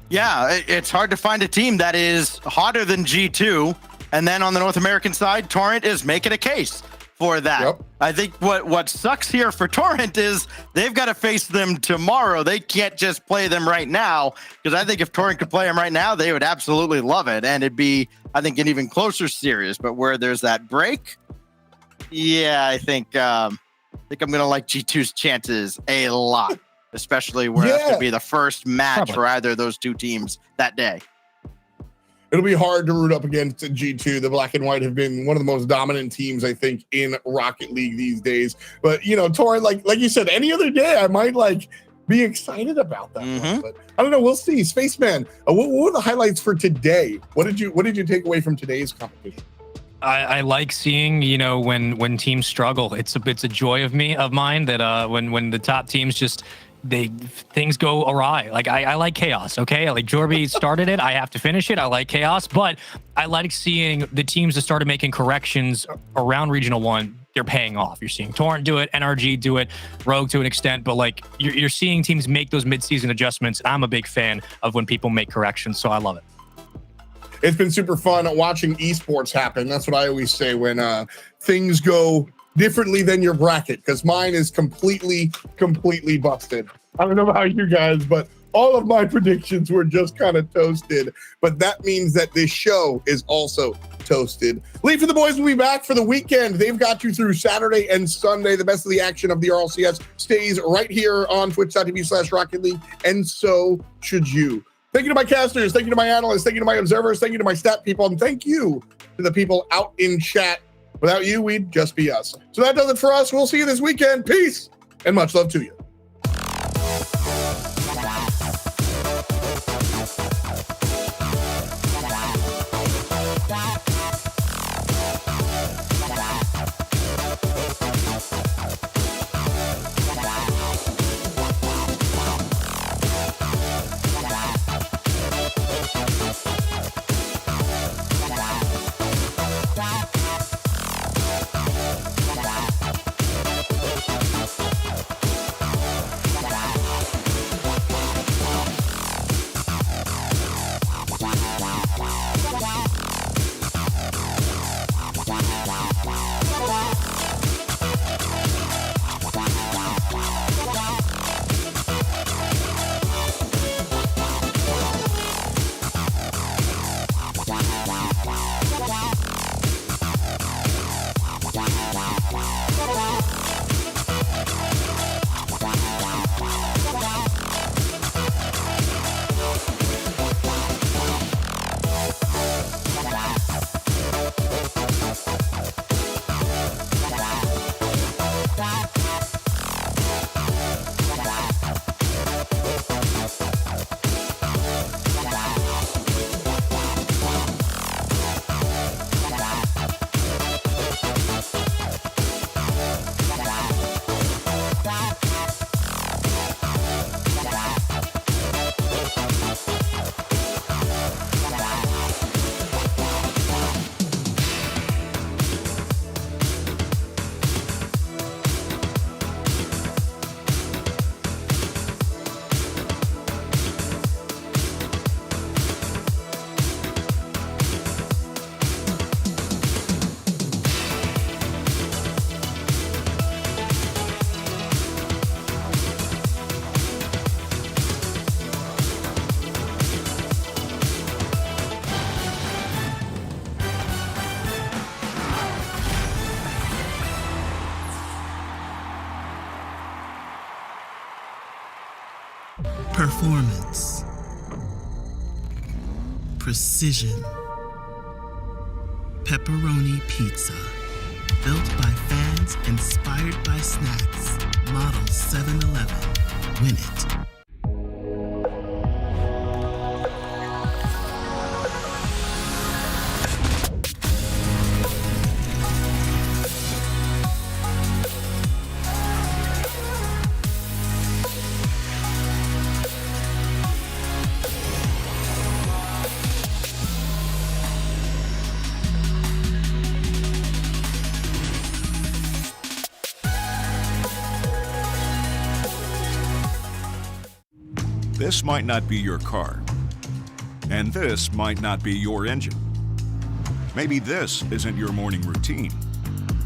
Yeah, it's hard to find a team that is hotter than G2. And then on the North American side, Torrent is making a case for that. Yep. I think what sucks here for Torrent is they've got to face them tomorrow. They can't just play them right now, because I think if Torrent could play them right now, they would absolutely love it. And it'd be, I think, an even closer series. But where there's that break, yeah, I think I'm going to like G2's chances a lot. Especially where it's going to be the first match for either of those two teams that day. It'll be hard to root up against G2. The Black and White have been one of the most dominant teams, I think, in Rocket League these days. But, you know, Torrent, like you said, any other day, I might be excited about that one. But I don't know. We'll see. Spaceman, what were the highlights for today? What did you take away from today's competition? I like seeing, you know, when teams struggle. It's a joy of mine that when the top teams just things go awry. Like I like chaos. Okay, like Jorby started it. I have to finish it. I like chaos, but I like seeing the teams that started making corrections around Regional 1. They're paying off. You're seeing Torrent do it, NRG do it, Rogue to an extent, but like you're seeing teams make those mid-season adjustments. I'm a big fan of when people make corrections, so I love it. It's been super fun watching esports happen. That's what I always say when things go differently than your bracket, because mine is completely busted. I don't know about you guys, but all of my predictions were just kind of toasted. But that means that this show is also toasted. Leave for the boys will be back for the weekend. They've got you through Saturday and Sunday. The best of the action of the RLCS stays right here on twitch.tv/Rocket League, and so should you. Thank you to my casters. Thank you to my analysts. Thank you to my observers. Thank you to my stat people. And thank you to the people out in chat. Without you, we'd just be us. So that does it for us. We'll see you this weekend. Peace and much love to you. Performance. Precision. Pepperoni pizza. Built by fans, inspired by snacks. Model 711. Win it. This might not be your car, and this might not be your engine. Maybe this isn't your morning routine,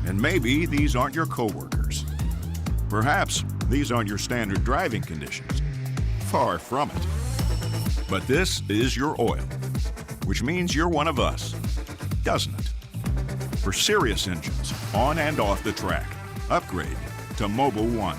and maybe these aren't your coworkers. Perhaps these aren't your standard driving conditions. Far from it. But this is your oil, which means you're one of us, doesn't it? For serious engines, on and off the track, upgrade to Mobil 1.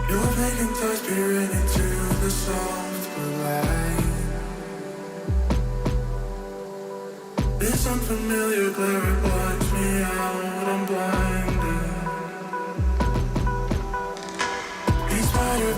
You're making touch peering into the soft blue light. This unfamiliar glare, it blocks me out, I'm blinded. Inspired